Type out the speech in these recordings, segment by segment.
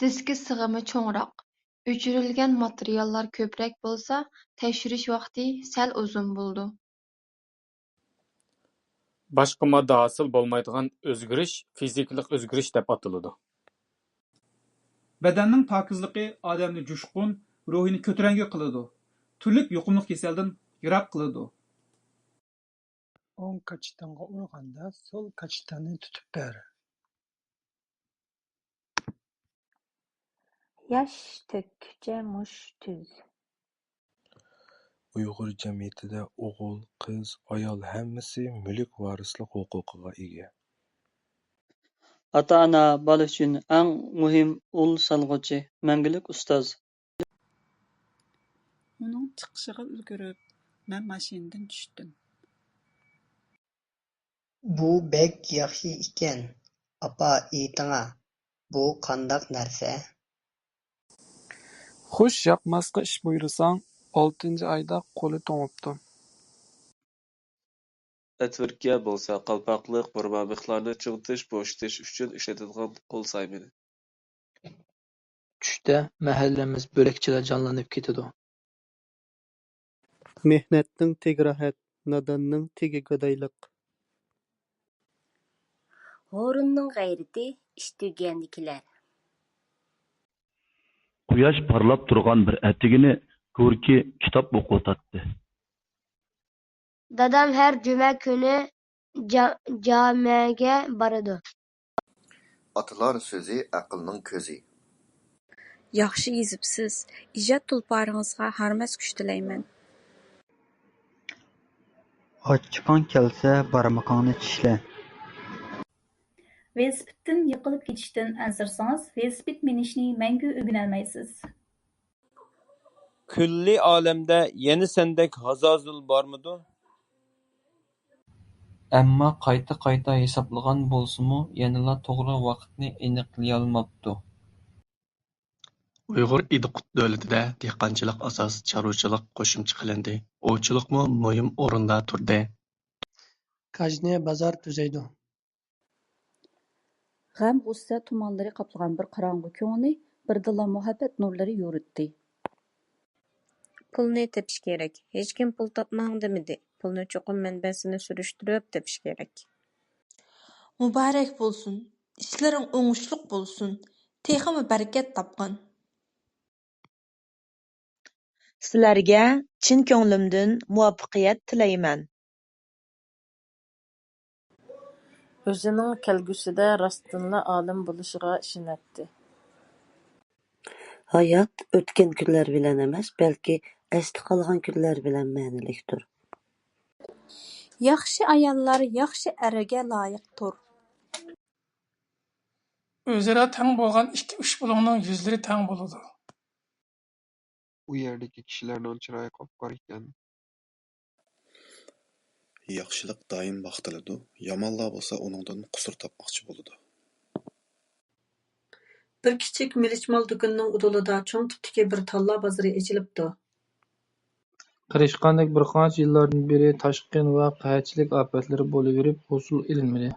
diski sig'imi cho'ngroq, o'chirilgan materiallar ko'proq bo'lsa, tekshirish vaqti sal uzun bo'ldi. Başqa modda hosil bo'lmaydigan o'zgarish fizikalik o'zgarish deb ataladi. Bədənnin pakizligi odamni jo'shqin, ruhini ko'taranki qiladi. Turli yuqumli kasaldan yiroq qiladi. o'ng kachetanga urganda so'l kachetani tutib ber. Yosh to'kkuncha mush tuz. Uyg'ur jamiyatida o'g'il, qiz, ayol hammasi mulk varislik huquqiga ega. Ata-ana bola uchun eng muhim ul salg'uvchi, mangulik ustoz. Uning chiqishiga ulgurib, men mashinadan tushdim. Bu bek yaxshi ekan. Apa, ayting'a, bu qandaq narsa? Xush yoqmasqa ish buyursang, 6-oyda qo'li to'ngibdi. Atvirkya bo'lsa qalpoqliq burmabixlarni cho'ntish, bo'shatish uchun ishlatadigan qo'l saymini. Tushda mahallamiz bo'lakchilar jonlanib ketadi. Mehnatning tegi rohat, nodonning tegi gadoylik. G'o'running g'ayrati ish tugagandikilar. Quyosh parlab turgan bir atigini ko'rki kitob o'qiyotdi. Dadam har juma kuni jamiga boradi. Atalar so'zi aqlning ko'zi. Yaxshi yezibsiz. Ijod tulporingizga harmas kuch tilayman. Ochiqon kelsa, barmoqingni tishla. Velosipeddan yiqilib ketishdan ansirsangiz, velosiped minishni mangu o'rganolmaysiz. Kulli olamda yana sendek hazozul bormidi? Ammo qayta hisoblagan bo'lsa-mu, yanala to'g'ri vaqtni aniqlayolmabdi. Uyg'ur İdiqut davlatida dehqonchilik asos chorvachilik qo'shimcha qilindi. Ovchilikmi muhim o'rinda turdi. Kajni bozor tuzaydi. G'am-g'ussa tumanlari qaplagan bir qorong'u ko'ngli birdala muhabbat nurlari yo'ritdi. Pulni tepish kerak. Hech kim pul topmang demidi. Pulni cho'qim manbasini surishtirib tepish kerak. Muborak bo'lsin. Ishlaring o'ngishliq bo'lsin. Texmi barakat topgan. Sizlarga chin ko'nglimdan muvaffaqiyat tilayman. O'zining kelgusida rostdanla olim bo'lishiga ishonadi. Hayot o'tgan kunlar bilan emas, balki esda qolgan kunlar bilan ma'nilikdir. Yaxshi ayollar yaxshi erga loyiqdir. O'zaro teng bo'lgan 2-3 bulungning yuzlari teng bo'ladi. U yerdagi kishilarning chiroyi qop-qora ekan. Yaxshilik doim maqtaladi, yomonlar bo'lsa uningdan qusur topmoqchi bo'ladi. Bir kichik milishmol do'konining udulida cho'ng tipdagi bir talla bozori ochilibdi. Qirishqandek bir qancha yillardan beri toshqin va qahatchilik ofatlari bo'laverib, hosil ilinmadi.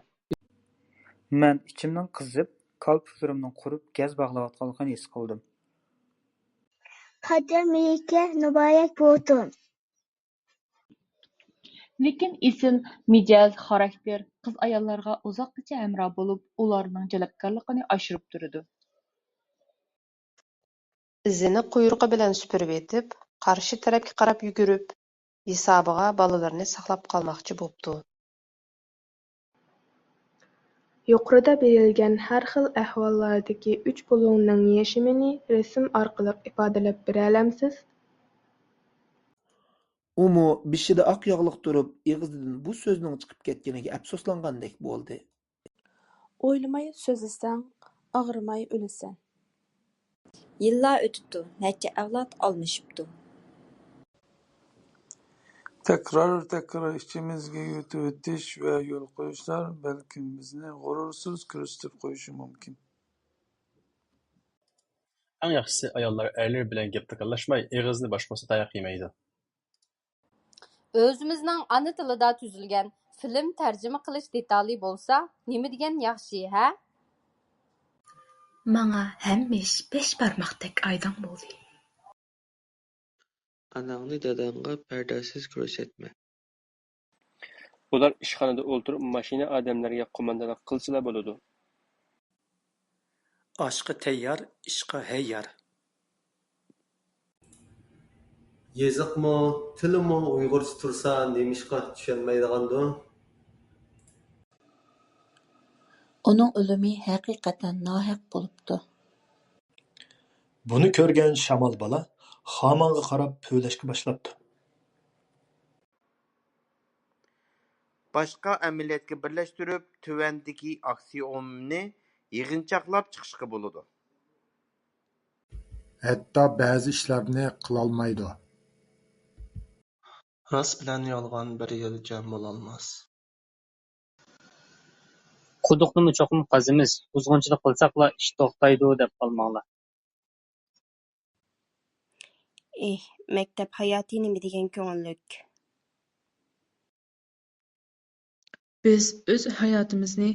Men ichimdan qizib, kalpuklarimning qurib, gaz bog'layotganligini his qildim. Qadamiga muborak bo'lsin. Lekin esin, mijoz, xarakter qiz-ayollarga uzoqgacha hamroh bo'lib, ularning jalbkorligini oshirib turadi. Izini quyruqi bilan supurib etib, qarshi tarafga qarab yugurib, hisobiga bolalarni saqlab qolmoqchi bo'pti. Yuqorida berilgan har xil ahvollardagi 3 bulungning yashimini rasm orqali ifodalab bera olamsiz? Umu bishida oq yog'liq turib, eg'izidan bu so'zning chiqib ketganiga afsuslangandek bo'ldi. O'ylamay so'zlasang, og'rimay o'lasan. Yillar o'tibdi, necha avlod almashibdi. Takror ichimizga yutib o'tish va yo'l qo'yishlar balkim bizni g'urursiz ko'rsatib qo'yishi mumkin. Eng yaxshisi ayollar erlar bilan gap takrorlashmay, og'izni boshqasi tayoq yemaydi. O'zimizning ana tilida tuzilgan film tarjima qilish detali bo'lsa, nima degan yaxshi, ha? ماڭا ھەممە ئىش بەش بارماقتەك ئايدىڭ بولدى. ئاناڭنى داداڭغا پەردازسىز كۆرسەتمە. ئۇلار ئىشخانىدا ئولتۇرۇپ ماشىنا ئادەملەرگە قوماندانلىق قىلسىلا بولىدۇ. ئاشقا تەييار، ئىشقا ھەييار. يېزىقمۇ، تىلىمۇ ئۇيغۇرچە تۇرسا نېمىشقا چۈشەنمەيدىغاندۇ؟ ئۇنىڭ ئۆلۈمى ھەقىقەتەن ناھەق بولۇپتۇ. بۇنى كۆرگەن شامال بالا خامانغا قاراپ پۆۋلەشكە باشلاپتۇ. باشقا ئەمەلىيەتكە بىرلەشتۈرۈپ تۆۋەندىكى ئاكسىيومنى يىغىنچاقلاپ چىقىشقا بولىدۇ. ھەتتا بەزى ئىشلارنى قىلالمايدۇ. راست بىلەن يالغان بىر يىل جەم بولالماس. قۇدۇقنىمۇ چوقۇم قازىمىز، بۇزغۇنچىلىق قىلساقلا ئىش توختايدۇ دەپ قالماڭلار. مەكتەپ ھاياتى نېمە دېگەن كۆڭۈللۈك. بىز ئۆز ھاياتىمىزنى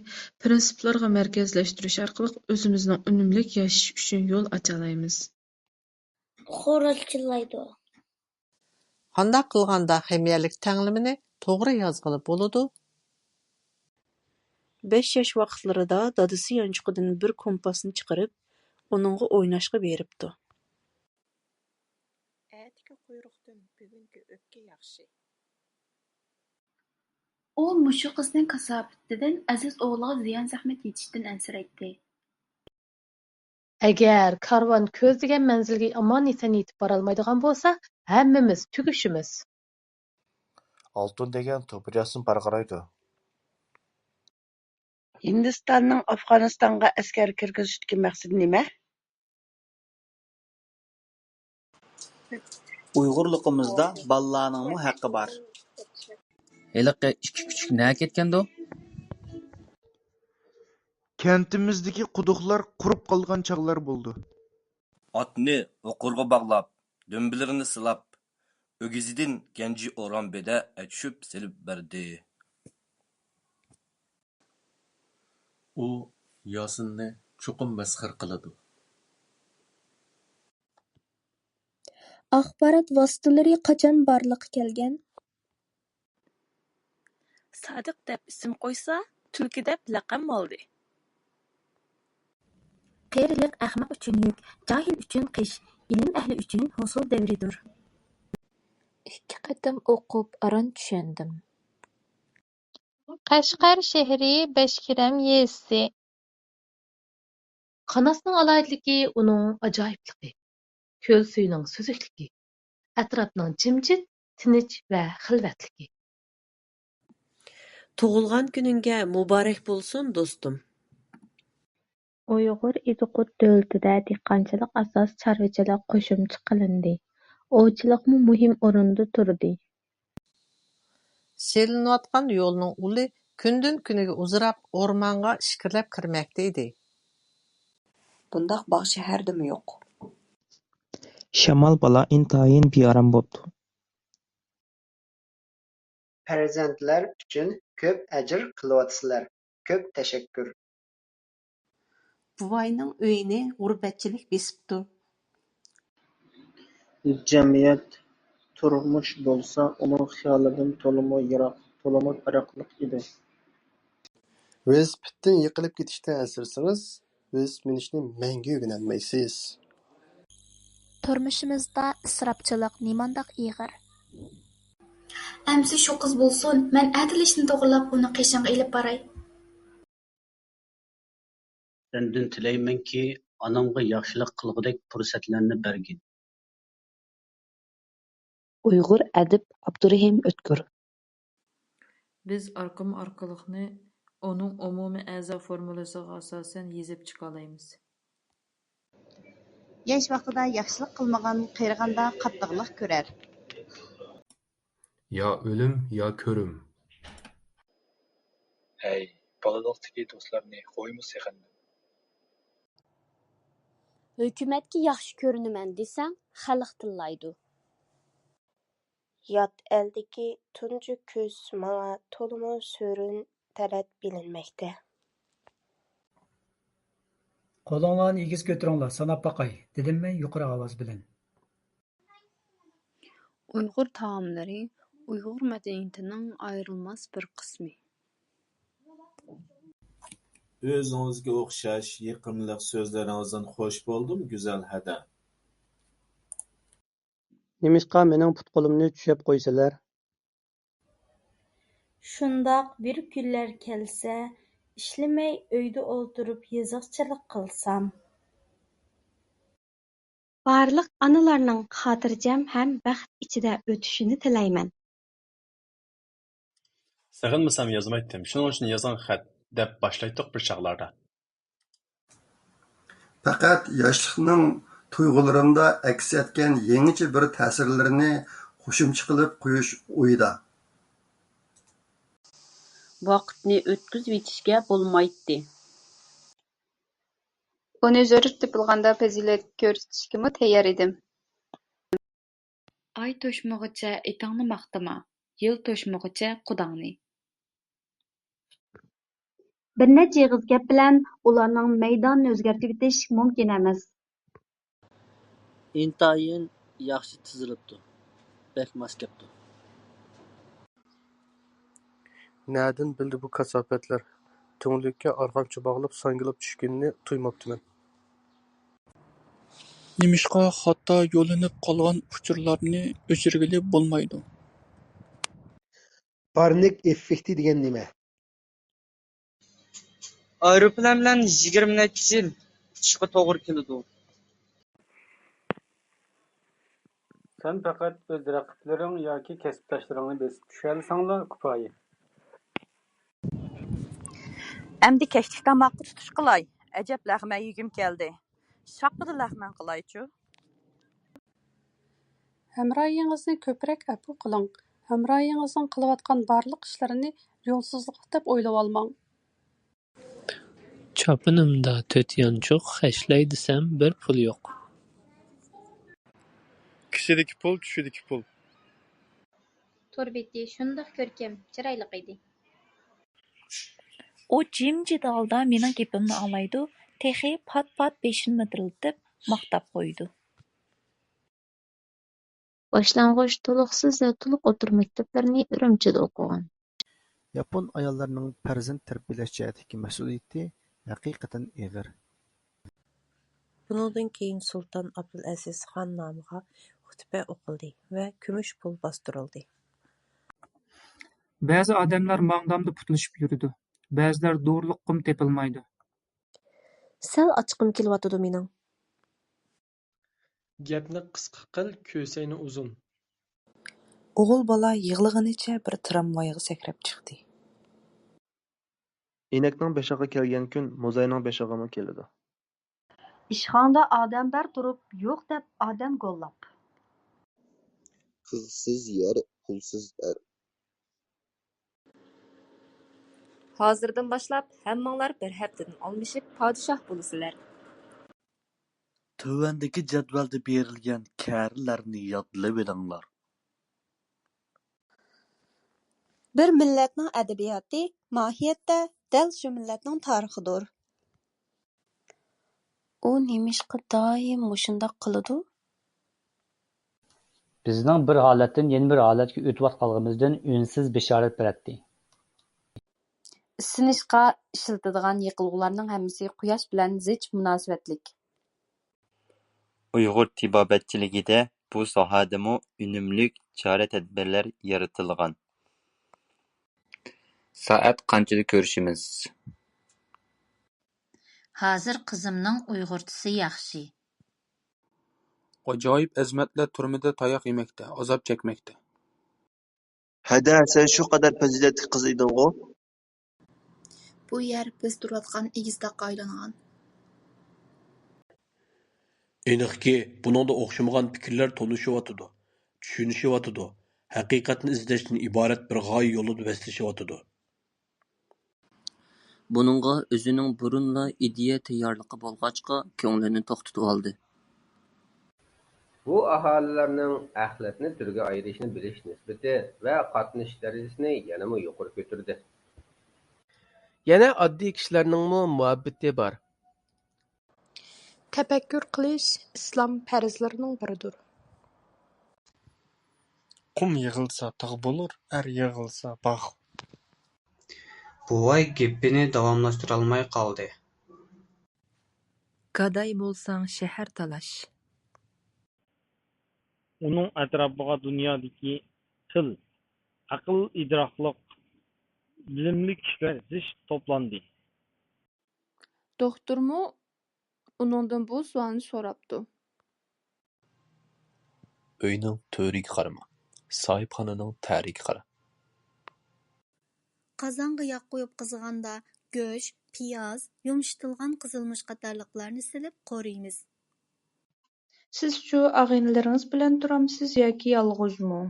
پىرىنسىپلارغا مەركەزلەشتۈرۈش ئارقىلىق ئۆزىمىزنىڭ ئۈنۈملۈك ياشىشى ئۈچۈن يول ئاچالايمىز. خورازچىلايدۇ. قانداق قىلغاندا خىمىيەلىك تەڭلىمىنى توغرا يازغىلى بولىدۇ؟ 5 ياش vaqtlarida dadisi yanchuqidan bir kompasni chiqarib, uningga o'ynashga beribdi. ئەتىكى قۇيرۇقتىن بۈگۈنكى ئۆپكە yaxشى. ئۇ مۇشۇ قىزنىڭ كاساپىتىدىن ئەزىز ئوغلىغا زىيان زەخمەت يېتىشتىن ئەنسىرەيتتى. ئەگەر كارۋان كۆزلىگەن مەنزىلگە ئامان-ئېسەن يېتىپ بارالمايدىغان بولسا، ھەممىمىز تۈگىشىمىز. Altın degan to'pirasini barqaraydi. Hindistonning Afg'onistonga askar kirgizishdagi maqsadi nima? Uyg'urligimizda bolalarningmi haqqi bor. Heliqi ikki kuchuk nega ketgandi? Kentimizdagi quduqlar qurib qolgan chog'lar bo'ldi. Otni o'qurga bog'lab, dumbilarini silab, o'gizidan ganji o'ram beda achishib silib berdi. U Yosinni chuqur masxar qiladi. Axborot vositalari qachon barliqqa kelgan? Sodiq deb ism qo'ysa, tulki deb laqam oldi. Qerilik ahmoq uchun yuk, jahil uchun qish, ilm ahli uchun hosil davridir. 2 qatim o'qib aran tushundim. Qashqar shahri Bashkiram yezisi. Qanasning alayidligi uning ajoyibligi. Ko'l suyining suzukligi. Atrofning jimjit, tinch va xilvatligi. Tug'ilgan kuningga muborak bo'lsin, do'stim. Uyg'ur Idiqut davlatida dehqonchilik asos chorvachilik qo'shimcha qilindi. Ovchilikmi muhim o'rinda turdi. Selinayotgan yo'lning uli kundan kuniga uzrab o'rmonga ishkirlab kirmoqda edi. Bundaq bog' shahardimi yo'q. Shamal bola intayin bearam bo'pti. Farzandlar uchun ko'p ajr qilyapsizlar. Ko'p tashakkur. Buvayning uyini g'urbatchilik besibdi. Jamiyat turmush bo'lsa, uning xiyolidan to'liq yiroq, to'liq farqliq edi. Velosipeddan yiqilib ketishdan ansirsangiz, velosiped minishni mangu o'rganolmaysiz. Turmushimizda isrofchilik nimandaq ig'ir. Әмсі şu qız bulsun, mən әділішini to'g'rilab uni qishingga ilib baray. Senden tileymenki anamga yaxşılık qılğıdek fursatlarni bergin. Uyg'ur adib Abdurahim O'tkir. Biz arqım arqılıqni onun umumi a'zo formulasiga asosan yezib chiqalaymiz. Yaş vaqtida yaxşılık qilmagan qeyriganda qattiqlik ko'rar. Ya ölüm, ya körüm. Hey, balalıqdaki dostlarni qo'ymu seqindim. Hökumətki yaxşı görünümən desəng, xalq tillaydı. Yat eldeki tuncu köz mana tolumu sörün tərət bilinməkdə. قولۇڭلارنى ئېگىز كۆتۈرۈڭلار، ساناپ باقاي، دېدىم مەن يۇقىرى ئاۋاز بىلەن. ئۇيغۇر تائاملىرى ئۇيغۇر مەدەنىيىتىنىڭ ئايرىلماس بىر قىسمى. ئۆزىڭىزگە ئوخشاش يېقىملىق سۆزلىرىڭىزدىن خوش بولدۇم، گۈزەل ھەدە. نېمىشقا مېنىڭ پۇت-قولۇمنى چۈشەپ قويسىلەر؟ شۇنداق بىر كۈنلەر كەلسە، ئىشلىمەي ئۆيدە ئولتۇرۇپ يېزىقچىلىق قىلسام. بارلىق ئانىلارنىڭ خاتىرجەم ھەم بەخت ئىچىدە ئۆتۈشىنى تىلەيمەن. سېغىنمىسام يازمايتتىم، شۇنىڭ ئۈچۈن يازغان خەت دەپ باشلايتتۇق بىر چاغلاردا. پەقەت ياشلىقنىڭ تۇيغۇلىرىمدا ئەكس ئەتكەن يېڭىچە بىر تەسىرلىرىنى قوشۇمچە قىلىپ قويۇش ئويىدا. ۋاقىتنى ئۆتكۈزۈۋېتىشكە بولمايتتى. ئۇنى زۆرۈر تېپىلغاندا پەزىلەت كۆرسىتىشكىمۇ تەييار ئىدىم. ئاي توشمىغۇچە ئېتىڭنى ماختىما، يىل توشمىغۇچە قۇداڭنى. بىر نەچچە ئېغىز گەپ بىلەن ئۇلارنىڭ مەيدانىنى ئۆزگەرتىۋېتىش مۇمكىن ئەمەس. ئىنتايىن ياخشى تىزىلىپتۇ. بەك ماس كەپتۇ. نەدىن بىلدى بۇ كاساپەتلەر؟ تۈڭلۈككە ئارغامچا باغلاپ ساڭگىلاپ چۈشكىنىنى تۇيماپتىمەن. نېمىشقا خاتا يوللىنىپ قالغان ئۇچۇرلارنى ئۆچۈرگىلى بولمايدۇ؟ پارنىك ئېففېكتى دېگەن نېمە؟ ئايروپىلان بىلەن 20 نەچچە يىل ئۇچۇشقا توغرا كېلىدۇ. سەن پەقەت ئۆز رەقىبلىرىڭ ياكى كەسىپداشلىرىڭنى بېسىپ چۈشەلىسەڭلا كۇپايە. ئەمدى كەچلىك تاماققا تۇتۇش قىلاي. ئەجەب لەغمەن يېگۈم كەلدى. شاپپىدە لەغمەن قىلايچۇ. ھەمراھىڭىزنى كۆپرەك ئەپۇ قىلىڭ. ھەمراھىڭىزنىڭ قىلىۋاتقان بارلىق ئىشلىرىنى يولسىزلىق دەپ ئويلىۋالماڭ. چاپىنىمدا 4 يانچۇق، خەجلەي دېسەم بىر پۇل يوق. كىشىدىكى پۇل چۈشىدىكى پۇل. تور بېتى شۇنداق كۆركەم، چىرايلىق ئىدى. ئۇ جىمجىت ھالدا مېنىڭ گېپىمنى ئاڭلايدۇ، تېخى پات-پات بېشىنى مىدىرلىتىپ ماختاپ قويىدۇ. باشلانغۇچ، تولۇقسىز ۋە تولۇق ئوتتۇرا مەكتەپلەرنى ئۈرۈمچىدە ئوقۇغان. ياپون ئاياللىرىنىڭ پەرزەنت تەربىيەلەش جەھەتتىكى مەسئۇلىيىتى ھەقىقەتەن ئېغىر. بۇنىڭدىن كېيىن سۇلتان ئابدۇلئەزىز خان نامىغا خۇتبە ئوقۇلدى ۋە كۈمۈش پۇل باستۇرۇلدى. بەزى ئادەملەر ماڭدامدا پۇتلىشىپ يۈرىدۇ. بەزىلەر دورىلىق قۇم تېپىلمايدۇ. سەل ئاچقۇم كېلىۋاتىدۇ مېنىڭ. گەپنى قىسقا قىل، كۆسەينى ئۇزۇن. ئوغۇل بالا يىغلىغىنىچە بىر تىرامۋايغا سەكرەپ چىقتى. ئىنەكنىڭ بېشىغا كەلگەن كۈن موزاينىڭ بېشىغىمۇ كېلىدۇ. ئىشخانىدا ئادەم بەر تۇرۇپ، يوق دەپ ئادەم گوللاپ. قىزسىز يەر، پۇلسىز ئەر. ھازىردىن باشلاپ ھەممىڭلار بىر ھەپتىدىن ئالمىشىپ پادىشاھ بولىسىلەر. تۆۋەندىكى جەدۋەلدە بېرىلگەن كەرىلەرنى يادلىۋېلىڭلار. بىر مىللەتنىڭ ئەدەبىياتى ماھىيەتتە دەل شۇ مىللەتنىڭ تارىخىدۇر. ئۇ نېمىشقا دائىم مۇشۇنداق قىلىدۇ؟ بىزنىڭ بىر ھالەتتىن يەنە بىر ھالەتكە ئۆتۈۋاتقانلىقىمىزدىن ئۈنسىز بېشارەت بېرەتتى. ئىسسىنىشقا ئىشلىتىدىغان يېقىلغۇلارنىڭ ھەممىسى قۇياش بىلەن زىچ مۇناسىۋەتلىك. ئۇيغۇر تېبابەتچىلىكىدە بۇ ساھەدىمۇ ئۈنۈملۈك چارە-تەدبىرلەر يارىتىلغان. سائەت قانچىدا كۆرۈشىمىز؟ ھازىر قىزىمنىڭ ئۇيغۇرچىسى ياخشى. ئاجايىپ ئەزىمەتلەر تۈرمىدە تاياق يېمەكتە، ئازاب چەكمەكتە. ھەدە، سەن شۇ قەدەر پەزىلەتلىك قىز ئىدىڭغۇ؟ بۇ يەر بىز تۇرۇۋاتقان ئېگىزتاغقا ئايلانغان. ئېنىقكى، بۇنىڭدا ئوخشىمىغان پىكىرلەر تونۇشۇۋاتىدۇ، چۈشىنىشىۋاتىدۇ، ھەقىقەتنى ئىزدەشتىن ئىبارەت بىر غايە يولىدا ۋەسلىشىۋاتىدۇ. بۇنىڭغا ئۆزىنىڭ بۇرۇنلا ئىدىيە تەييارلىقى بولغاچقا كۆڭلىنى توختىتىۋالدى. بۇ ئاھالىلەرنىڭ ئەخلەتنى تۈرگە ئايرىشنى بىلىش نىسبىتى ۋە قاتنىشىش دەرىجىسىنى يەنىمۇ يۇقىرى كۆتۈردى. يەنە ئاددىي كىشىلەرنىڭمۇ مۇھەببىتى بار. Təfəkkür qilish İslam fərzlərindən biridir. Qum yığılsa tağ bulur, yığılsa bağ. بوۋاي گېپىنى داۋاملاشتۇرالماي قالدى. Gaday bolsaң şəhər talaş. Onun ətrafıga dünyadakı xil, aql idroqliq, bilimli kişiler zish toplandı. Doktormu uningdan bu savolni so'rabdi. Uyning to'riga qarama, sohibxonaning tariga qara. Qazonga yog' qo'yib qizig'anda go'sht, piyoz, yumshatilgan qizilmush qatorliqlarni silib qoraymiz. Siz shu og'aynilaringiz bilan turamsiz yoki yolg'izmi?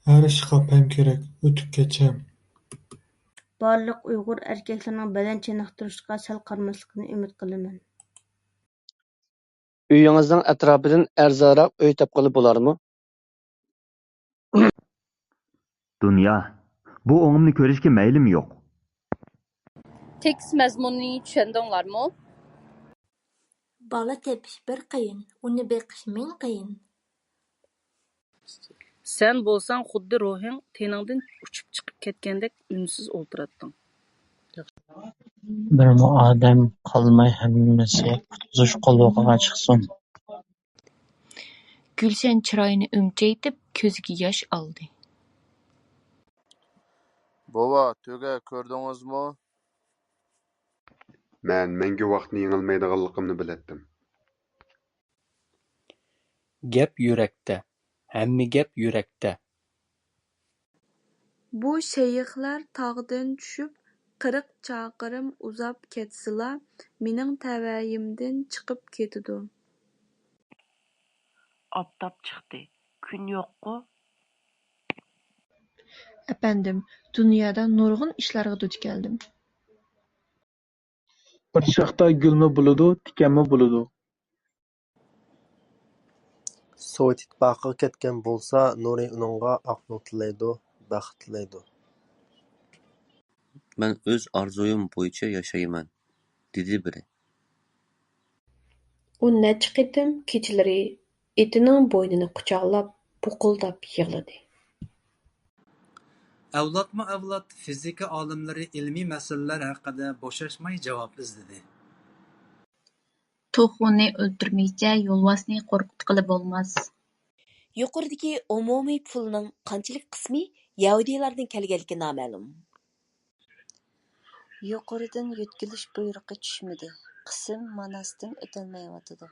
Her işe hem gerek, ötüp geçem. Barliq Uyg'ur erkaklarning badan chiniqtirishga sal qaramasligini umid qilaman. Uyingizning atrofidan arzonroq uy topqili bo'larmi? Dünya, bu o'ngimni ko'rishga maylim yo'q. Tekst mazmunini tushundinglarmi? Bala tepish bir qiyin, uni beqish ming qiyin. Sen bolsang xuddi ruhing teningdan uchib chiqib ketgandek unsiz o'tiratding. Birmi odam qolmay hammasi qutqizish qulluqiga chiqsin. Gülşen chiroyini o'mchaytib, ko'ziga yosh oldi. Bova, to'ga ko'rdingizmi? Men menga vaqtni yengilmaydiganligimni biletdim. Gap yurakda. Hamma gap yurakda. Bu sheyxlar tog'dan tushib 40 chaqirim uzab ketsila, mening tavayimdan chiqib ketidi. Optop chiqdi. Kun yo'q-ku. Efendim, dunyoda nurg'un ishlarga duch keldim. Bir şaxta gülmü buludu, tikenmi buludu. Sovet İttifaqıga ketgan bo'lsa, Nuri uningga aql tilaydi, baxt tilaydi. Men o'z orzuyim bo'yicha yashayman, dedi biri. U necha qitim kechalari etining bo'ynini quchoqlab, buqildab yig'ladi. Avlodma-avlod fizika olimlari ilmiy masalalar haqida bo'shashmay javob izladi. To'xuni o'ldirmeyçe yo'lbosni qo'rqitqili bo'lmas. Yuqoridagi umumiy pulning qanchalik qismi Yahudilardan kelganligi noma'lum. Yuqoridan yetkilish buyrug'i tushmadi. Qism Manasdan o'tilmayotidi.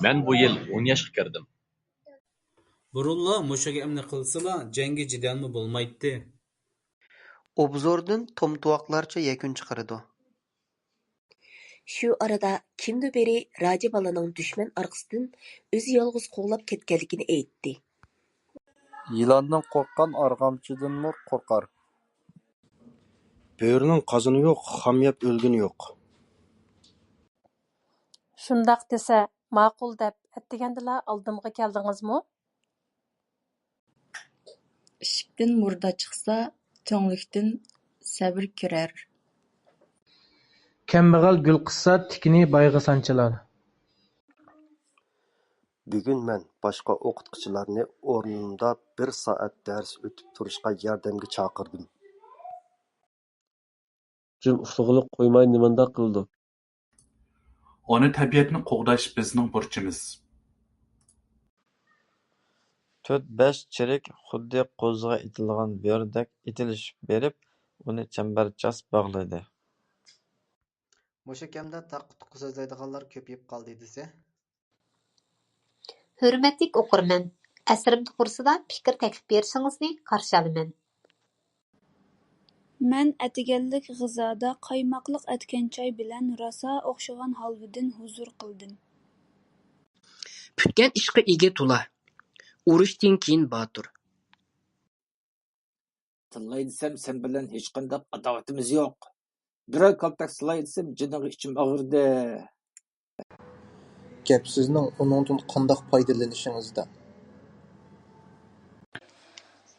Men bu yil 10 yoshga kirdim. Burunla mushu gapni qilsala, jangga jidalmi bo'lmaydi. Obzordan tomtuvoqlarcha yakun chiqaradi. Shu arada kimdi biri Raji balaning dushman orqasidan o'zi yolg'iz qo'g'lab ketganligini aytdi. Yılandan qo'rqqan arg'amchidanmi qo'rqar. Bo'rining qozini yo'q, xam yeb o'lguni yo'q. Shundaq desa, ma'qul deb atdigandila oldimga keldingizmi? Ishikdan murda chiqsa, to'nglikdan sabr kirar. Kambag'al gul qissa tikini boyga sanchilar. Bugun men boshqa o'qituvchilarni o'rnimda 1 soat dars o'tib turishga yordamga chaqirdim. Jim uxlag'ili qo'ymay nimanda qildi? Onu tabiatni qo'g'dash bizning burchimiz. 4-5 chirik xuddi qo'ziga itilgan bo'rdek itilishib berib, uni chambarchas bog'ladi. Mushu kamda taqqutuqqu so'zlaydiganlar ko'payib qoldi desa. Hurmatli o'qirman, asrim to'g'risida fikr taklif berishingizni qarshi olaman. Мен әтигәнлек гызада каймаклык әткән чай белән раса охшаган халвадан huzur qildim. Pütken ishqi ega to'la. Urushdan keyin botur. Tillay desam, sen bilan hech qanday adovatimiz yo'q. Biroq kaltak silay desam, jiniga ichim og'irdi. Gap sizning uningdan qanday foydalanishingizda.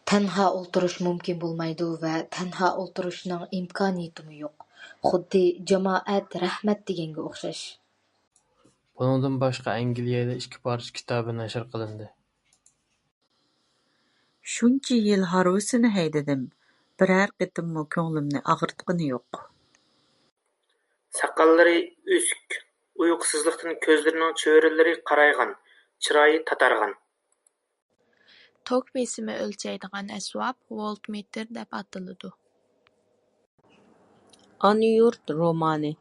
Tanha o'ltirish mumkin bo'lmaydi va tanha o'ltirishning imkoniyatimi yo'q. Xuddi jamoat rahmat deganga o'xshash. Buningdan boshqa Angliyada 2 parcha kitobi nashr qilindi. Shuncha yil harvisini haydadim, biror qitimmo ko'nglimni og'ritgani yo'q. Saqallari o'sik, uyqusizlikdan ko'zlarining cho'rilari qaraygan, chiroyi tatargan. Tok besimi o'lchaydigan asbob voltmetr deb ataladi. Ana yurt romani.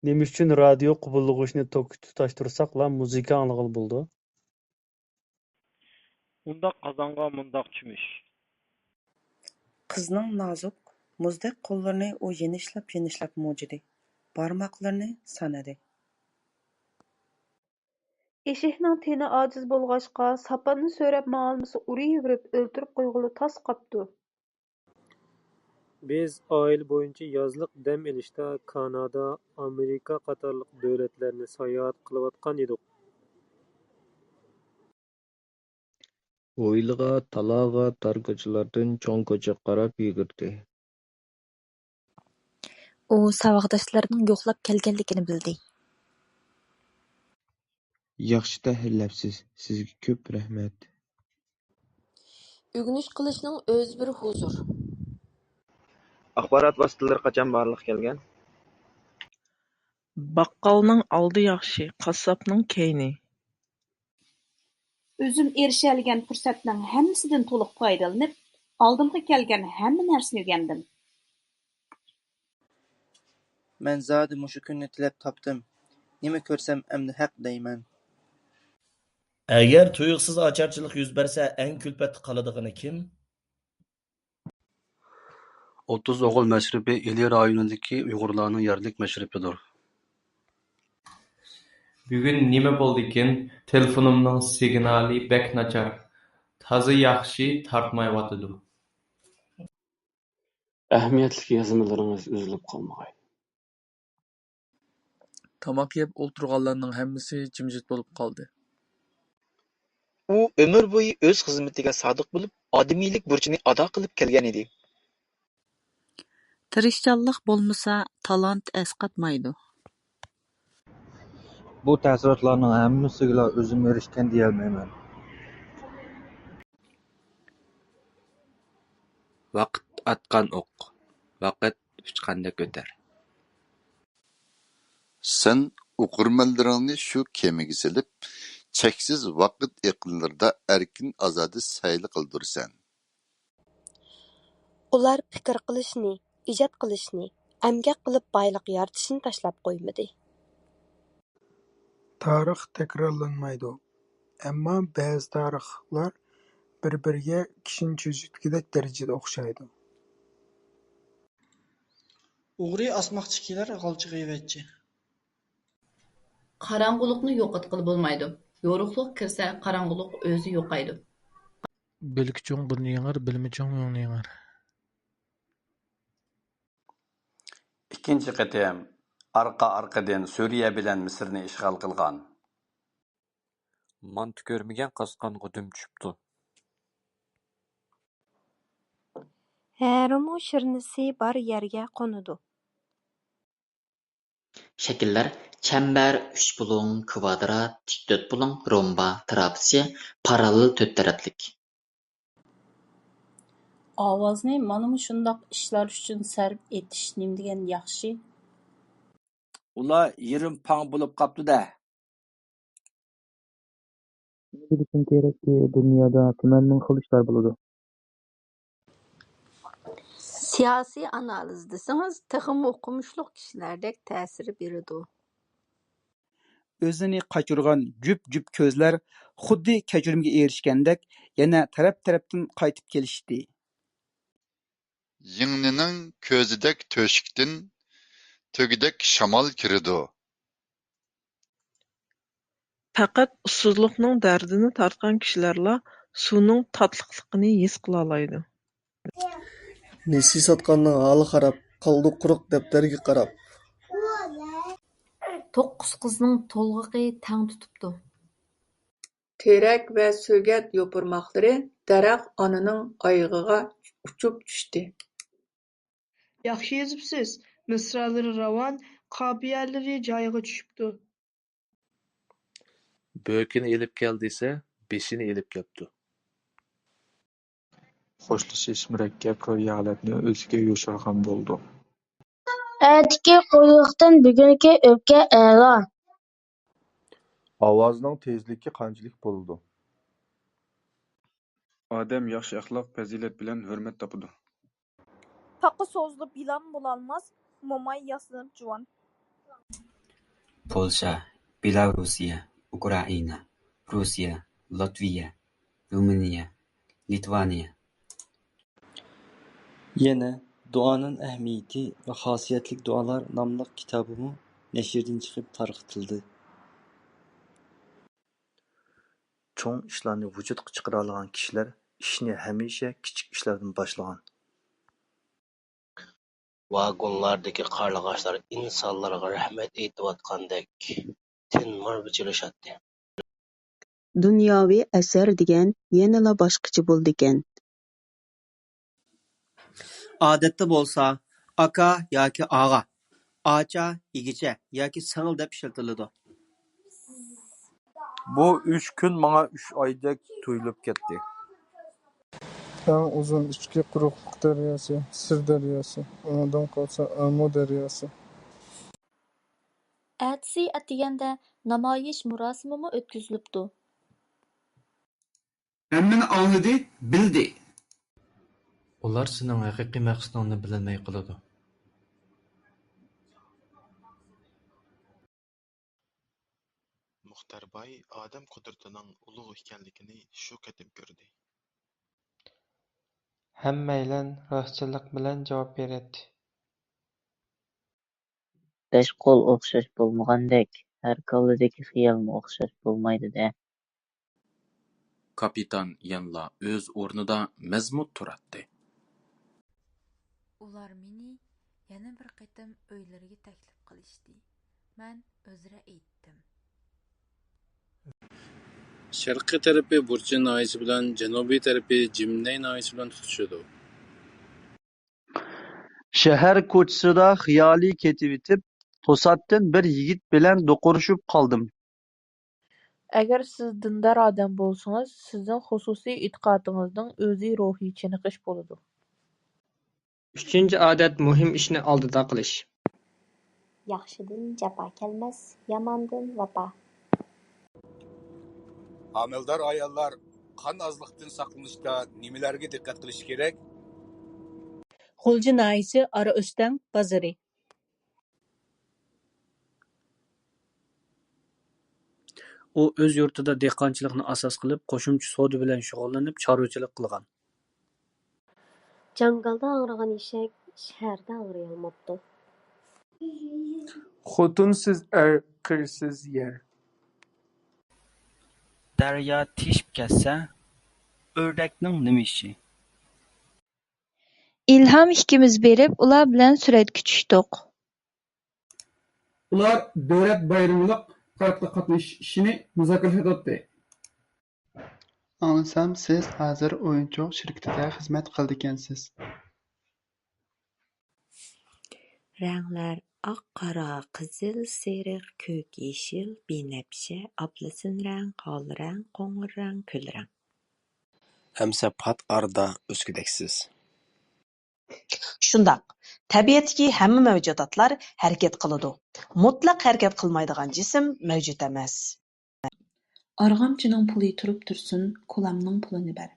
Nima uchun radio qubullag'uchni tokka tutashtirсакла muzika anglag'ili bo'ldi? Undaq qozonga mundaq chumush. Qizning nozik, muzdek qo'llarini u yenishlab mo'jidi. Barmoqlarini sanadi. Eshikning teni ojiz bo'lg'achqa, sapanni so'rab ma'almasa uriverib o'ltirib qo'yg'ili tas qopdi. Biz oila bo'yicha yozliq dam olishda Kanada, Amerika qatorliq davlatlarni sayohat qilayotgan edik. Hovliga, talaga, tor ko'chalardan cho'ng ko'cha qarab yugurdi. U saboqdoshlarining yo'qlab kelganligini bildi. Yaxshi tahrirlabsiz. Sizga ko'p rahmat. O'g'inish qilishning o'zi bir huzur. Axborot vositalari qachon barliqqa kelgan? Baqqalning oldi yaxshi, qassobning keyni. O'zim erishilgan fursatning hammasidan to'liq foydalanib, oldimga kelgan hamma narsani o'rgandim. Men zodi mushu kunni tilab topdim. Nima ko'rsam endi haq deyman. Agar tuyuqsiz ocharchilik yuz bersa, eng kulfatli qoladigani kim? 30 o'g'il mashribi Ili rayonidagi Uyg'urlarning yerlik mashribidir. Bugun nima bo'ldikin, telefonimning signali bek nachar. Toza yaxshi tartmayotidi. Ahamiyatli yozmalaringiz uzilib qolmagay. Tamoq yeb o'ltirganlarning hammasi jimjit bo'lib qoldi. U ömür bo'yi o'z xizmatiga sodiq bo'lib, odamiylik burchini ado qilib kelgan edi. Tirishchanlik bo'lmasa, talant asqatmaydi. Bu ta'sirotlarning hammasiga o'zim erishgan deya olmayman. Vaqt atgan o'q, vaqt uchqandek o'tar. Sen o'qirmanlaringni shu kemaga silib, cheksiz vaqt iqlimlarida erkin azodi sayli qildirsan. Ular fikr qilishni, ijod qilishni, amgak qilib boylik yaratishni tashlab qo'ymadi. Tarix takrorlanmaydi. Ammo ba'zi tarixlar bir-biriga kishini cho'zitgidek darajada o'xshaydi. O'g'ri osmoqchikilar g'olchig'iyvetchi. Qarang'uliqni yo'qotqili bo'lmaydi. Yo'ruqliq kirsa, qarang'uliq o'zi yo'qaydi. Bilgichung burni yangar, bilmichung yo'ngni yangar. Ikkinchi qatim arqa-arqadan Suriya bilan Misrni ishg'ol qilgan. Mant ko'rmagan qasqonga dum tushibdi. Harimu shirnisi bor yerga qo'nadi. Shakllar chambar, uchbulung, kvadrat, tikto'rtbulung, romba, trapsiya, parallel to'rt taraflik. Ovozni mana shundoq ishlar uchun sarf etish nima degan yaxshi? Ular yerim pang bo'lib qapti-da. Bilishim kerakki, dunyoda tuman ming xil ishlar bo'ladi. Siyosiy analiz desangiz, texmi o'qimishli kishilardek ta'sir beradi. O'zini qochirgan jup-jup ko'zlar xuddi kechirimga erishgandek yana taraf-tarafdan qaytib kelishdi. Yingnining ko'zidek to'shikdan tugidek shamol kirdi. Faqat ussizlikning dardini tortgan kishilarla suvning tatliqligini his qila oladi. Nesi sotganning holi qarab, qoldi quruq daftarga qarab. 9 qizning to'lg'iqi tang tutibdi. Terak va so'gat yo'pirmoqlari daraxt onaning oyog'iga uchib tushdi. Yaxşı yazıpsız. Mısraları ravan, qafiyeleri joyiga tushibdi. Bökini elip kel dese, beshini elip kepti. Xo'shlashish murakkab holatni o'ziga yo'shirgan bo'ldi. ئەتىكى قويۇقتىن بۈگۈنكى ئۆپكە ئەلا. Ovozning tezligi qanchalik bo'ldi? Odam yaxshi axloq, fazilat bilan hurmat topadi. Paqa so'zlab yilon bo'lolmas, mo'may yasanib juvon. Polsha, Belorussiya, Ukraina, Rossiya, Latviya, Ruminiya, Litvaniya. Yana Duoning ahamiyati va xosiyatli duolar nomli kitobimi nashrdan chiqib tarqatildi. Cho'ng ishlarni vujudga chiqara olgan kishilar ishni hamisha kichik ishlardan boshlagan. Vagonlardagi qarlig'ashlar insonlarga rahmat aytayotgandek tinmay bichilishadi. Dunyoviy asar degan yanala boshqacha bo'ldi-ekan. Odatda bo'lsa, aka yoki og'a, acha, egicha yoki singil deb ishlatiladi. Bu 3 kun menga 3 oydek tuyulib ketdi. Eng uzun ichki quruqlik daryosi Sir daryosi, undan qolsa Amur daryosi. Әтісі әтігенде namoyish murosimimi o'tkazilibdi. Hammani angladi, bildi. Ular sening haqiqiy maqsadingni bilmay qoladi. Muxtarboy odam qudratining ulug' ekanligini shu qatim ko'rdi. Hammaylan rostchilik bilan javob beradi. Besh qo'l o'xshash bo'lmagandek, har kalladagi xiyolmi o'xshash bo'lmaydi-da. Kapitan yanla o'z o'rnida mazmut turadi. Ular meni yana bir qatim uylariga taklif qilishdi. Men o'zra aytdim. Sharqiy tarafi Burchi noyisi bilan janubiy tarafi Jimnay noyisi bilan tutishadi. Shahar ko'chisida xiyoliy ketib, to'satdan bir yigit bilan do'qurishib qoldim. Agar siz dindor odam bo'lsangiz, sizning xususiy e'tiqodingizning o'zi ruhiy chiniqish bo'ladi. 3-odat muhim ishni oldida qilish. Yaxshidan jafo kelmas, yomondan vafo. Amildor ayollar qon ozliqdan saqlanishda nimalarga diqqat qilish kerak? G'ulji noyisi Ara O'stang bozori. U o'z yurtida dehqonchilikni asos qilib, qo'shimcha savdo bilan shug'ullanib, chorvachilik qilgan. Jangalda ağrıgan eshak shaharda ağrıyolmabdı. Xotinsiz er, qirsiz yer. Daryo teshib ketsa, o'rdakning nima ishi? İlham ikkimiz berib, ular bilan suratga tushdik. Ular davlat bayramliq paradga qatnashish ishini muzokara etdi. Anlasam, siz hozir o'yinchoq shirkatida xizmat qildikansiz. Ranglar oq, qora, qizil, seriq, ko'k, yeshil, binafsha, oblasin rang, qol rang, qo'ng'ir rang, kul rang. Hamsa pat arda o'sgudaksiz. Shundoq, tabiatdagi hamma mavjudotlar harakat qiladi. Mutlaq harakat qilmaydigan jism mavjud emas. Arg'amchining puli turib tursin, ko'lamning pulini ber.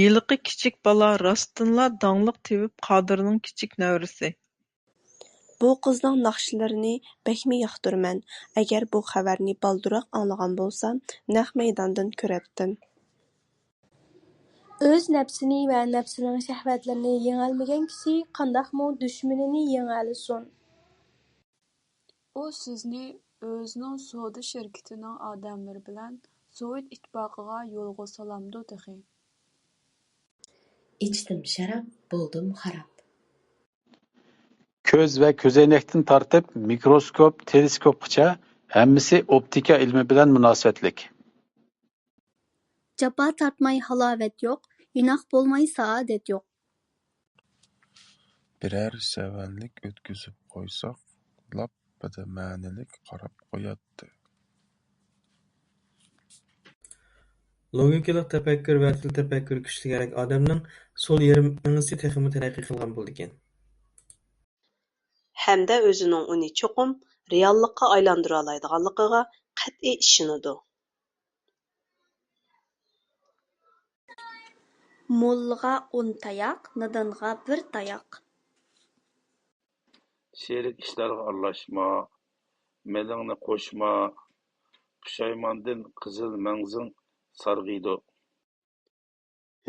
Yiliqi kichik bola rostdanla dangliq tevib Qodirning kichik nevrisi. Bu qizning naqshlarini bakmi yoqtiraman. Agar bu xabarni balduroq anglagan bo'lsam, naq maydondan ko'ratdim. O'z nafsini va nafsining shahvatlarini yengolmagan kishi qandoqmi dushmanini yengolisin. U sizni o'zining savdo shirkatining odamlari bilan Sovet ittifoqiga yo'lga solamdi texi. İçdim şarap, buldum harap. Ko'z va ko'zoynakdan tortib mikroskop, teleskopgacha hammasi optika ilmi bilan munosabatlik. Japa tartmay halavet yok, günah bulmay saadet yok. Birər səvənlik ötküzüp qoysaq, lappada ma'nilik qarab qoyatdı. لوگىكىلىق تەپەككۇر ۋە تىل تەپەككۇرى كۈچلۈكرەك ئادەمنىڭ سول يېرىم ئېڭىسى تېخىمۇ تەرەققىي قىلغان بولىدىكەن. ھەمدە ئۆزىنىڭ ئۇنى چوقۇم رېئاللىققا ئايلاندۇرالايدىغانلىقىغا قەتئىي ئىشىنىدۇ. موللىغا 10 تاياق، نادانغا 1 تاياق. شېرىك ئىشلارغا ئارىلاشما، مېلىڭنى قوشما، پۇشايماندىن قىزىل مەڭزىڭ سارغىيىدۇ.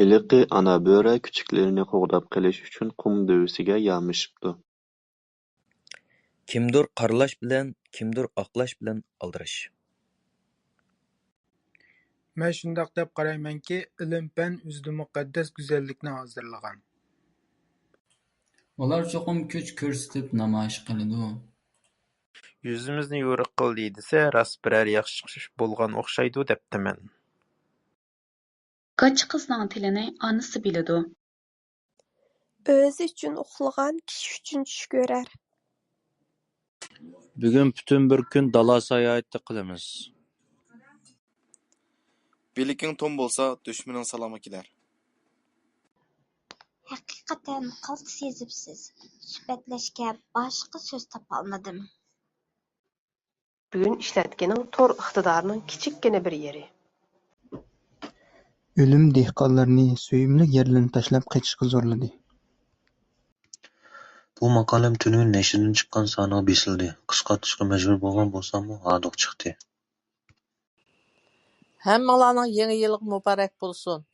ھېلىقى ئانا بۆرە كۈچۈكلىرىنى قوغداپ قېلىش ئۈچۈن قۇم دۆۋىسىگە يامىشىپتۇ. كىمدۇر قارلاش بىلەن، كىمدۇر ئاقلاش بىلەن ئالدىراش. مەن شۇنداق دەپ قارايمەنكى، ئىلىم-پەن ئۆزىدە مۇقەددەس گۈزەللىكنى ھازىرلىغان. ئۇلار چوقۇم كۈچ كۆرسىتىپ نامايىش قىلىدۇ. يۈزىمىزنى يورۇق قىلدى دېسە، راست بىرەر ياخشى ئىش بولغان ئوخشايدۇ دەپتىمەن. گاچا قىزنىڭ تىلىنى ئانىسى بىلىدۇ. ئۆزى ئۈچۈن ئۇخلىغان كىشى ئۈچۈن چۈش كۆرەر. بۈگۈن پۈتۈن بىر كۈن دالا ساياھىتى قىلىمىز. بىلىكىڭ توم بولسا، دۈشمىنىڭ سالامى كېلەر. ھەقىقەتەن قالتىس يېزىپسىز. سۈپەتلەشكە باشقا سۆز تاپالمىدىم. بۈگۈن ئىشلەتكىنىڭ تور ئىقتىدارىنىڭ كىچىككىنە بىر يېرى. ئۆلۈم دېھقانلارنى سۆيۈملۈك يەرلىرىنى تاشلاپ قېچىشقا زورلىدى. بۇ ماقالەم تۈنۈگۈن نەشردىن چىققان سانىغا بېسىلدى. قىسقارتىشقا مەجبۇر بولغان بولساممۇ ھادۇق چىقتى. ھەممىڭلارنىڭ يېڭى يىلىغا مۇبارەك بولسۇن.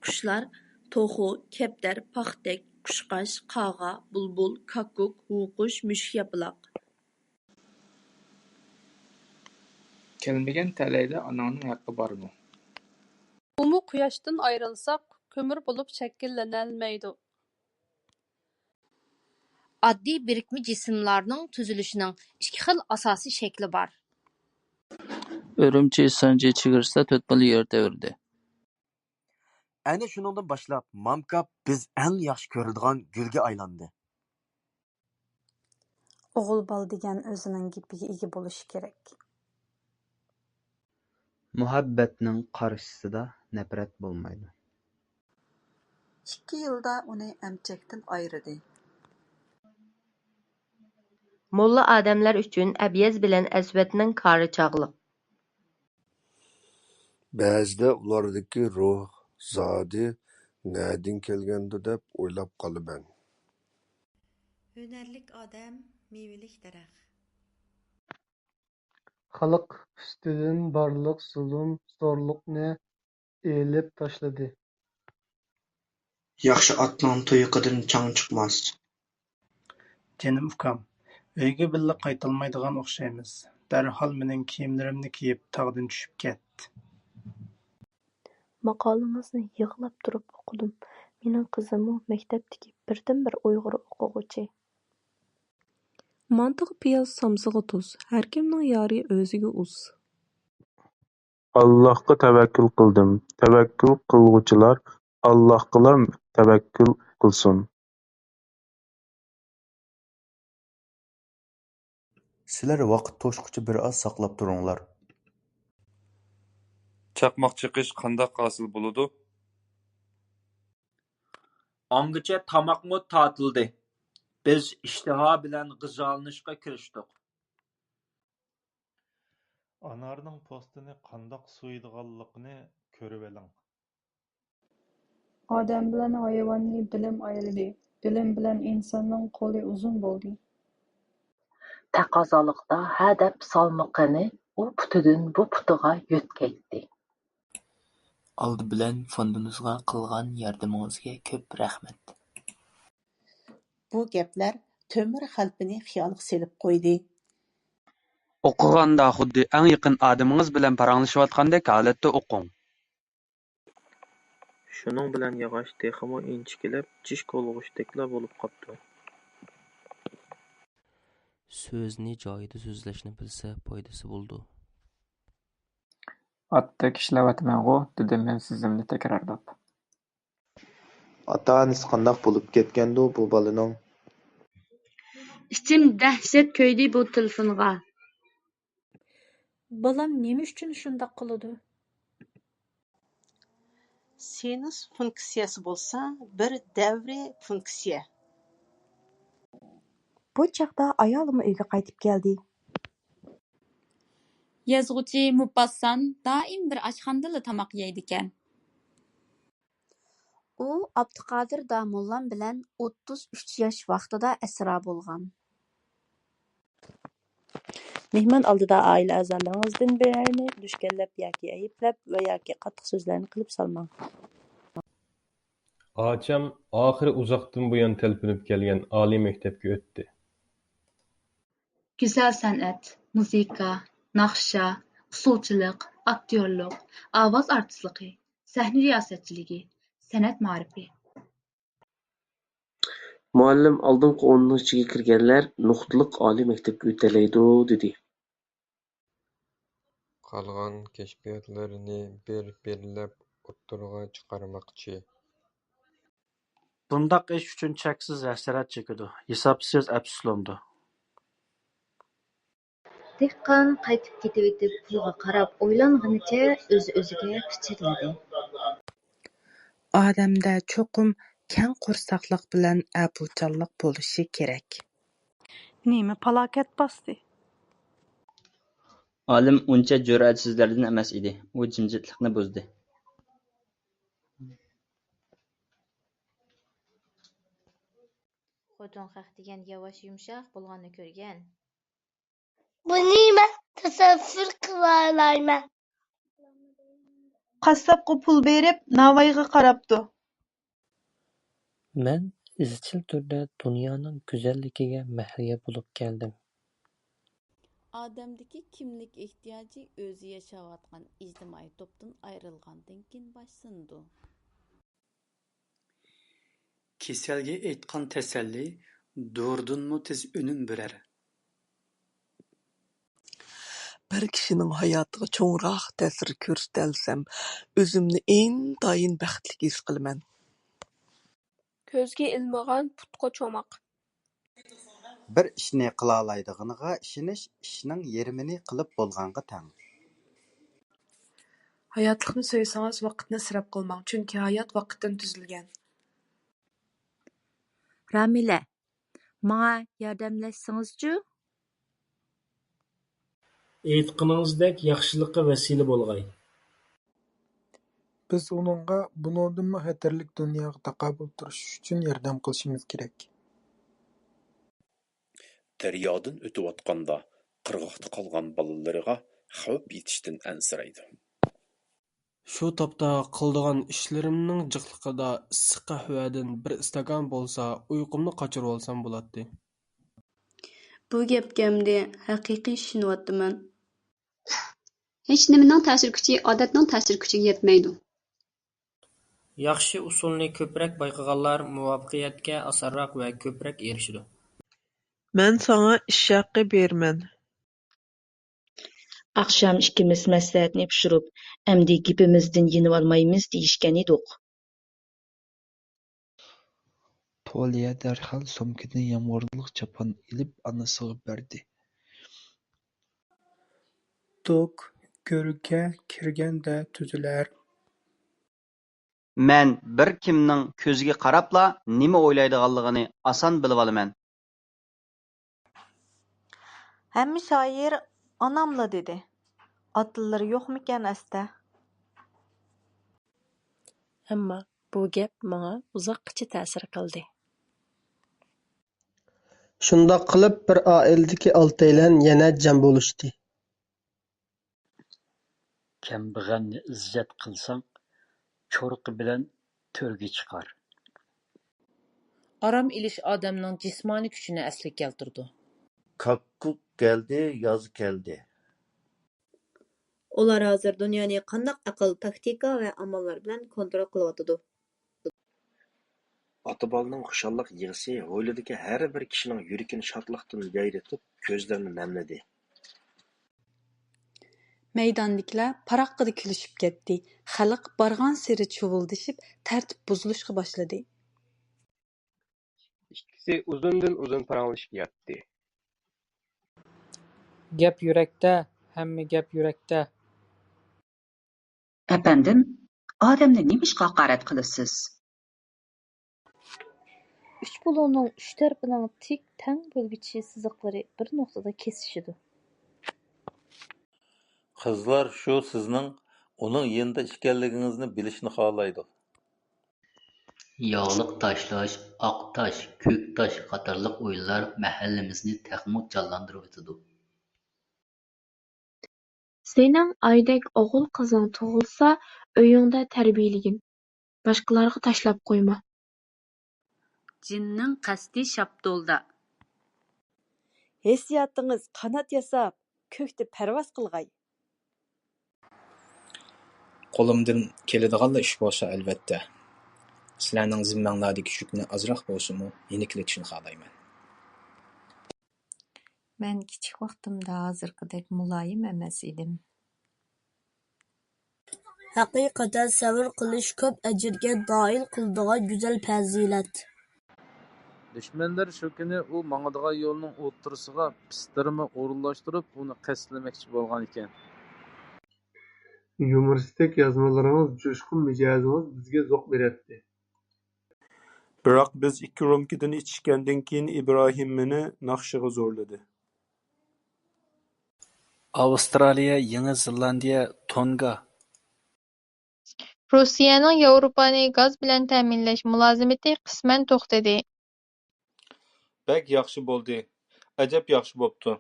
قۇشلار توخۇ، كەپتەر، پاختەك، قۇشقاش، قاغا، بۇلبۇل، كاككۇك، ھۇۋقۇش، مۈشۈك ياپىلاق. كەلمىگەن تەلەيدە ئاناڭنىڭ ھەققى بارمۇ؟ ئۇمۇ قۇياشتىن ئايرىلساق، كۆمۈر بولۇپ شەكىللىنەلمەيدۇ. ئاددىي بىرىكمە جىسىملارنىڭ تۈزۈلۈشىنىڭ 2 خىل ئاساسىي شەكلى بار. ئۈرۈمچى سانجى چېگرىسىدا 4 بالا يەر تەۋرىدى. ئەنە شۇنىڭدىن باشلاپ مامكا بىز ئەڭ ياخشى كۆرىدىغان گۈلگە ئايلاندى. ئوغۇل بالا دېگەن ئۆزىنىڭ گېپىگە ئىگە بولۇشى كېرەك. مۇھەببەتنىڭ قارشىسىدا نەپرەت بولمايدۇ. 2 يىلدا ئۇنى ئەمچەكتىن ئايرىدى. موللا ئادەملەر ئۈچۈن ئەبيەز بىلەن ئەسۋەتنىڭ كارى چاغلىق. بەزىدە ئۇلاردىكى روھ زادى نەدىن كەلگەندۇ دەپ ئويلاپ قالىمەن. ھۈنەرلىك ئادەم مېۋىلىك دەرەخ. خەلق ئۈستىدىن بارلىق زۇلۇم، زورلۇقنى ئېلىپ تاشلىدى. ياخشى ئاتنىڭ تۇيىقىدىن چاڭ چىقماس. جېنىم ئۇكام، ئۆيگە بىللە قايتالمايدىغان ئوخشايمىز. دەرھال مېنىڭ كىيىملىرىمنى كىيىپ تاغدىن چۈشۈپ كەت. ماقالىڭىزنى يىغلاپ تۇرۇپ ئوقۇدۇم. مېنىڭ قىزىممۇ مەكتەپتىكى بىردىنبىر ئۇيغۇر ئوقۇغۇچى. مانتىغا پىياز، سامسىغا تۇز. ھەركىمنىڭ يارى ئۆزىگە ئۇز. Allohga tavakkul qildim. Tavakkul qilguvchilar Allohgala tavakkul qilsin. Sizlar vaqt to'shquchi bir oz saqlab turinglar. چاقماق چېقىش قانداق ھاسىل بولىدۇ؟ ئاڭغىچە تاماقمۇ تاتىلدى. بىز ئىشتىھا بىلەن غىزالىنىشقا كىرىشتۇق. ئانارنىڭ پوستىنى قانداق سويىدىغانلىقىنى كۆرۈۋېلىڭ. ئادەم بىلەن ھايۋاننى بىلىم ئايرىدى. بىلىم بىلەن ئىنساننىڭ قولى ئۇزۇن بولدى. تەقازالىقتا ھە دەپ سالمىقىنى ئۇ پۇتىدىن بۇ پۇتىغا يۆتكەيتتى. ئالدى بىلەن فوندىمىزغا قىلغان ياردىمىڭىزگە كۆپ رەھمەت. بۇ گەپلەر تۆمۈر خەلپىنى خىيالغا سېلىپ قويدى. ئوقۇغاندا خۇددى ئەڭ يېقىن ئادىمىڭىز بىلەن پاراڭلىشىۋاتقاندەك ھالەتتە ئوقۇڭ. شۇنىڭ بىلەن ياغاچ تېخىمۇ ئىنچىكىلەپ چىش كولغۇچتەكلا بولۇپ قاپتۇ. سۆزنى جايىدا سۆزلەشنى بىلسە پايدىسى بولىدۇ. ئاتتەك ئىشلەۋاتىمەنغۇ، دېدىم مەن سۆزۈمنى تەكرارلاپ. Ata-anasi qandaq bo'lib ketgandu bu balaning? İçim dəhşət köydü bu telefonğa. Balam nima uchun shundoq qiladi? Sinus funksiyasi bo'lsa, bir davri funksiya. Bu chaqda ayolim uyga qaytib keldi. Yazğıcı Mupassan daim bir oshxonada tamoq yeydikan. U Abduqodir domollam bilan 33 yosh vaqtida asra bo'lgan. Mehmon oldida oila a'zolaringizdan birlarini dushkanlab yoki ayblab va yoki qattiq so'zlarni qilib salmang. Ağam oxiri uzoqdan buyon telpinib kelgan oliy maktabga o'tdi. Güzel san'at, musiqa, naqsha, usulchilik, aktyorlik, ovoz artistligi, sahna riyosatchiligi, san'at ma'rifi. Muallim oldingi 10ning ichiga kirganlar nuqtaliq oliy maktabga o'talaydi dedi. Qolgan kashfiyotlarini bir-birlab o'ttirg'a chiqarmoqchi. Bundaq ish uchun cheksiz hasrat chekadi, hisobsiz afsuslandi. Dehqon qaytib ketib pulga qarab o'ylanganicha o'z-o'ziga pichirladi. Odamda cho'qim kang qursaqlik bilan abuchanlik bo'lishi kerak. Nima falokat bosdi? Olim uncha jur'atsizlardan emas edi. U jimjitlikni buzdi. Xotin haq degan yavaş yumshoq bo'lganini ko'rgan. Buni men tasavvur qila olmayman. Qassobga pul berib, navoiyga qarabdi. Men izchil turda dunyoning go'zalligiga mahliyo bo'lib keldim. Odamdagi kimlik ehtiyoji o'zi yashayotgan ijtimoiy to'pdan ayrilgandan keyin boshlandi. Kasalga aytgan tasalli doridanmi tez unum berar. Bir kishining hayotiga cho'ngroq ta'sir ko'rsatsam, o'zimni intayin baxtli his qilaman. Ko'zga ilmagan putga cho'maq. Bir ishni qila oladiganiga ishonish ishning yarmini qilib bo'lganga teng. Hayotlikni so'ysangiz vaqtni isrof qilmang, chunki hayot vaqtdan tuzilgan. Ramila, menga yordamlashsangizchi? Aytganingizdek yaxshilikqa vasila bo'lg'ay. Biz uningga buningdanmi xatarlik dunyoga taqobil turish uchun yordam qilishimiz kerak. Daryodan o'tayotganda qirg'oqda qolgan bolalariga xavf yetishdan ansiraydi. Shu topda qildigan ishlarimning jiqliqida issiq qahvadan bir stakan bo'lsa, uyqumni qochirib olsam bo'ladi. Bu gapgamda haqiqiy ishinyapman. Hech nimaning ta'sir kuchi odatning ta'sir kuchiga yetmaydi. Yaxshi usulni ko'proq bayqaganlar muvaffaqiyatga osonroq va ko'proq erishadi. Men sana ish haqi berman. Akşam ikimiz maslahatni pishirib, endi gapimizdan yenib olmaymiz deyishgan edik. Toliya darhol sumkadan yomg'irlik chopon ilib onasiga berdi. Tok ko'rga kirganda tuzilar. Men bir kimning ko'ziga qarabla nima o'ylaydiganligini oson bilib olaman. Hamma shoir onamla dedi. Otlari yo'qmikan asta? Ammo bu gap menga uzoqcha ta'sir qildi. Shundoq qilib bir oiladagi oltaylan yana jam bo'lishdi. Kambag'alni izzat qilsang, cho'rqi bilan to'rga chiqar. Aram ilish odamning jismoniy kuchini asli keltirdi. Kakkuk keldi, yoz keldi. Ular hozir dunyoni qandaq aql, taktika va amallar bilan kontrol qilyotidi. Ota-bolaning xushalliq yig'isi hovlidagi har bir kishining yurakini shodlikdan yayratib, ko'zlarini namladi. Maydondagilar paroqqida kulishib ketdi. Xalq borgan sari chuvuldashib, tartib buzilishga boshladi. ئىككىسى ئۇزۇندىن-ئۇزۇن پاراڭلىشىپ ياتتى. گەپ يۈرەكتە، ھەممە گەپ يۈرەكتە. ئەپەندىم، ئادەمنى نېمىشقا ھاقارەت قىلىسىز؟ ئۈچ بۇلۇڭنىڭ ئۈچ تەرىپىنىڭ تىك تەڭ بۆلگۈچى سىزىقلىرى بىر نۇقتىدا كېسىشىدۇ. قىزلار شۇ سىزنىڭ ئۇنىڭ يېنىدا ئىكەنلىكىڭىزنى بىلىشنى خالايدۇ. ياغلىق تاشلاش، ئاق تاش، كۆك تاش قاتارلىق ئويۇنلار مەھەللىمىزنى تېخىمۇ جانلاندۇرۇۋېتىدۇ. سېنىڭ ئايدەك ئوغۇل قىزىڭ تۇغۇلسا، ئۆيۈڭدە تەربىيەلىگىن. باشقىلارغا تاشلاپ قويما. جىننىڭ قەستى شاپتۇلدا. ھېسسىياتىڭىز قانات ياساپ، كۆكتە پەرۋاز قىلغاي. قولۇمدىن كېلىدىغانلا ئىش بولسا ئەلۋەتتە. سىلەرنىڭ زىممەڭلاردىكى يۈكنى ئازراق بولسىمۇ يېنىكلىتىشنى خالايمەن. مەن كىچىك ۋاقتىمدا ھازىرقىدەك مۇلايىم ئەمەس ئىدىم. ھەقىقەتەن سەۋر قىلىش كۆپ ئەجىرگە نائىل قىلىدىغان گۈزەل پەزىلەت. دۈشمەنلەر شۇ كۈنى ئۇ ماڭىدىغان يولنىڭ ئوتتۇرىسىغا پىستىرما ئورۇنلاشتۇرۇپ ئۇنى قەستلىمەكچى بولغان ئىكەن. يۇمۇرىستىك يازمىلىرىڭىز، جۇشقۇن مىجەزىڭىز بىزگە زوق بېرەتتى. بىراق بىز 2 رومكىدىن ئىچىشكەندىن كېيىن ئىبراھىم مېنى ناخشىغا زورلىدى. ئاۋسترالىيە، يېڭى زېلاندىيە، تونگا. رۇسىيەنىڭ ياۋروپانى گاز بىلەن تەمىنلەش مۇلازىمىتى قىسمەن توختىدى. بەك ياخشى بولدى. ئەجەب ياخشى بوپتۇ.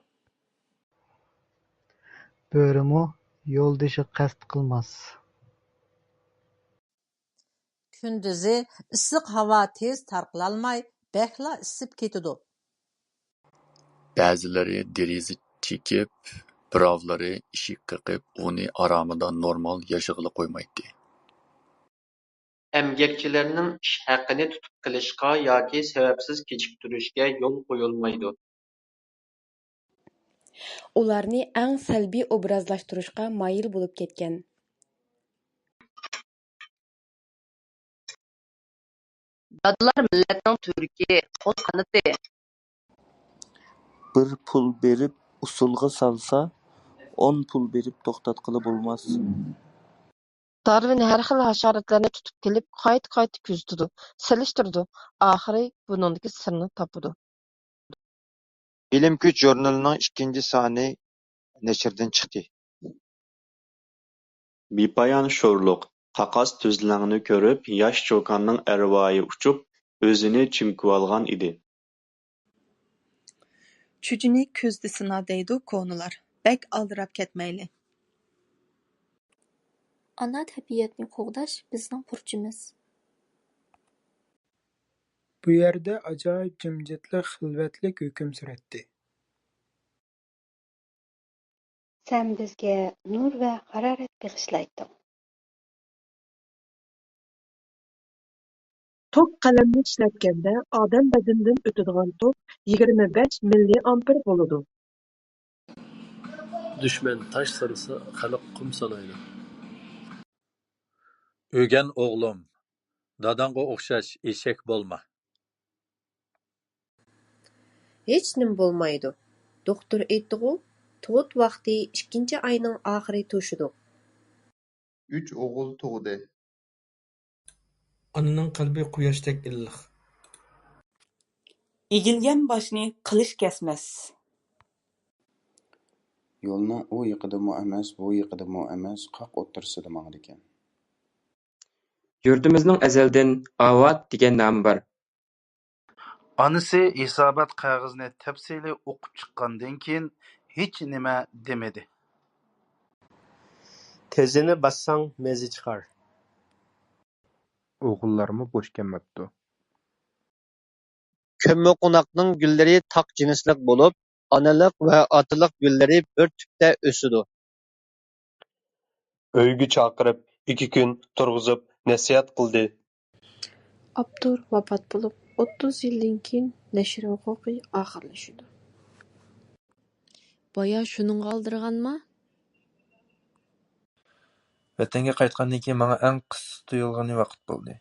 بۆرىمۇ يولدىشىغا قەست قىلماس. كۈندۈزى ئىسسىق ھاۋا تېز تارقىلالماي بەكلا ئىسسىپ كېتىدۇ. بەزىلىرى دېرىزە چېكىپ، بىراۋلىرى ئىشىك قېقىپ ئۇنى ئارامىدا نورمال ياشىغىلى قويمايتتى. ئەمگەكچىلەرنىڭ ئىش ھەققىنى تۇتۇپ قېلىشقا ياكى سەۋەبسىز كېچىكتۈرۈشكە يول قويۇلمايدۇ. ئۇلارنى ئەڭ سەلبىي ئوبرازلاشتۇرۇشقا مايىل بولۇپ كەتكەن. دادىلار مىللەتنىڭ تۈركى، قول قانىتى. بىر پۇل بېرىپ ئۇسۇلغا سالسا، 10 پۇل بېرىپ توختاتقىلى بولماس. دارۋىن ھەر خىل ھاشاراتلارنى تۇتۇپ كېلىپ قايتا كۆزىتىدۇ، سېلىشتۇرىدۇ. ئاخىرى بۇنىڭدىكى سىرنى تاپىدۇ. بىلىم كۈچ ژۇرنىلىنىڭ 2 سانى نەشردىن چىقتى. بىپايان شورلۇق، قاقاس تۈزلەڭنى كۆرۈپ ياش چوكاننىڭ ئەرۋاھى ئۇچۇپ، ئۆزىنى چىمكىۋالغان ئىدى. چۈجىنى كۆزدە سىنا دەيدۇ كونىلار. بەك ئالدىراپ كەتمەيلى. ئانا تەبىئەتنى قوغداش بىزنىڭ بۇرچىمىز. بۇ يەردە ئاجايىپ جىمجىتلىق، خىلۋەتلىك ھۆكۈم سۈرەتتى. سەن بىزگە نۇر ۋە ھارارەت بېغىشلايتتىڭ. توك قەلەمنى ئىشلەتكەندە ئادەم بەدىنىدىن ئۆتىدىغان توك 25 مىللي ئامپېر بولىدۇ. دۈشمەن تاش سانىسا، خەلق قۇم سانايدۇ. ئۆگەن ئوغلۇم، داداڭغا ئوخشاش ئېشەك بولما. ھېچنېمە بولمايدۇ. دوختۇر ئېيتتىغۇ، تۇغۇت ۋاقتى 2 ئاينىڭ ئاخىرى توشىدۇ. 3 o'g'il tug'di. Onaning qalbi quyoşdek illiq. ئېگىلگەن باشنى قىلىچ كەسمەس. يولنىڭ ئۇ يېقىدىمۇ ئەمەس، بۇ يېقىدىمۇ ئەمەس، قاق ئوتتۇرىسىدا ماڭىدىكەن. يۇرتىمىزنىڭ ئەزەلدىن ئاۋات دېگەن نامى بار. ئانىسى ھېسابات قەغىزىنى تەپسىلىي ئوقۇپ چىققاندىن كېيىن ھېچ نېمە دېمىدى. تېزىنى باسساڭ مېزى چىقار. O'g'illarmı bo'sh kelmabdi. كۆممىقوناقنىڭ گۈللىرى تاق جىنسلىق بولۇپ، ئانىلىق ۋە ئاتىلىق گۈللىرى بىر تۈپتە ئۆسىدۇ. ئۆيگە چاقىرىپ 2 كۈن تۇرغۇزۇپ نەسىھەت قىلدى. ئاپتور ۋاپات بولۇپ 30 يىلدىن كېيىن نەشر ھوقۇقى ئاخىرلىشىدۇ. بايا شۇنىڭغا ئالدىرىغانما؟ ۋەتەنگە قايتقاندىن كېيىن ماڭا ئەڭ قىسقا تۇيۇلغىنى ۋاقىت بولدى.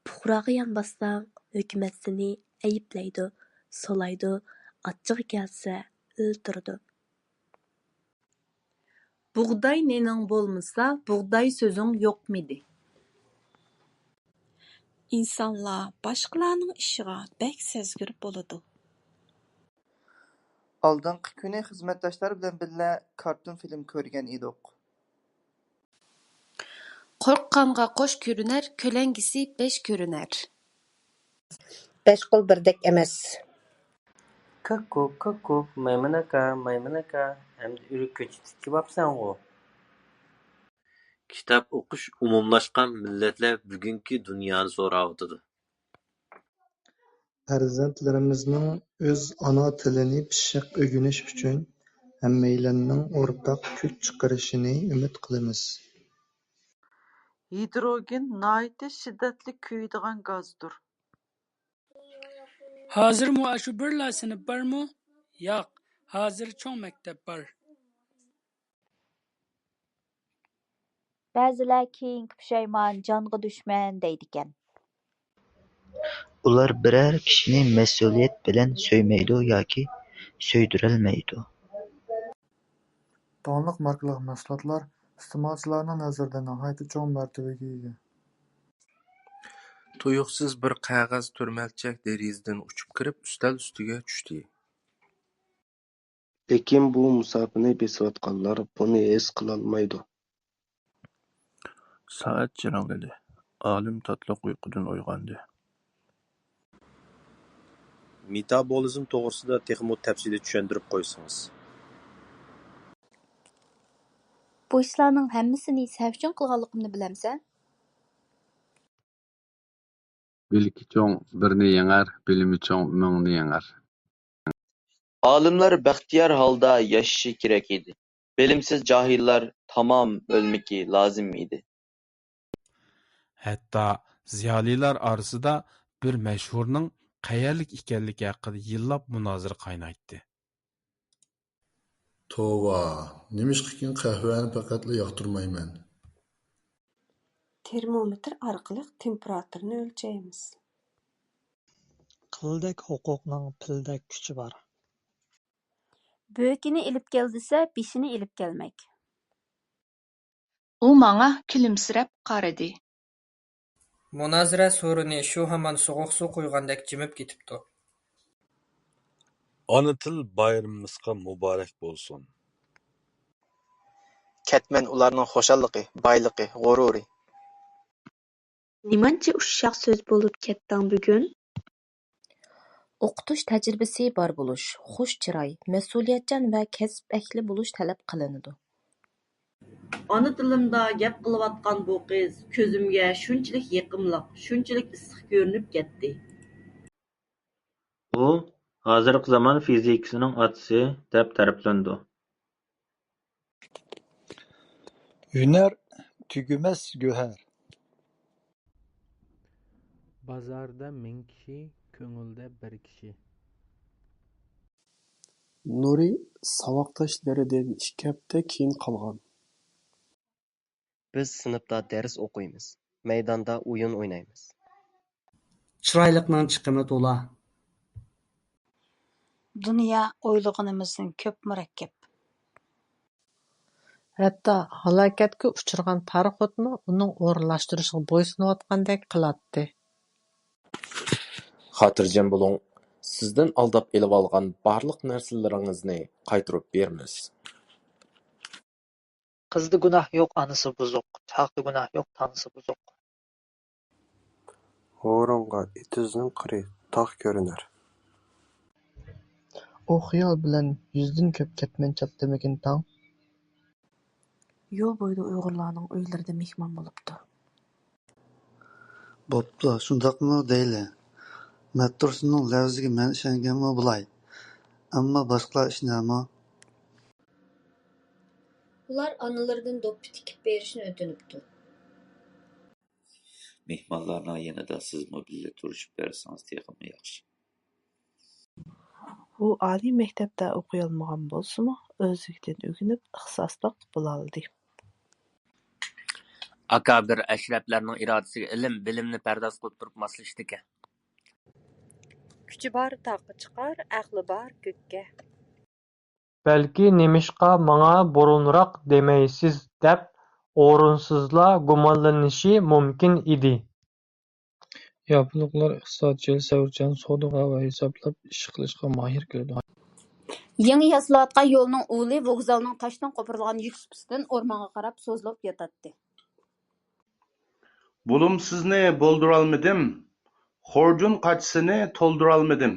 پۇقراغا يان باسساڭ، ھۆكۈمەت سېنى ئەيىبلەيدۇ، سولايدۇ، ئاچچىقى كەلسە ئۆلتۈرىدۇ. بۇغداي نېنىڭ بولمىسا، بۇغداي سۆزۈڭ يوقمىدى. ئىنسانلار باشقىلارنىڭ ئىشىغا بەك سەزگۈر بولىدۇ. ئالدىنقى كۈنى خىزمەتداشلار بىلەن بىللە كارتون فىلىم كۆرگەن ئىدۇق. قورققانغا قوش كۆرۈنەر، كۆلەڭگىسى بەش كۆرۈنەر. بەش قول بىردەك ئەمەس. كاكو، مايمۇن ئاكا، ئەمدى ئۆرۈك كۆچىتىگە باپسەنغۇ؟ كىتاب ئوقۇش ئومۇملاشقان مىللەتلەر بۈگۈنكى دۇنيانى سوراۋاتىدۇ. پەرزەنتلىرىمىزنىڭ ئۆز ئانا تىلىنى پىششىق ئۆگىنىش ئۈچۈن ھەممەيلەننىڭ ئورتاق كۈچ چىقىرىشىنى ئۈمىد قىلىمىز. ھىدروگېن ناھايىتى شىددەتلىك كۆيىدىغان گازدۇر. ھازىرمۇ ئاشۇ بىرلا سىنىپ بارمۇ؟ ياق، ھازىر چوڭ مەكتەپ بار. بەزىلەر كېيىنكى پۇشايمان جانغا دۈشمەن دەيدىكەن. ئۇلار بىرەر كىشىنى مەسئۇلىيەت بىلەن سۆيمەيدۇ ياكى سۆيدۈرەلمەيدۇ. داڭلىق ماركىلىق مەھسۇلاتلار ئىستېمالچىلارنىڭ نەزىرىدە ناھايىتى چوڭ مەرتىۋىگە ئىگە. تۇيۇقسىز بىر قەغەز تۆرمەلچەك دېرىزىدىن ئۇچۇپ كىرىپ ئۈستەل ئۈستىگە چۈشتى. لېكىن بۇ مۇساپىنى بېسىۋاتقانلار بۇنى ھېس قىلالمايدۇ. سائەت جىرىڭلىدى. ئالىم تاتلىق ئۇيقۇدىن ئويغاندى. مېتابولىزم توغرىسىدا تېخىمۇ تەپسىلىي چۈشەندۈرۈپ قويسىڭىز. بۇ ئىشلارنىڭ ھەممىسىنى سەن ئۈچۈن قىلغانلىقىمنى بىلەمسەن؟ بىلىكى چوڭ بىرنى يېڭەر، بىلىمى چوڭ مىڭنى يېڭەر. ئالىملار بەختىيار ھالدا ياشىشى كېرەك ئىدى. بىلىمسىز جاھىللار تامام ئۆلمىكى لازىم ئىدى. ھەتتا زىيالىيلار ئارىسىدا بىر مەشھۇرنىڭ قەيەرلىك ئىكەنلىكى ھەققىدە يىللاپ مۇنازىرە قاينايتتى. توۋا، نېمىشقىكىن قەھۋەنى پەقەتلا ياقتۇرمايمەن. تېرمومېتر ئارقىلىق تېمپېراتۇرىنى ئۆلچەيمىز. قىلدەك ھوقۇقنىڭ پىلدەك كۈچى بار. بۆكىنى ئېلىپ كەل دېسە، بېشىنى ئېلىپ كەلمەك. ئۇ ماڭا كۈلۈمسىرەپ قارىدى. مۇنازىرە سورۇنى شۇ ھامان سوغۇق سۇ قۇيغاندەك جىمىپ كېتىپتۇ. ئانا تىل بايرىمىمىزغا مۇبارەك بولسۇن. كەتمەن ئۇلارنىڭ خۇشاللىقى، بايلىقى، غۇرۇرى. نېمانچە ئۇششاق سۆز بولۇپ كەتتىڭ بۈگۈن؟ ئوقۇتۇش تەجرىبىسى بار بولۇش، خۇش چىراي، مەسئۇلىيەتچان ۋە كەسىپ ئەھلى بولۇش تەلەپ قىلىنىدۇ. ئانا تىلىمدا گەپ قىلىۋاتقان بۇ قىز كۆزۈمگە شۇنچىلىك يېقىملىق، شۇنچىلىك ئىسسىق كۆرۈنۈپ كەتتى. ئۇ ھازىرقى زامان فىزىكىسىنىڭ ئاتىسى دەپ تەرىپلىنىدۇ. ھۈنەر تۈگىمەس گۆھەر. بازاردا مىڭ كىشى، كۆڭۈلدە بىر كىشى. نۇرى ساۋاقداشلىرىدىن 2 ھەپتە كېيىن قالغان. بىز سىنىپتا دەرس ئوقۇيمىز، مەيداندا ئويۇن ئوينايمىز. چىرايلىقنىڭ چىقىمى تولا. دۇنيا ئويلىغىنىمىزدىن كۆپ مۇرەككەپ. ھەتتا ھالاكەتكە ئۇچرىغان پاراخوتمۇ ئۇنىڭ ئورۇنلاشتۇرۇشىغا بويسۇنۇۋاتقاندەك قىلاتتى. خاتىرجەم بولۇڭ، سىزدىن ئالداپ ئېلىۋالغان بارلىق نەرسىلىرىڭىزنى قايتۇرۇپ بېرىمىز. قىزدا گۇناھ يوق، ئانىسى بۇزۇق. چاقتا گۇناھ يوق، تانىسى بۇزۇق. ھورۇنغا ئېتىزنىڭ قىرى تاغ كۆرۈنەر. ئۇ خىيال بىلەن 100دىن كۆپ كەتمەن چاپتىمىكىن تاڭ. يول بويىدا ئۇيغۇرلارنىڭ ئۆيلىرىدە مېھمان بولۇپتۇ. بوپتۇ، شۇنداقمۇ دەيلى. مەتتۇرسۇننىڭ لەۋزىگە مەن ئىشەنگەنمۇ بۇلاي. ئەمما باشقىلار ئىشىنەمۇ؟ ئۇلار ئانىلىرىدىن دوپپا تىكىپ بېرىشنى ئۆتۈنۈپتۇ. مېھمانلارنىڭ يېنىدا سىزمۇ بىللە تۇرۇشۇپ بەرسىڭىز تېخىمۇ ياخشى. ئۇ ئالىي مەكتەپتە ئوقۇيالمىغان بولسىمۇ، ئۆزلۈكىدىن ئۆگىنىپ ئىختىساسلىق بولالىدى. Akabir əşrəflərinin iradəsiga ilm, bilimni pərdas qılıb turub maslashdikan. Kuchi bor taqqa chiqar, aqli bor ko'kka. بەلكى نېمىشقا ماڭا بۇرۇنراق دېمەيسىز دەپ ئورۇنسىزلا گۇمانلىنىشى مۇمكىن ئىدى. ياپونلۇقلار ئىقتىسادچىل، سەۋرچان، سودىغا ۋە ھېسابلاپ ئىش قىلىشقا ماھىر كېلىدۇ. يېڭى ياسىلىۋاتقان يولنىڭ ئۇلى ۋوگزالنىڭ تاشتىن قوپۇرۇلغان يۈك سۇپىسىدىن ئورمانغا قاراپ سوزۇلۇپ ياتاتتى. بۇلۇمسىزنى بولدۇرالمىدىم، خۇرجۇن قاچىسىنى تولدۇرالمىدىم.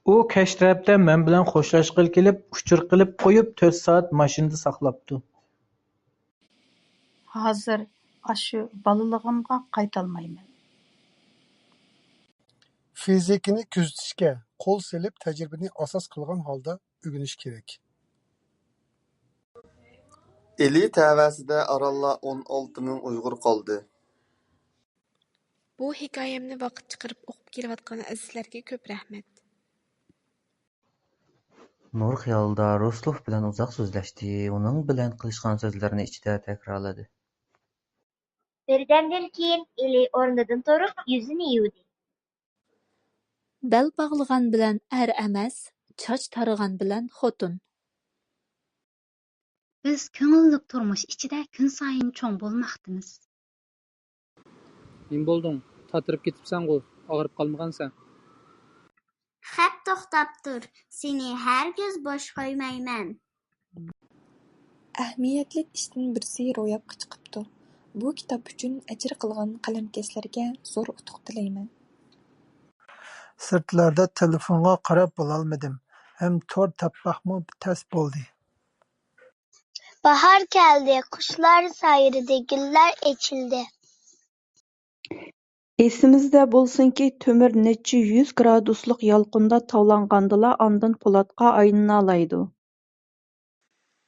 ئۇ كەچ تەرەپتە مەن بىلەن خوشلاشقىلى كېلىپ، ئۇچۇر قىلىپ قويۇپ 4 سائەت ماشىنىدا ساقلاپتۇ. ھازىر ئاشۇ بالىلىقىمغا قايتالمايمەن. فىزىكىنى كۆزىتىشكە قول سېلىپ تەجرىبىنى ئاساس قىلغان ھالدا ئۆگىنىش كېرەك. ئىلى تەۋەسىدە ئارانلا 16 مىڭ ئۇيغۇر قالدى. بۇ ھېكايەمنى ۋاقىت چىقىرىپ ئوقۇپ كېلىۋاتقان ئەزىزلەرگە كۆپ رەھمەت. نۇر خىيالدا رۇسلوف بىلەن ئۇزاق سۆزلەشتى. ئۇنىڭ بىلەن قىلىشقان سۆزلەرنى ئىچىدە تەكرارلىدى. بىردەمدىن كېيىن ئىلى ئورنىدىن تۇرۇپ يۈزىنى يۇدى. بەل باغلىغان بىلەن ئەر ئەمەس، چاچ تارىغان بىلەن خوتۇن. بىز كۆڭۈللۈك تۇرمۇش ئىچىدە كۈنسايىن چوڭ بولماقتىمىز. نېمە بولدۇڭ؟ تاتىرىپ كېتىپسەنغۇ؟ ئاغرىپ قالمىغانسەن؟ خەپ توختاپ تۇر. سېنى ھەرگىز بوش قويمايمەن. ئەھمىيەتلىك ئىشتىن بىرسى روياپقا چىقىپتۇ. بۇ كىتاب ئۈچۈن ئەجىر قىلغان قەلەمكەشلەرگە زور ئۇتۇق تىلەيمەن. سىرتلاردا تېلېفونغا قاراپ بولالمىدىم. ھەم تور تاپماقمۇ تەس بولدى. Bahar geldi, kuşlar sayrıdı, güller açıldı. ئېسىمىزدە بولسۇنكى تۆمۈر نەچچە 100 گرادۇسلۇق يالقۇندا تاۋلانغاندىلا ئاندىن پولاتقا ئايلىنالايدۇ.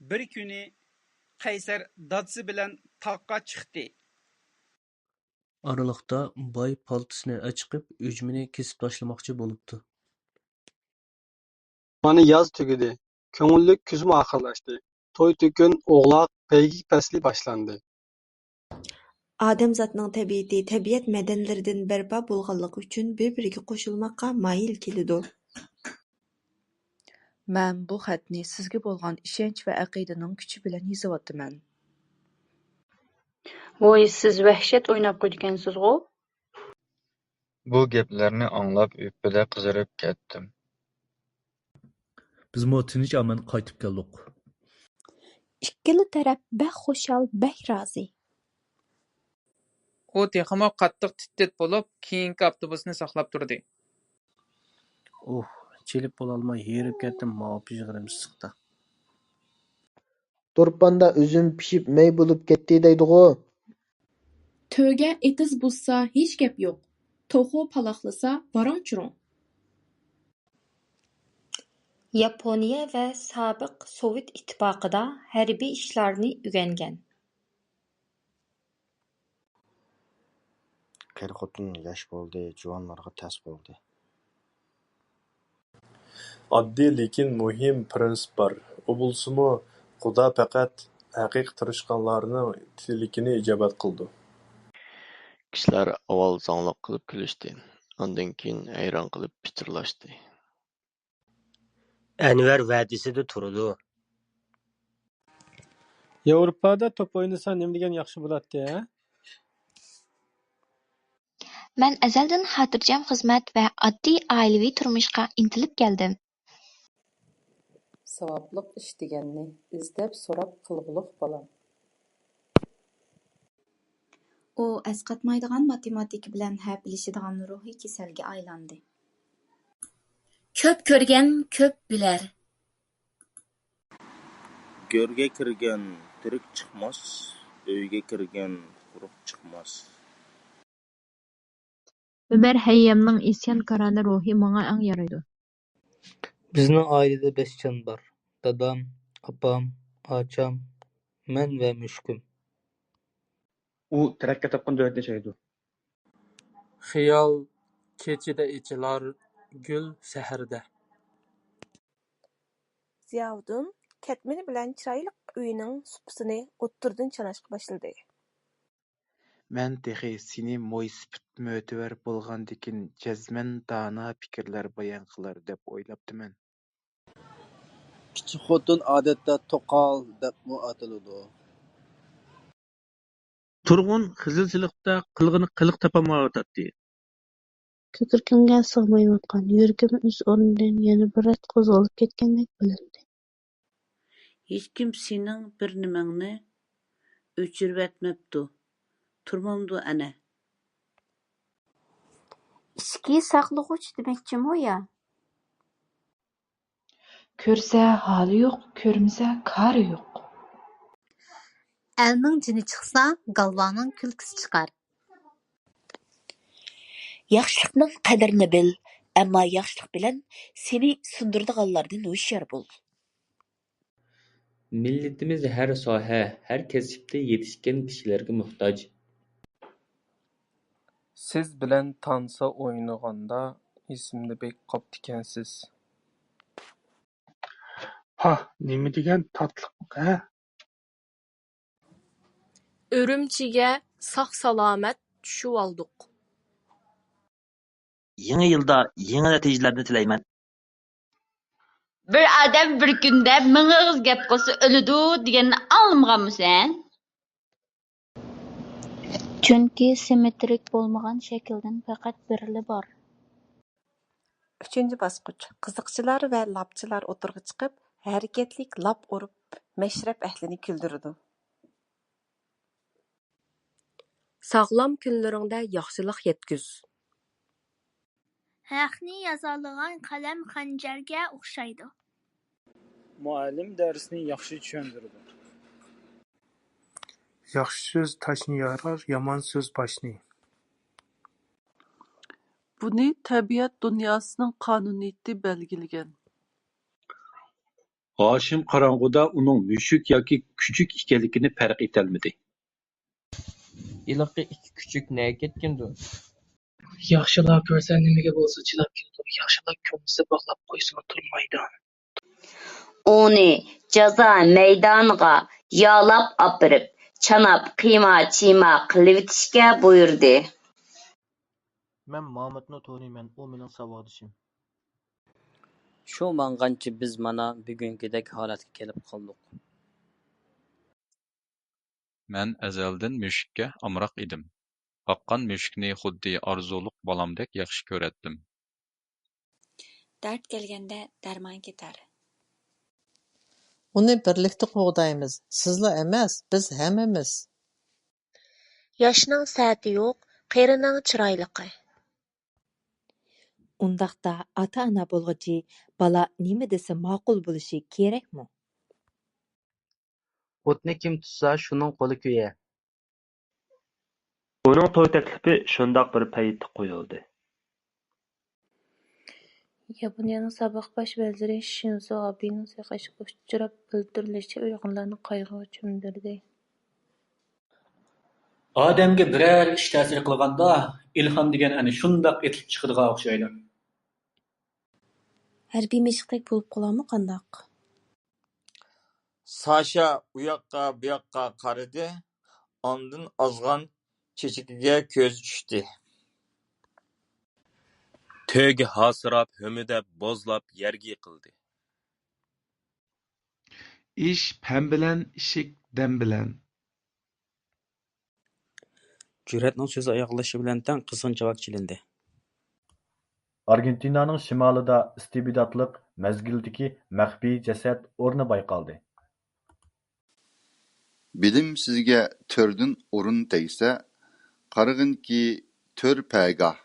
بىر كۈنى قەيسەر دادىسى بىلەن تاغقا چىقتى. ئارىلىقتا باي پالتىسىنى ئەچىقىپ ئۈجمىنى كېسىپ تاشلىماقچى بولۇپتۇ. مانا ياز تۈگىدى. كۆڭۈللۈك كۈزمۇ ئاخىرلاشتى. توي تۆكۈن، ئوغلاق، بەيگە پەسلى باشلاندى. ئادەمزاتنىڭ تەبىئىتى تەبىئەت مەدەنلىرىدىن بەرپا بولغانلىقى ئۈچۈن بىر-بىرىگە قوشۇلماققا مايىل كېلىدۇ. مەن بۇ خەتنى سىزگە بولغان ئىشەنچ ۋە ئەقىدىنىڭ كۈچى بىلەن يېزىۋاتىمەن. ۋوي سىز ۋەھشەت ئويناپ قويىدىكەنسىزغۇ؟ بۇ گەپلەرنى ئاڭلاپ ئۆپپىدە قىزىرىپ كەتتىم. بىزمۇ تىنچ ئامان قايتىپ كەلدۇق. ئىككىلا تەرەپ بەك خۇشال، بەك رازى. ئۇ تېخىمۇ قاتتىق تىت-تىت بولۇپ، كېيىنكى ئاپتوبۇسنى ساقلاپ تۇردى. چېلىپ بولالماي ھېرىپ كەتتىم ماۋۇ پىژغىرىم ئىسسىقتا. تۇرپاندا ئۈزۈم پىشىپ مەي بولۇپ كەتتى دەيدىغۇ. تۆگە ئېتىز بۇزسا ھېچ گەپ يوق. توخۇ پالاقلىسا باراڭ-چۇرۇڭ. ياپونىيە ۋە سابىق سوۋېت ئىتتىپاقىدا ھەربىي ئىشلارنى ئۆگەنگەن. قېرى-خوتۇن ياش بولدى، جۇۋانلارغا تەس بولدى. ئاددىي لېكىن مۇھىم پىرىنسىپ بار. ئۇ بولسىمۇ خۇدا پەقەت ھەقىقىي تىرىشقانلارنىڭ تىلىكىنى ئىجابەت قىلىدۇ. كىشىلەر ئاۋۋال زاڭلىق قىلىپ كۈلۈشتى، ئاندىن كېيىن ھەيران قىلىپ پىچىرلاشتى. ئەنۋەر ۋەدىسىدە تۇرىدۇ. ياۋروپادا توپ ئوينىسا نېمە دېگەن ياخشى بولاتتى، ھە؟ مەن ئەزەلدىن خاتىرجەم خىزمەت ۋە ئاددىي ئائىلىۋى تۇرمۇشقا ئىنتىلىپ كەلدىم. ساۋابلىق ئىش دېگەننى ئىزدەپ سوراپ قىلغۇلۇق بالام. ئۇ ئەسقاتمايدىغان ماتېماتىكا بىلەن ھەپىلىشىدىغان روھىي كېسەلگە ئايلاندى. كۆپ كۆرگەن كۆپ بىلەر. گۆرگە كىرگەن تىرىك چىقماس، ئۆيگە كىرگەن قۇرۇق چىقماس. ئۆمەر ھەييامنىڭ ئىسيانكارانە روھى ماڭا ئەڭ يارايدۇ. بىزنىڭ ئائىلىدە 5 جان بار. دادام، ئاپام، ئاچام، مەن ۋە مۈشكۈم. ئۇ تەرەققىي تاپقان دۆلەتتە ياشايدۇ. خىيال كېچىدە ئېچىلار، گۈل سەھەردە. زىياۋۇدۇن كەتمىنى بىلەن چىرايلىق ئۆينىڭ سۇپىسىنى ئوتتۇرىدىن چاناشقا باشلىدى. مەن تېخى سېنى مويسىپىت مۆتىۋەر بولغاندىكىن جەزمەن دانا پىكىرلەر بايان قىلار دەپ ئويلاپتىمەن. كىچىك خوتۇن ئادەتتە توقال دەپمۇ ئاتىلىدۇ. تۇرغۇن خىجىلچىلىقتا قىلغىنى قىلىق تاپالمايۋاتاتتى. كۆكرىكىمگە سىغمايۋاتقان يۈرىكىم ئۆز ئورنىدىن يەنە بىر رەت قوزغىلىپ كەتكەندەك بىلىندى. ھېچكىم سېنىڭ بىر نېمەڭنى ئۆچۈرۈۋەتمەپتۇ، تۇرمامدۇ ئەنە. ئىچكى ساقلىغۇچ دېمەكچىمۇ يا؟ كۆرسە ھالى يوق، كۆرمىسە كارى يوق. ئەلنىڭ جېنى چىقسا، گالۋاڭنىڭ كۈلكىسى چىقار. ياخشىلىقنىڭ قەدرىنى بىل، ئەمما ياخشىلىق بىلەن سېنى سۇندۇرىدىغانلاردىن ھوشيار بول. مىللىتىمىز ھەر ساھە، ھەر كەسىپتە يېتىشكەن كىشىلەرگە موھتاج. سىز بىلەن تانسا ئوينىغاندا ئېسىمدە بەك قاپتىكەنسىز. پاھ، نېمە دېگەن تاتلىق، ھە؟ ئۈرۈمچىگە ساق-سالامەت چۈشۈۋالدۇق. يېڭى يىلدا يېڭى نەتىجىلەرنى تىلەيمەن. Bir odam bir kunda ming og'iz gap qilsa o'ladi deganni anglamaganmisan? Chunki simmetrik bo'lmagan shakldan faqat biri bor. 3. bosqich. Qiziqchilar va lapchilar o'tirg'i chiqib, harakatlik lap urib, mashrab ahlini kuldirdi. Sağlam kunlaringda yaxshilik yetkuz. Haqni yozalagan qalam xanjarga o'xshaydi. Muallim darsni yaxshi tushundirdi. Yaxshi so'z toshni yorar, yomon so'z boshni. Buni tabiat dunyosining qonuniyati belgilagan. Hoshim qorong'uda uning mushuk yoki kuchuk ekanligini farq etolmadi. Iliqi ikki kuchuk nega ketgandi? Yaxshilar ko'rsa nimaga bo'lsa chilab keladi. Yaxshilar ko'rmasa bog'lab qo'ysa turmaydi. Uni jazo maydoniga yolab opirib, chanab qiyma-chiyma qilivitishga buyurdi. Men Mahmudni taniyman, u mening savodishim. Shu mang'ancha biz mana bugünkidek holatga kelib qoldik. Men azaldan mushukka amroq edim. Baqqan mushukni xuddi orzuluq bolamdek yaxshi ko'ratdim. Dard kelganda darmon ketar. Uni birlikda qo'g'daymiz. Sizlar emas, biz hammamiz. Yoshning sa'ti yo'q, qerining chiroyligi. Undaqda ata-ana bo'lg'uchi bola nima desa ma'qul bo'lishi kerakmi? O'tni kim tutsa, shuning qo'li kuya. Uning to'y taklifi shundoq bir paytda qo'yildi. Yaponiyaning sobiq bosh vaziri Shinzo Abening suiqasdga uchrab o'ldirilishi uyg'urlarni qayg'uga cho'mdirdi. Odamga biror ish ta'sir qilganda, ilhom degan ana shundoq etilib chiqadigan o'xshaydi. Harbiy mashqdek bo'lib qolarmi qandoq? Sasha u yoqqa bu yoqqa qaradi, ondan ozg'an chechigiga ko'zi tushdi. Tögü hasırap, hömüdep, bozlap yerga yiqildi. İş pəm bilən, işik dəm bilən. Cüretning so'zi oyoqlashi bilan tang qizg'in javob chilindi. Argentinaning shimolida istibdodlik mezgildagi maxfiy jasad o'rni bayqaldi. Bilim sizga tördün o'rin tegsa, qarag'inki tör pagah.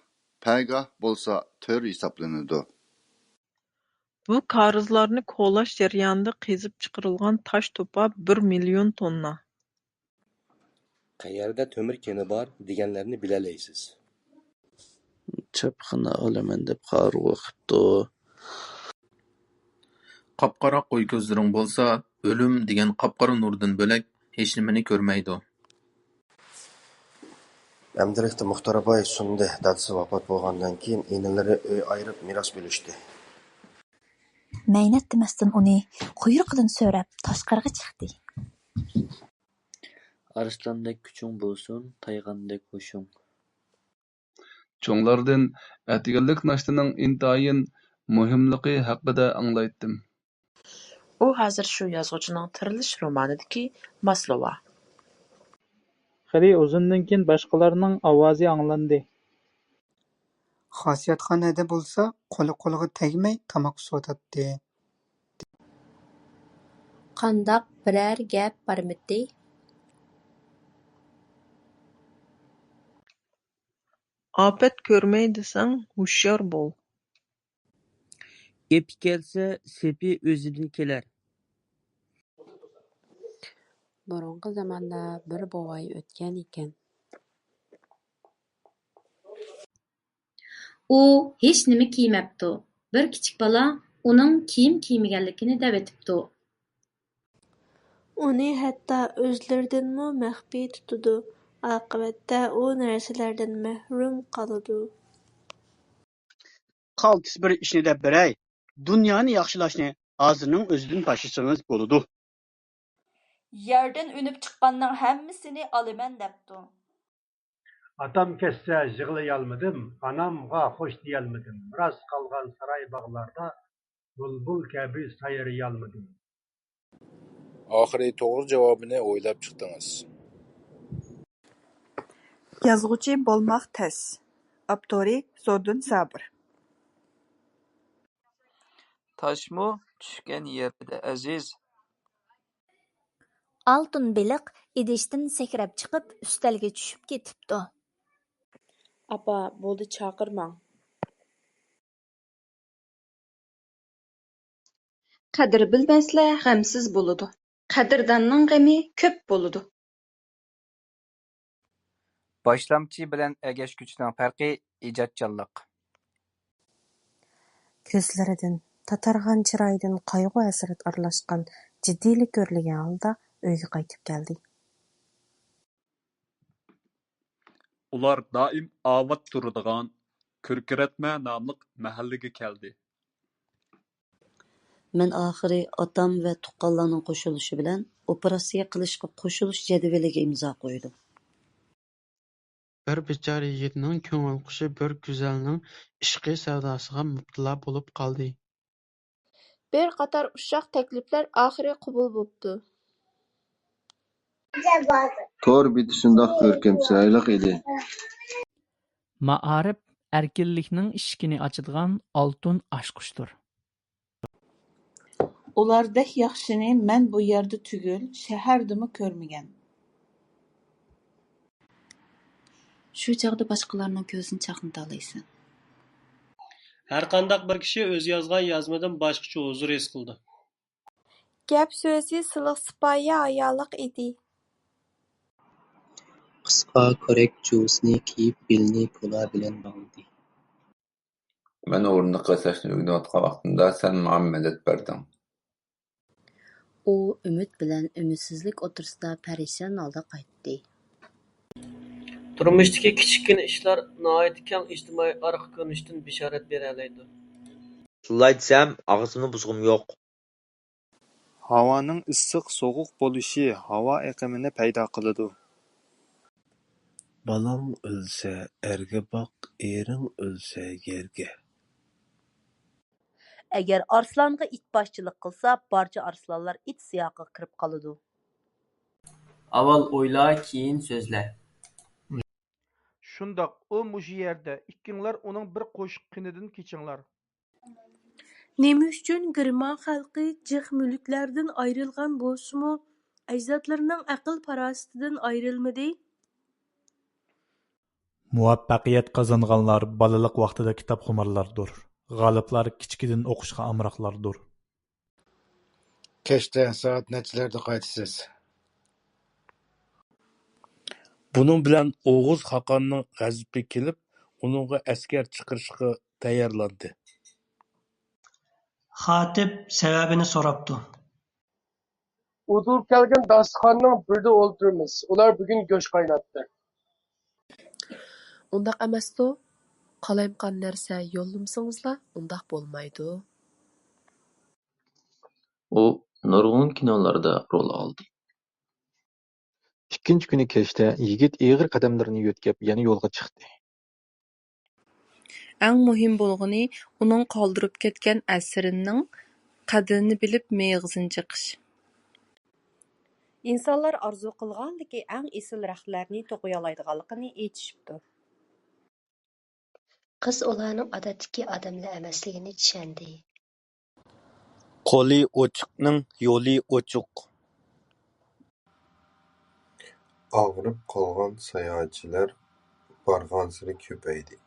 Pagah bo'lsa tör hisoblanadi. Bu karızlarni kovlash jarayonida qezib chiqarilgan tosh to'pa 1 million tonna. Qayerda to'mir keni bor deganlarni bilalaysiz. Chapxina olaman deb qarg'u qipti. Qapqara qo'y ko'zlaring bo'lsa, o'lim degan qapqara nurdan bo'lak hech nimani ko'rmaydi. Әмдіректі Мұхтарабай sundu. Dadisi vafot bo'lgandan keyin inilari uy ayirib miros bo'lishdi. مەينەت دېمەستىن ئۇنى قۇيرۇقىدىن سۆرەپ تاشقىرىغا چىقتى. ئارسلاندەك كۈچۈڭ بولسۇن، تايغاندەك ھوشۇڭ. چوڭلاردىن ئەتىگەنلىك ناشتىنىڭ ئىنتايىن مۇھىملىقى ھەققىدە ئاڭلايتتىم. ئۇ ھازىر شۇ يازغۇچىنىڭ تىرىلىش رومانىدىكى ماسلوۋا. خېلى ئۇزۇندىن كېيىن باشقىلارنىڭ ئاۋازى ئاڭلاندى. خاسىيەتخانىدە بولسا قولى-قولىغا تەگمەي تاماق سوتاتتى. قانداق بىرەر گەپ بارمىدى؟ ئاپەت كۆرمەي دېسەڭ ھوشيار بول. ئېپى كەلسە سېپى ئۆزىدىن كېلەر. بۇرۇنقى زاماندا بىر بوۋاي ئۆتكەن ئىكەن. ئۇ ھېچنېمە كىيمەپتۇ. بىر كىچىك بالا ئۇنىڭ كىيىم كىيمىگەنلىكىنى دەۋېتىپتۇ. ئۇنى ھەتتا ئۆزلىرىدىنمۇ مەخپىي تۇتىدۇ. ئاقىۋەتتە ئۇ نەرسىلەردىن مەھرۇم قالىدۇ. قالتىس بىر ئىشنى دەپ بېرەي. دۇنيانى ياخشىلاشنى ھازىرنىڭ ئۆزىدىن باشلىسىڭىز بولىدۇ. يەردىن ئۈنۈپ چىققاننىڭ ھەممىسىنى ئالىمەن دەپتۇ. Atam kesse yığılayalmadım, anamga hoş diyalmadım. Biraz kalgan saray bağlarda bulbul kabi sayrayalmadım. Oxiri to'g'ri javobini o'ylab chiqdingiz. Yazğıcı bolmaq tez. Aptori Zordun Sabir. Taşmı tushgan yerida aziz. Altun beliq idishdan sakrab chiqib ustalga tushib ketibdi. Apa, bo'ldi chaqirmang. Qadr bilmәсләр g'amsiz bo'ladi. Qadrdonning g'ami ko'p bo'ladi. Boshlamchi bilan agashguchining farqi ijodchanlik. Ko'zlaridan tatarg'an chiroyidan qayg'u hasrat aralashgan jiddiylik ko'rilgan holda uyga qaytib keldi. Ular doim ovat turadigan Ko'rkiratma nomli mahallaga keldi. Men oxiri otam va tuqqanlarning qo'shilishi bilan operatsiya qilishga qo'shilish jadvaliga imzo qo'ydim. Bir bechora yigitning ko'ngil qushi bir go'zalning ishqiy savdosiga mubtalo bo'lib qoldi. Bir qator uşaq təkliflər axırı qəbul bo'libdi. To'r beti shundoq ko'rkam chiroyli edi. Ma'arif erkinlikning eshigini ochadigan oltin ochquchdir. Ulardek yaxshini men bu yerda tugul, shahardimi ko'rmagan. Shu chog'da boshqalarning ko'zini chaqnatalaysan. Har qandaq bir kishi o'z yozgan yozmadan boshqacha huzur his qildi. Gap so'zi siliq sipoyi ayoliq edi. Qisqa ko'rak jo'sni kiyib belini po'la bilan bog'ladi. Men o'rindiqqa yasashni o'rganayotgan vaqtimda sen menga madad berding. U umid bilan umidsizlik o'tirsida parishon holda qaytdi. Turmushdagi kichikgina ishlar nihoyat keng ijtimoiy arqa ko'rinishdan bishorat beralaydi. Şunday desem, ağzımı buzğum yo'q. Havoning issiq-sovuq bo'lishi havo iqlimini paydo qiladi. Balang o'lsa erga boq, ering o'lsa yerga. Agar arslonga it boshchilik qilsa, barcha arslonlar it siyoqiga kirib qoladi. Avval o'yla, keyin so'zla. Shundoq, u mushu yerda. Ikkinglar uning bir qo'shiq qinidan kechinglar. Nima uchun Girman xalqi jiq mulklardan ayrilgan bo'lsa-mu, ajdodlarining aql-farosatidan ayrilmadi? Muvaffaqiyat qozonganlar balaliq vaqtida kitobxumarlardir. G'oliblar kichkidan o'qishga amroqlardir. Kechda soat nechalarda qaytasiz? Bunun bilan Oğuz Hakanның g'azabi kelib, uningga askar chiqarishga tayyorlandi. Xatib sababini so'rabdi. Udur kelgan dasturxonning birida o'ltiramiz. Ular bugun go'sht qaynatdi. Undaq emasdi. Qalaymaqan narsa yo'llamsangizlar, undaq bo'lmaydi. ئۇ نۇرغۇن كىنولاردا رول ئالدى. ئىككىنچى كۈنى كەچتە يىگىت ئېغىر قەدەملىرىنى يۆتكەپ يەنە يولغا چىقتى. ئەڭ مۇھىم بولغىنى ئۇنىڭ قالدۇرۇپ كەتكەن ئەسىرىنىڭ قەدرىنى بىلىپ مېغىزىنى چېقىش. ئىنسانلار ئارزۇ قىلغاندىكى ئەڭ ئېسىل رەختلەرنى توقۇيالايدىغانلىقىنى ئېيتىشىپتۇ. قىز ئۇلارنىڭ ئادەتتىكى ئادەملەر ئەمەسلىكىنى چۈشەندى. قولى ئوچۇقنىڭ يولى ئوچۇق. ئاغرىپ قالغان ساياھەتچىلەر بارغانسېرى كۆپەيدى.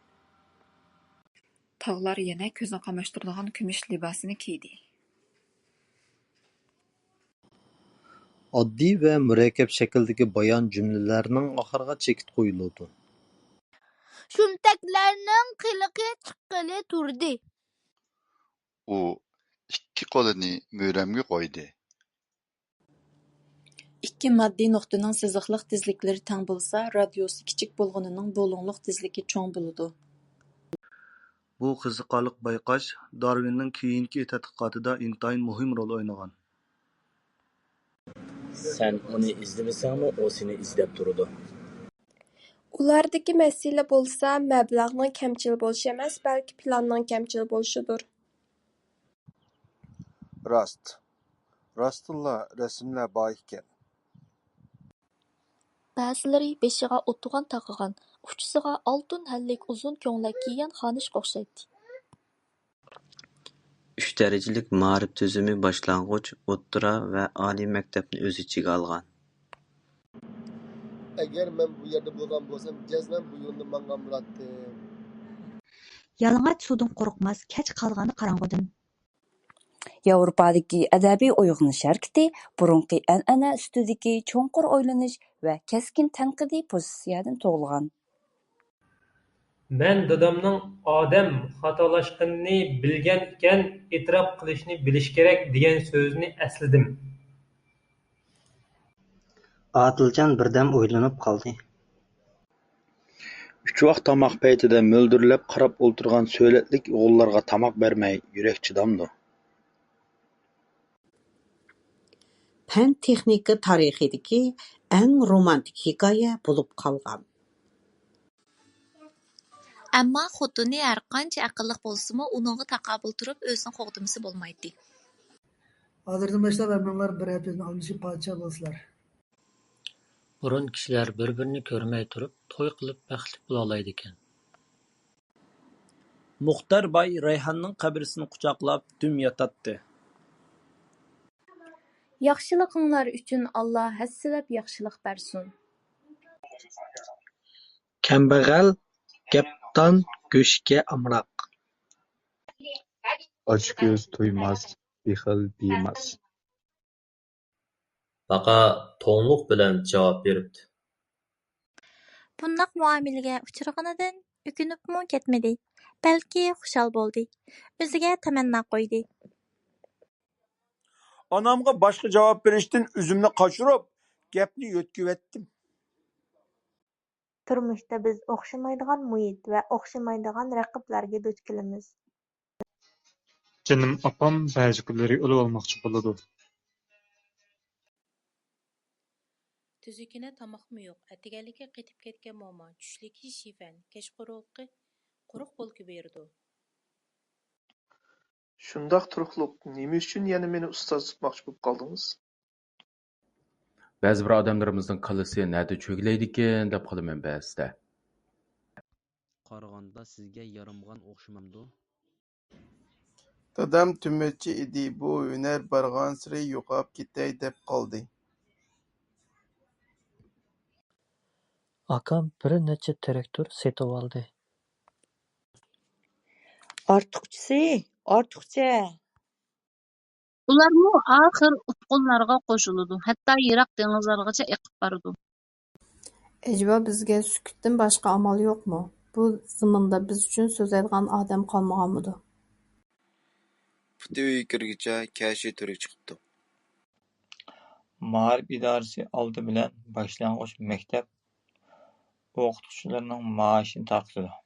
تاغلار يەنە كۆزنى قاماشتۇرىدىغان كۈمۈش لىباسىنى كىيدى. ئاددىي ۋە مۇرەككەپ شەكىلدىكى بايان جۈملىلەرنىڭ ئاخىرىغا چېكىت قويۇلىدۇ. شۇمتەكلەرنىڭ قىلىقى چىققىلى تۇردى. ئۇ ئىككى قولىنى مۈرەمگە قويدى. ئىككى ماددىي نۇقتىنىڭ سىزىقلىق تېزلىكلىرى تەڭ بولسا، رادىيۇسى كىچىك بولغىنىنىڭ بولۇڭلۇق تېزلىكى چوڭ بولىدۇ. بۇ قىزىقارلىق بايقاش داروىننىڭ كېيىنكى تەتقىقاتىدا ئىنتايىن مۇھىم رول ئوينىغان. سەن ئۇنى ئىزدىمىسەڭمۇ ئۇ سېنى ئىزدەپ تۇرىدۇ. ئۇلاردىكى مەسىلە بولسا مەبلەغنىڭ كەمچىل بولۇشى ئەمەس، بەلكى پىلاننىڭ كەمچىل بولۇشىدۇر. راست. راستتىنلا رەسىملەر بار ئىكەن. بەزىلىرى بېشىغا ئوتۇغان تاقىغان، ئۇچىسىغا ئالتۇن ھەللىك ئۇزۇن كۆڭلەك كىيگەن خانىشقا ئوخشايتتى. 3 دەرىجىلىك مائارىپ تۈزۈمى باشلانغۇچ، ئوتتۇرا ۋە ئالىي مەكتەپنى ئۆز ئىچىگە ئالغان. ئەگەر مەن بۇ يەردە بولغان بولسام، جەزمەن بۇ يولنى ماڭغان بولاتتىم. يالىڭاچ سۇدىن قورقماس، كەچ قالغاندا قاراڭغۇدىن. ياۋروپادىكى ئەدەبىي ئويغىنىش ھەرىكىتى بۇرۇنقى ئەنئەنە ئۈستىدىكى چوڭقۇر ئويلىنىش ۋە كەسكىن تەنقىدىي پوزىتسىيەدىن تۇغۇلغان. مەن دادامنىڭ ئادەم خاتالاشقىنىنى بىلگەن ئىكەن، ئېتىراپ قىلىشنى بىلىش كېرەك دېگەن سۆزنى ئەسلىدىم. ئادىلجان بىردەم ئويلىنىپ قالدى. 3 ۋاق تاماق پەيتىدە مۆلدۈرلەپ قاراپ ئولتۇرغان سۆلەتلىك ئوغۇللارغا تاماق بەرمەي يۈرەك چىدامدۇ. پەن تېخنىكا تارىخىدىكى ئەڭ رومانتىك ھېكايە بولۇپ قالغان. ئەمما خوتۇنى ھەرقانچە ئەقىللىق بولسىمۇ ئۇنىڭغا تاقابىل تۇرۇپ ئۆزىنى قوغدىمىسا بولمايتتى. ھازىردىن باشلاپ ھەممىڭلار بىر ھەپتىدىن ئالمىشىپ پادىشاھ بولسىلار. بۇرۇن كىشىلەر بىر-بىرىنى كۆرمەي تۇرۇپ توي قىلىپ بەختلىك بولالايدىكەن. مۇختەر باي رەيھاننىڭ قەبرىسىنى قۇچاقلاپ دۈم ياتاتتى. ياخشىلىقىڭلار ئۈچۈن ئاللا ھەسسىلەپ ياخشىلىق بەرسۇن. كەمبەغەل گەپدان گۆشكە ئامراق. ئاچ كۆز تويماس، بېخىل بىيماس. باقا توڭلۇق بىلەن جاۋاب بېرىپتۇ. بۇنداق مۇئامىلىگە ئۇچرىغىنىدىن ئۆكۈنۈپمۇ كەتمىدى، بەلكى خۇشال بولدى، ئۆزىگە تەمەننا قويدى. ئانامغا باشقا جاۋاب بېرىشتىن ئۆزۈمنى قاچۇرۇپ، گەپنى يۆتكىۋەتتىم. تۇرمۇشتا بىز ئوخشىمايدىغان مۇھىت ۋە ئوخشىمايدىغان رەقىبلەرگە دۇچ كېلىمىز. جېنىم ئاپام بەزى كۈنلىرى ئۆلۈۋالماقچى بولىدۇ. تۈزۈكىنە تاماقمۇ يوق، ئەتىگەنلىكى قېتىپ كەتكەن موما، چۈشلۈكى شىفەن، كەچقۇرۇقى قۇرۇق بولكا بېرىدۇ. شۇنداق تۇرۇقلۇق، نېمە ئۈچۈن يەنە مېنى ئۇستاز تۇتماقچى بولۇپ قالدىڭىز؟ بەزى بىر ئادەملىرىمىزنىڭ كاللىسى نەدە چۆگىلەيدىكىن دەپ قالىمەن بەزىدە. قارىغاندا سىزگە يارامىغان ئوخشىمامدۇ؟ دادام تۆمۈرچى ئىدى، بۇ ھۈنەر بارغانسېرى يوقاپ كېتەي دەپ قالدى. ئاكام بىر نەچچە تىراكتور سېتىۋالدى. ئارتۇقچە. ئۇلارمۇ ئاخىر ئۇتقۇنلارغا قوشۇلىدۇ، ھەتتا يىراق دېڭىزلارغىچە ئېقىپ بارىدۇ. ئەجەبا بىزگە سۈكۈتتىن باشقا ئامال يوقمۇ؟ بۇ زېمىندا بىز ئۈچۈن سۆزلەيدىغان ئادەم قالمىغانمىدۇ؟ پۇتى ئۆيگە كىرگۈچە كەشى تۆرگە چىقىپتۇ. مائارىپ ئىدارىسى ئالدى بىلەن باشلانغۇچ مەكتەپ ئوقۇتقۇچىلىرىنىڭ مائاشىنى تارقىتىدۇ.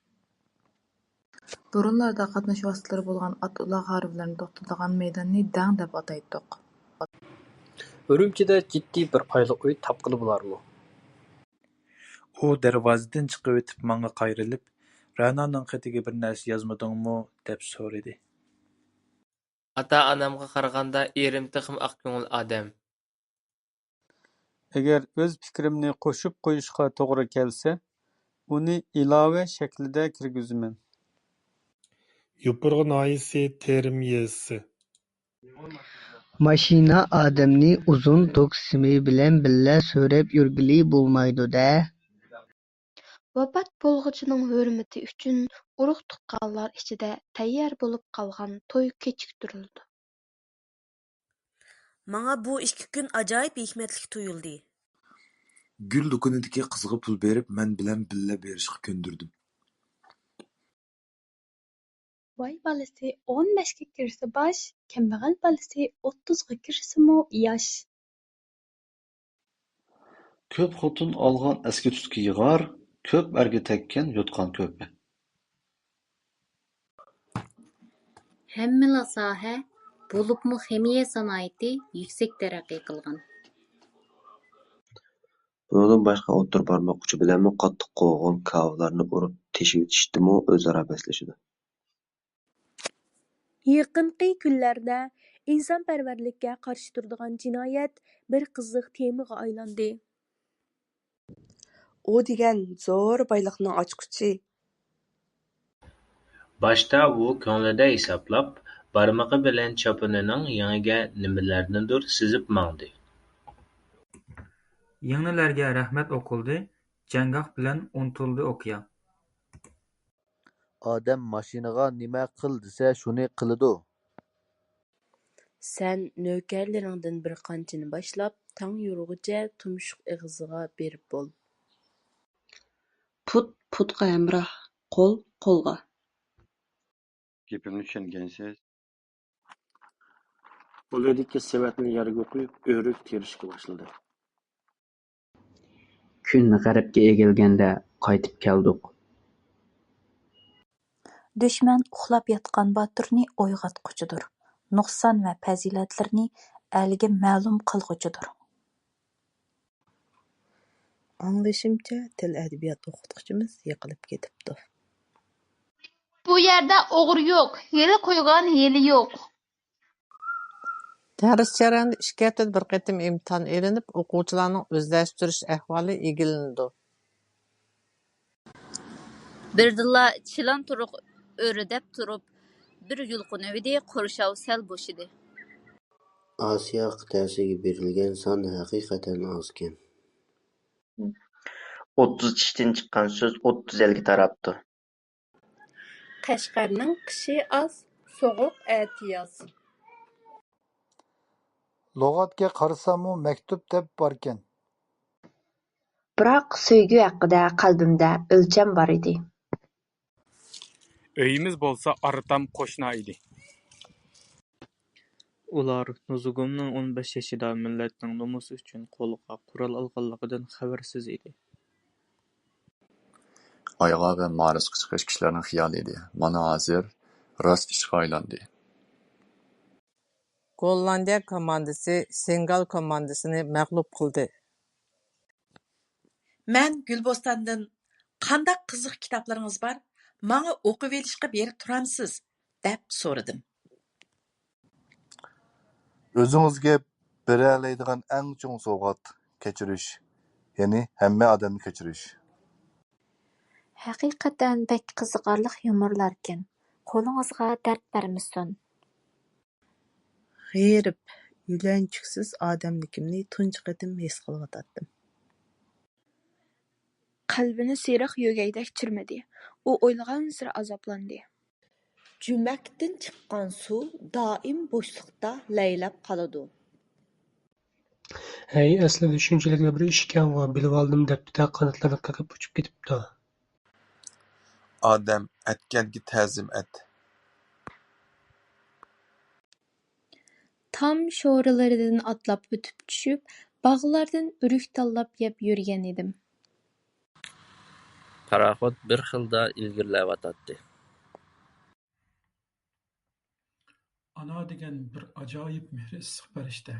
بۇرۇنلاردا قاتناش ۋاسىتىلىرى بولغان ئات ئۇلاغ ھارۋىلىرىنى توختىتىدىغان مەيداننى دەڭ دەپ ئاتايتتۇق. ئۈرۈمچىدە جىددىي بىر ئايلىق ئۆي تاپقىلى بولارمۇ؟ ئۇ دەرۋازىدىن چىقىۋېتىپ ماڭا قايرىلىپ: رەنانىڭ خېتىگە بىر نەرسە يازمىدىڭمۇ؟ دەپ سورىدى. ئاتا-ئانامغا قارىغاندا ئېرىم تېخىمۇ ئاق كۆڭۈل ئادەم. ئەگەر ئۆز پىكرىمنى قوشۇپ قويۇشقا توغرا كەلسە، ئۇنى ئىلاۋە شەكلىدە كىرگۈزىمەن. يوپۇرغا ناھىيەسى تېرىم يېزىسى. ماشىنا ئادەمنى ئۇزۇن توك سىمى بىلەن بىللە سۆرەپ يۈرگىلى بولمايدۇ-دە. ۋاپات بولغۇچىنىڭ ھۆرمىتى ئۈچۈن ئۇرۇق-تۇغقانلار ئىچىدە تەييار بولۇپ قالغان توي كېچىكتۈرۈلىدۇ. ماڭا بۇ 2 كۈن ئاجايىپ ھېكمەتلىك تۇيۇلدى. گۈل دۇكىنىدىكى قىزغا پۇل بېرىپ مەن بىلەن بىللە بېرىشقا كۆندۈردۈم. باي بالىسى 15 كىرسە باش، كەمبەغەل بالىسى 30 كىرسىمۇ ياش. كۆپ خوتۇن ئالغان ئەسكى تۈسكە يىغار، كۆپ ئەرگە تەگكەن يوتقان كۆپە. ھەممىلا ساھە، بولۇپمۇ خىمىيە سانائىتى يۈكسەك تەرەققىي قىلغان. بۇنىڭدىن باشقا ئوتتۇرا بارماق ئۇچى بىلەنمۇ قاتتىق قوغۇن كاۋىلارنى ئۇرۇپ تېشىۋېتىشتىمۇ ئۆزئارا بەسلىشىدۇ. يېقىنقى كۈنلەردە ئىنسانپەرۋەرلىككە قارشى تۇرىدىغان جىنايەت بىر قىزىق تېمىغا ئايلاندى. ئۇ دېگەن زور بايلىقنىڭ ئاچقۇچى. باشتا ئۇ كۆڭلىدە ھېسابلاپ، بارمىقى بىلەن چاپىنىنىڭ يېڭىگە نېمىلەرنىدۇر سىزىپ ماڭدى. يېڭىلەرگە رەھمەت ئوقۇلدى، جەڭگاھ بىلەن ئۇنتۇلدى ئوكيان. ئادەم ماشىنىغا نېمە قىل دېسە شۇنى قىلىدۇ. سەن نۆكەرلىرىڭدىن بىر قانچىنى باشلاپ، تاڭ يورۇغۇچە تۇمشۇق ئېغىزىغا بېرىپ بول. پۇت پۇتقا ھەمراھ، قول قولغا. گېپىمنى چۈشەنگەنسىز؟ قولىدىكى سېۋەتنى يەرگە قويۇپ ئۆرۈك تېرىشقا باشلىدى. كۈن غەربكە ئېگىلگەندە قايتىپ كەلدۇق. دۈشمەن ئۇخلاپ ياتقان باتۇرنى ئويغاتقۇچىدۇر. نۇقسان ۋە پەزىلەتلىرىنى ئەلگە مەلۇم قىلغۇچىدۇر. ئاڭلىشىمچە تىل ئەدەبىيات ئوقۇتقۇچىمىز يىقىلىپ كېتىپتۇ. بۇ يەردە ئوغرى يوق، ھىيلە قويغان ھىيلە يوق. دەرس جەريانىدا 2 ھەپتىدە بىر قېتىم ئىمتىھان ئېلىنىپ، ئوقۇغۇچىلارنىڭ ئۆزلەشتۈرۈش ئەھۋالى ئىگىلىنىدۇ. بىردىنلا چىلان تۇرۇق ئۆرىدەپ تۇرۇپ، بىر يۇلقۇنۇۋىدى، قورشاۋ سەل بوشىدى. ئاسىيا قىتئەسىگە بېرىلگەن سان ھەقىقەتەن ئازكەن. 30 چىشتىن چىققان سۆز 30 ئەلگە تاراپتۇ. قەشقەرنىڭ قىشى ئاز، سوغۇق ئەتى ياز. لۇغەتكە قارىساممۇ مەكتۇپ دەپ باركەن. بىراق سۆيگۈ ھەققىدە قەلبىمدە ئۆلچەم بار ئىدى. ئۆيىمىز بولسا ئارتام قوشنا ئىدى. ئۇلار نۇزۇگۇمنىڭ 15 يېشىدا مىللەتنىڭ نومۇسى ئۈچۈن قولىغا قورال ئالغانلىقىدىن خەۋەرسىز ئىدى. ئايغا ۋە مارسقا چىقىش كىشىلەرنىڭ خىيالى ئىدى. مانا ھازىر راست ئىشقا ئايلاندى. گوللاندىيە كوماندىسى سېنېگال كوماندىسىنى مەغلۇپ قىلدى. مەن گۈلبوستاندىن قانداق قىزىق كىتابلىرىڭىز بار؟ ماڭا ئوقۇۋېلىشقا بېرىپ تۇرامسىز؟ دەپ سورىدىم. ئۆزىڭىزگە بېرەلەيدىغان ئەڭ چوڭ سوۋغات كەچۈرۈش، يەنى ھەممە ئادەمنى كەچۈرۈش. ھەقىقەتەن بەك قىزىقارلىق يۇمۇرلاركەن. قولىڭىزغا دەرد بەرمىسۇن. غېرىب، يۈلەنچۈكسىز ئادەملىكىمنى تۇنجى قېتىم ھېس قىلىۋاتاتتىم. قەلبىنى سىيراق يۆگەيدەك چىرمىدى. ئۇ ئويلىغانسېرى ئازابلاندى. جۈمەكتىن چىققان سۇ دائىم بوشلۇقتا لەيلەپ قالىدۇ. ھەي، ئەسلىدە شۇنچىلىكلا بىر ئىشكەنغۇ، بىلىۋالدىم دەپتۇ-دە قاناتلىرىنى قېقىپ ئۇچۇپ كېتىپتۇ. ئادەم ئەتكەنگە تەزىم ئەت. تام شورىلىرىدىن ئاتلاپ ئۆتۈپ چۈشۈپ، باغلاردىن ئۆرۈك تاللاپ يەپ يۈرگەن ئىدىم. پاراخوت بىر خىلدا ئىلگىرىلەۋاتاتتى. Ana degan bir ajoyib mehri issiq farishta.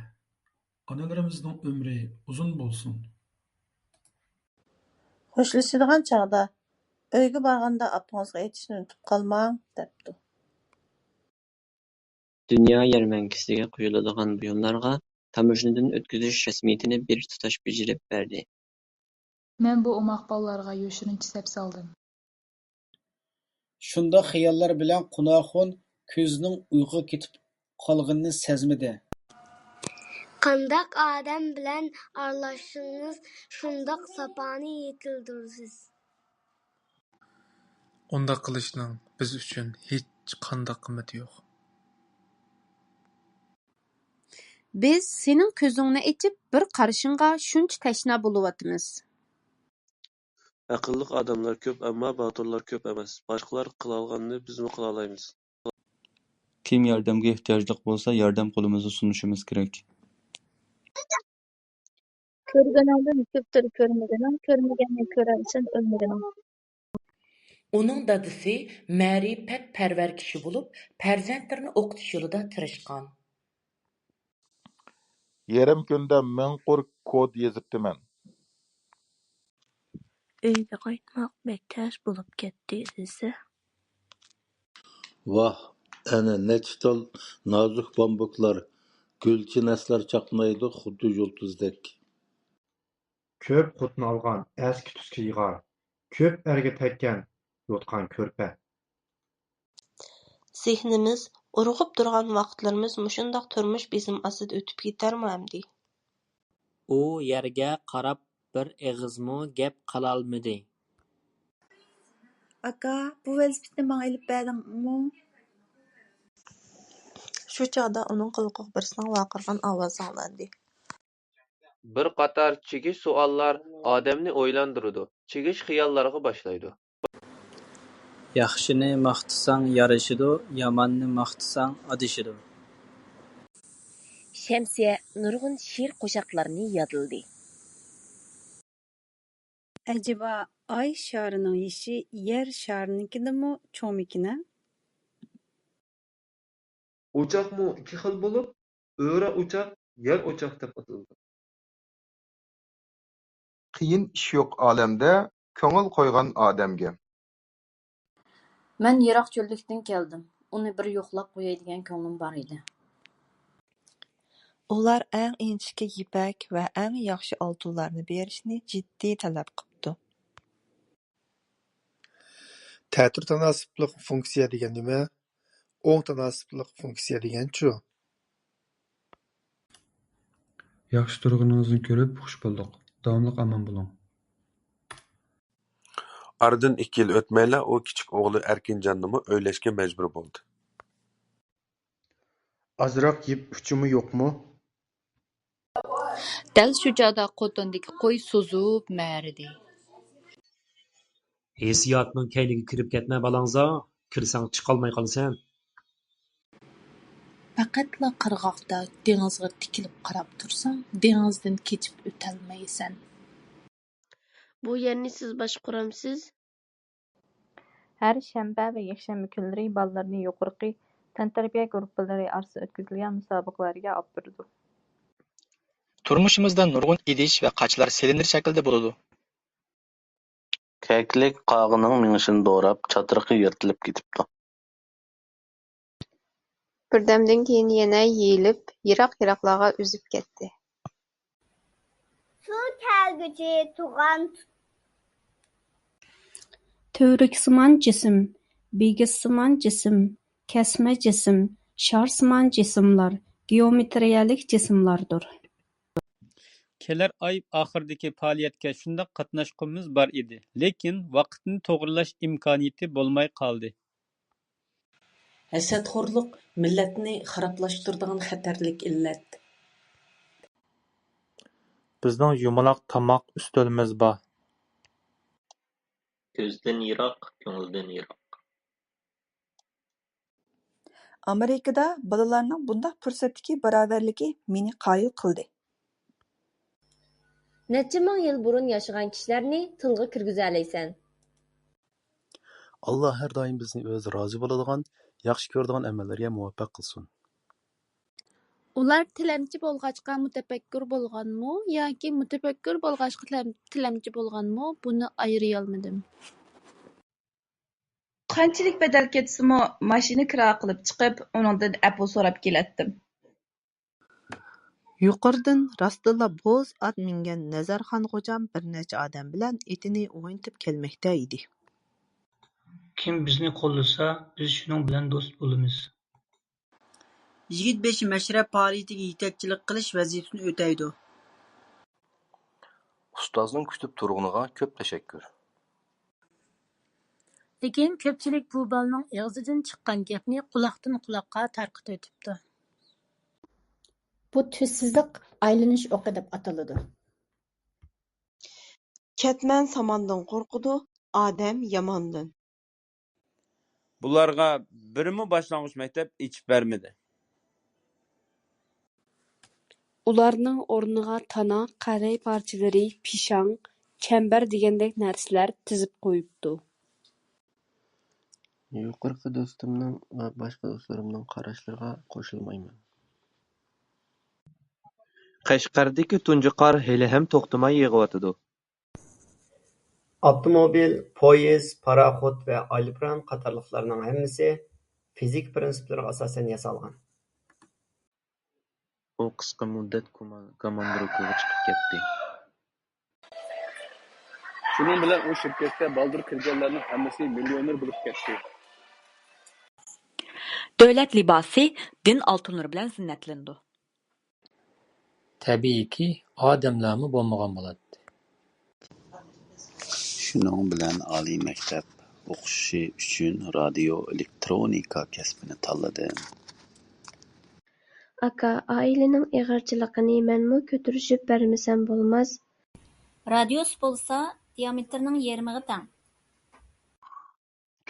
Onalarimizning umri uzun bo'lsin. Xo'shlashadigan chog'da uyga borganda apangizga aytishni unutib qolmang, debdi. Dünya yarmankasiga quyiladigan buyumlarga tamoshnadan o'tkazish rasmiyatini bir tutash bajarib berdi. Men bu omoq ballarga yoshirincha sep saldim. Shundoq xiyollar bilan Qunoxun ko'zining uyquga ketib qolganini sezmadi. Qandaq odam bilan aralashsangiz, shundoq sapani yetildirsiz. Undaq qilishning biz uchun hech qanday qimmati yo'q. Biz sening ko'zingni ochib, bir qarashingga shuncha tashna bo'layotimiz. Aqlliq odamlar ko'p, ammo botirlar ko'p emas. Boshqalar qilolganini bizmi qila olamiz? Kim yordamga ehtiyojli bo'lsa, yordam qo'limizni sunishimiz kerak. Ko'rganingdan ko'pdir ko'rmaganing, ko'rmaganni ko'rarsan o'lmaganing. Uning dadisi ma'rifat parvar kishi bo'lib, farzandlarini o'qitish yo'lida tirishgan. Yarim kunda 1000 qur kod yozibdiman. Uyga qaytmoq bek tez bo'lib ketdi desa. Voh, ana necha tal nozik bambuklar, gulchi naslar chaqnaydi xuddi yulduzdek. Ko'p qutni olgan eski tuski yig'ar, ko'p erga tekkan yotqan ko'rpa. Zihnimiz, urg'ib turgan vaqtlarimiz mushundoq turmush bezim ostida o'tib ketarmi amdi? U yerga qarab bir eg'izmi gap qilolmadi. Aka, bu velosipedni menga ilib berdingmi? Shu chog'da uning qulog'iga birsining vaqirgan ovozi anglandi. Bir qator chekish savollar odamni o'ylantiradi. Chekish xiyollarga boshlaydi. Yaxshini maqtasang yarashidi, yomonni maqtasang adashidi. Şemsiye nurg'un she'r qo'shiqlarini yodladi. Acaba ay şarının yeşi yer şarınınkidimi çoğumikine? Uçakmı iki xil bo'lib, o'ra uçak, yer uçak deb ataladi. Qiyin ish yo'q olamda, ko'ngil qo'ygan odamga. Men yiroq cho'llikdan keldim. Uni bir yo'qlab qo'yay degan ko'nglim bor edi. Ular eng inchikka yipak va eng yaxshi oltinlarni berishni jiddiy talab qilibdi. Ta'tir tanosibliq funksiya degan nima? O'ng tanosibliq funksiya degan-chu. Yaxshi turganingizni ko'rib xush bo'ldik. Davomli omon bo'ling. Aradan 2 yil o'tmayla u kichik o'g'li Erkinjonnimi o'ylashga majbur bo'ldi. Azroq yeb uchimi yo'qmi? Dal shu chog'da qotindagi qo'y so'zib ma'ridi. Hissiyotning kayliga kirib ketma balangzo, kirsang chiqolmay qolsan. Faqatla qirg'oqda dengizga tikilib qarab tursang, dengizdan kechib o'tolmaysan. Bu yerni siz boshqaramsiz? Her shanba ve yakshanba kunlari bolalarni yuqorqi tantarbiya guruhlari orasida o'tkazilgan musobaqalarga olib boradi. Turmushimizda nurg'un idish va qachlar silindir shaklda bo'ladi. Keklik qog'ining minishini do'rab, chatirqi yirtilib ketibdi. Birdamdan keyin yana yeyilib, yiroq-yiroqlarga uzib ketdi. Suv kelguchi tug'an Tövriksimon jism, bigissimon jism, kesme jism, şarsimon jismlar geometriyalik jismlardır. Kelar oy oxiridagi faoliyatga shundoq qatnashqimiz bor edi, lekin vaqtni to'g'rilash imkoniyati bo'lmay qoldi. Hasadxo'rlik millatni xaroblashtiradigan xatarlik illat. Bizning yumaloq tomoq ustalimiz bor. Ko'zdan yiroq, ko'ngildan yiroq. Amerikada bolalarning bunday fursatdagi barobarligi meni qoyil qildi. Necha ming yil burun yashagan kishilarni tilga kirgizalaysan. Allah her daim bizni o'zi rozi bo'ladigan, yaxshi ko'radigan amallarga muvaffaq qilsin. Ular tilamchi bo'lg'achqa mutafakkur bo'lganmi yoki mutafakkur bo'lg'achqa tilamchi bo'lganmi, buni ayırayolmadim. Qanchalik badal ketsimi, mashina kira qilib chiqib, uningdan apple so'rab kelatdim. Yuqoridan rostila bo'z at mingan Nazarxon xo'jam bir necha odam bilan etini o'ynatib kelmoqda edi. Kim bizni qo'llasa, biz shuning bilan do'st bo'lamiz. Yigit beshi mashrab faoliyatiga yetakchilik qilish vazifasini o'taydi. Ustozning kutib turg'uniga ko'p tashakkur. Lekin ko'pchilik bu balning og'zidan chiqqan gapni quloqdan quloqqa tarqatib o'tibdi. Bu tuzsizlik aylanish o'qi deb ataladi. Ketman samandan qo'rqidi, odam yomondan. Bularga birimi boshlang'ich maktab ichib bermadi. Ularning o'rniga tana, qaray parchalari, pishang, chambar degandek narsalar tizib qo'yibdi. Yuqorqi do'stimning va boshqa do'stlarimning qarashlariga qo'shilmayman. Qashqardagi tunji qor hali ham to'xtamay yog'yotidi. Avtomobil, poyezd, paraxod va aeroplan qatorliqlarning hammasi fizik prinsiplariga asosan yasalgan. U qisqa muddat komandirovkaga chiqib ketdi. Shuning bilan u shirkatga baldir kirganlarning hammasi millioner bo'lib ketdi. Davlat libosi din oltinlari bilan zinnatlandi. Tabiiyki, odamlarmi bo'lmagan bo'ladi. Shuning bilan oliy maktab o'qishi uchun radio elektronika kasbini tanladim. Aka, ailening ig'irchiligini menmi ko'tarishib bermasam bo'lmas? Radiosi bo'lsa, diametrining yarmiga teng.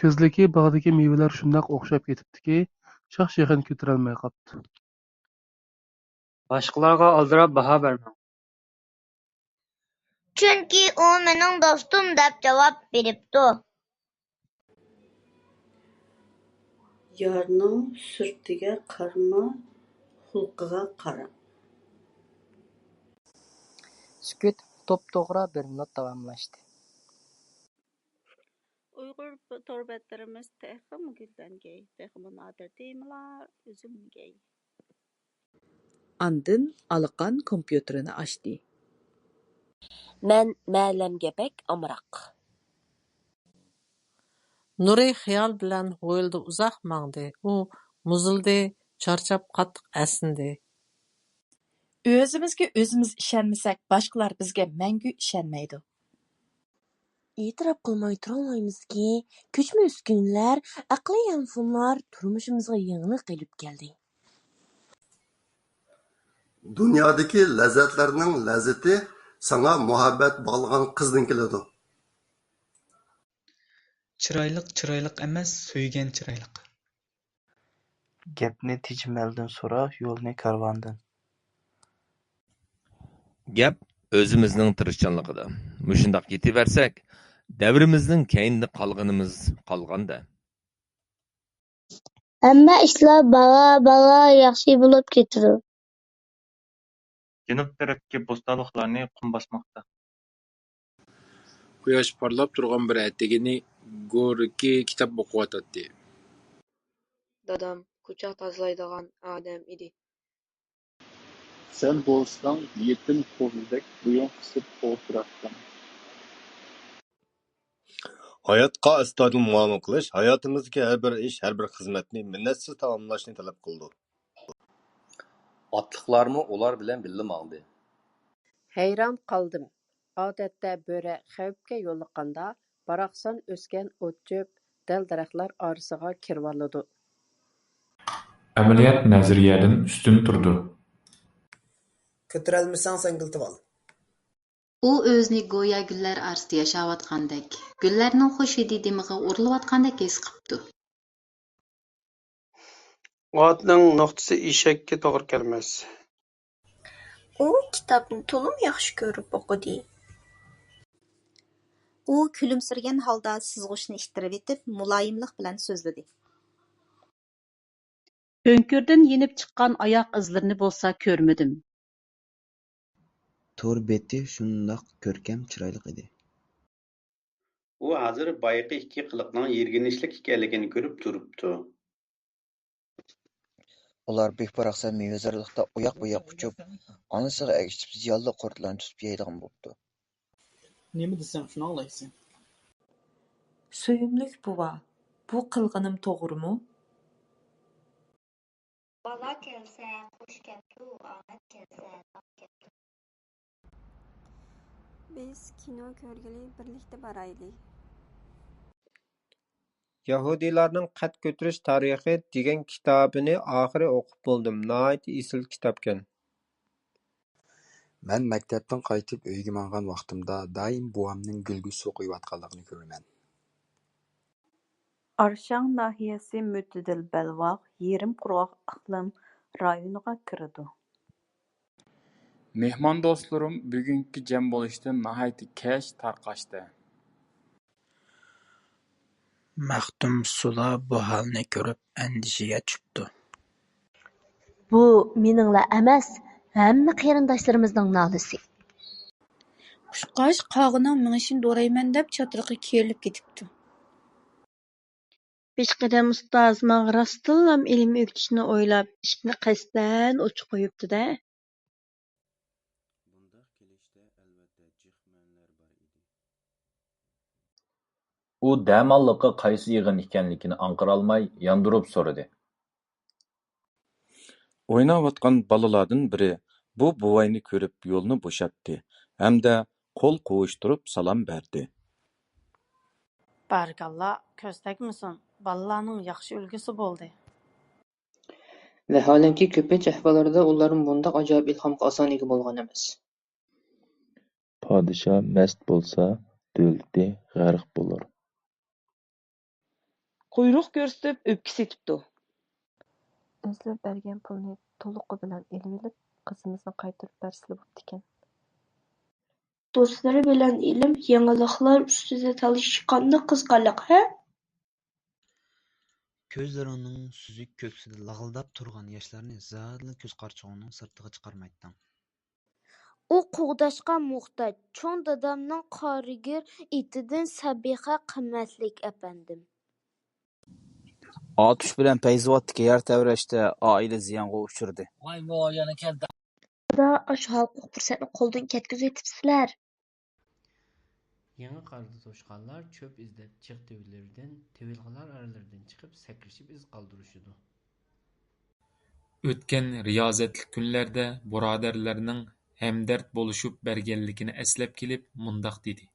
Ko'zliki bog'dagi mevalar shundoq o'xshab ketibdiki, shox-shoxini ko'tarolmay qolibdi. Boshqalarga aldirab baho bermang. Chunki u mening do'stim deb javob beribdi. Yarning surtiga qarama, xulqiga qara. Sukut to'p-to'g'ri bir minut davomlashdi. Uyg'ur to'rbatlarimiz texmi gullangay, texmi nodir temalar uzumgay. Andin Alaqan kompyuterini açdı. Men ma'lamga bek amroq. Nuri xiyol bilan ho'ylda uzoq mangdi. U muzildi, charchab qattiq asindi. O'zimizga o'zimiz ishonmasak, boshqalar bizga mangu ishonmaydi. E'tirof qilmay turolmaymizki, ko'chma uskunlar, aqliy yanfonlar turmushimizga yangilik qilib keldi. Dünyadaki lezzetlerinin lezzeti sana muhabbet bağlayan kızdan keladi. Chiroyliq emas, so'ygan chiroyliq. Gapni tijmaldan so'ra, yo'lni karvondan. Gap o'zimizning tirishchanligida. Mushundaq ketaversak, davrimizning keyinda qolganimiz qolganda. Hamma ishlar bala yaxshi bo'lib ketadi. Janub tarafdagi bo'stonliqlarni qum bosmoqda. Quyosh parlab turgan bir attigini Gorki kitob o'qiyotdi. Dadam ko'cha tozalaydigan odam edi. Sen bo'lsang, yetim qo'ldek bo'yin qisib o'tirarsan. Hayotga astoydil muomala qilish hayotimizdagi har bir ish, har bir xizmatni minnatsiz tamomlashni talab qildi. Otliqlarmi ular bilan birga mangdi. Hayron qoldim. Odatda bo'ri xavfga yo'liqqanda baraqsan o'sgan o't-cho'p, dal-daraxtlar orasiga kirib oladi. Amaliyot nazariyadan ustun turdi. Ko'tarolmasang sangiltib ol. U o'zini go'yo gullar orasida yashayotgandek, gullarning xush hidi dimiga urilayotgandek his qilibdi. Otning nuqtasi eshakka to'g'ri kelmas. U kitobni to'lim yaxshi ko'rib o'qidi. U kulimsirgan holda sizg'ushni ittirib etib, muloyimlik bilan so'zladi. ئۆڭكۈردىن يېنىپ چىققان ئاياق ئىزلىرىنى بولسا كۆرمىدىم. تور بېتى شۇنداق كۆركەم، چىرايلىق ئىدى. ئۇ ھازىر بايىقى ئىككى قىلىقنىڭ يىرگىنچلىك ئىكەنلىكىنى كۆرۈپ تۇرۇپتۇ. ئۇلار بىك باراقسان مېۋىزارلىقتا ئۇياق-بۇياق ئۇچۇپ، ئانىسىغا ئەگىشىپ زىيانلىق قۇرتلارنى تۇتۇپ يەيدىغان بوپتۇ. نېمە دېسەڭ شۇنى ئاڭلايسەن. Сөйۈمлۈك بوۋا، بۇ قىلغىنىم توغرىمۇ؟ بالا كەلسە قۇش كەپتۇ، ئامەت كەلسە تاغ كەپتۇ. Biz kino ko'rgىلى birlikte baraylı. يەھۇدىيلارنىڭ قەد كۆتۈرۈش تارىخى دېگەن كىتابىنى ئاخىرى ئوقۇپ بولدۇم. ناھايىتى ئېسىل كىتابكەن. مەن مەكتەپتىن قايتىپ ئۆيگە ماڭغان ۋاقتىمدا دائىم بوۋامنىڭ گۈلگە سۇ قۇيۇۋاتقانلىقىنى كۆرىمەن. ئارشاڭ ناھىيەسى مۆتىدىل بەلباغ يېرىم قۇرغاق ئىقلىم رايونىغا كىرىدۇ. مېھمان دوستلىرىم بۈگۈنكى جەم بولۇشتىن ناھايىتى كەچ تارقاشتى. مەختۇمسۇلا بۇ ھالنى كۆرۈپ ئەندىشىگە چۈشۈپتۇ. بۇ مېنىڭلا ئەمەس، ھەممە قېرىنداشلىرىمىزنىڭ نالىسى. قۇشقاچ قاغىنىڭ مېڭىشىنى دورايمەن دەپ چاتىرىقى كېرىلىپ كېتىپتۇ. پېشقەدەم ئۇستاز ماڭا راستتىنلا ئىلىم ئۆگىتىشنى ئويلاپ، ئىشىكنى قەستەن ئوچۇق قويۇپتۇ-دە. ئۇ دەماللىققا قايسى يىغىن ئىكەنلىكىنى ئاڭقىرالماي ياندۇرۇپ سورىدى. ئويناۋاتقان بالىلاردىن بىرى بۇ بوۋاينى كۆرۈپ يولنى بوشاتتى ھەمدە قول قوۋۇشتۇرۇپ سالام بەردى. بارىكاللا، كۆز تەگمىسۇن. بالىلارنىڭ ياخشى ئۈلگىسى بولدى. Vaholanki ko'pincha ahvollarda ular bundaq ajoyib ilhomga oson ega bo'lgan emas. پادىشاھ مەست بولسا، دۆلىتى غەرق بولۇر. Quyruq ko'rsatib o'pka setibdi. ئۆزلەپ بەرگەن پۇلنى تولۇقى بىلەن ئېلىۋېلىپ قىزىمىزنى قايتۇرۇپ بەرسىلە بوپتىكەن. دوستلىرى بىلەن ئىلىم يېڭىلىقلار ئۈستىدە تالىشىش قانداق قىزىقارلىق، ھە؟ كۆزلىرىڭنىڭ سۈزۈك كۆكسىدە لاغىلداپ تۇرغان ياشلارنى زادىلا كۆز قارچۇغۇڭنىڭ سىرتىغا چىقارمايتتىڭ. ئۇ قوغداشقا موھتاج. چوڭ دادامنىڭ قارىگىر ئېتىدىن سەبىخە قىممەتلىك ئەپەندىم. ئاتۇش بىلەن پەيزىۋاتتىكى يەر تەۋرەشتە ئائىلە زىيانغا ئۇچرىدى. ۋاي يەنە كەلدى. دا ئاشۇ ھالقىلىق پۇرسەتنى قولدىن كەتكۈزۈۋېتىپسىلەر. يېڭى قاردا توشقانلار چۆپ ئىزدەپ جىق تۈۋلىرىدىن، تىۋىلغىلار ئارىلىرىدىن چىقىپ سەكرىشىپ ئىز قالدۇرۇشىدۇ. ئۆتكەن رىيازەتلىك كۈنلەردە بۇرادەرلەرنىڭ ھەمدەرد بولۇشۇپ بەرگەنلىكىنى ئەسلەپ كېلىپ مۇنداق دېدى.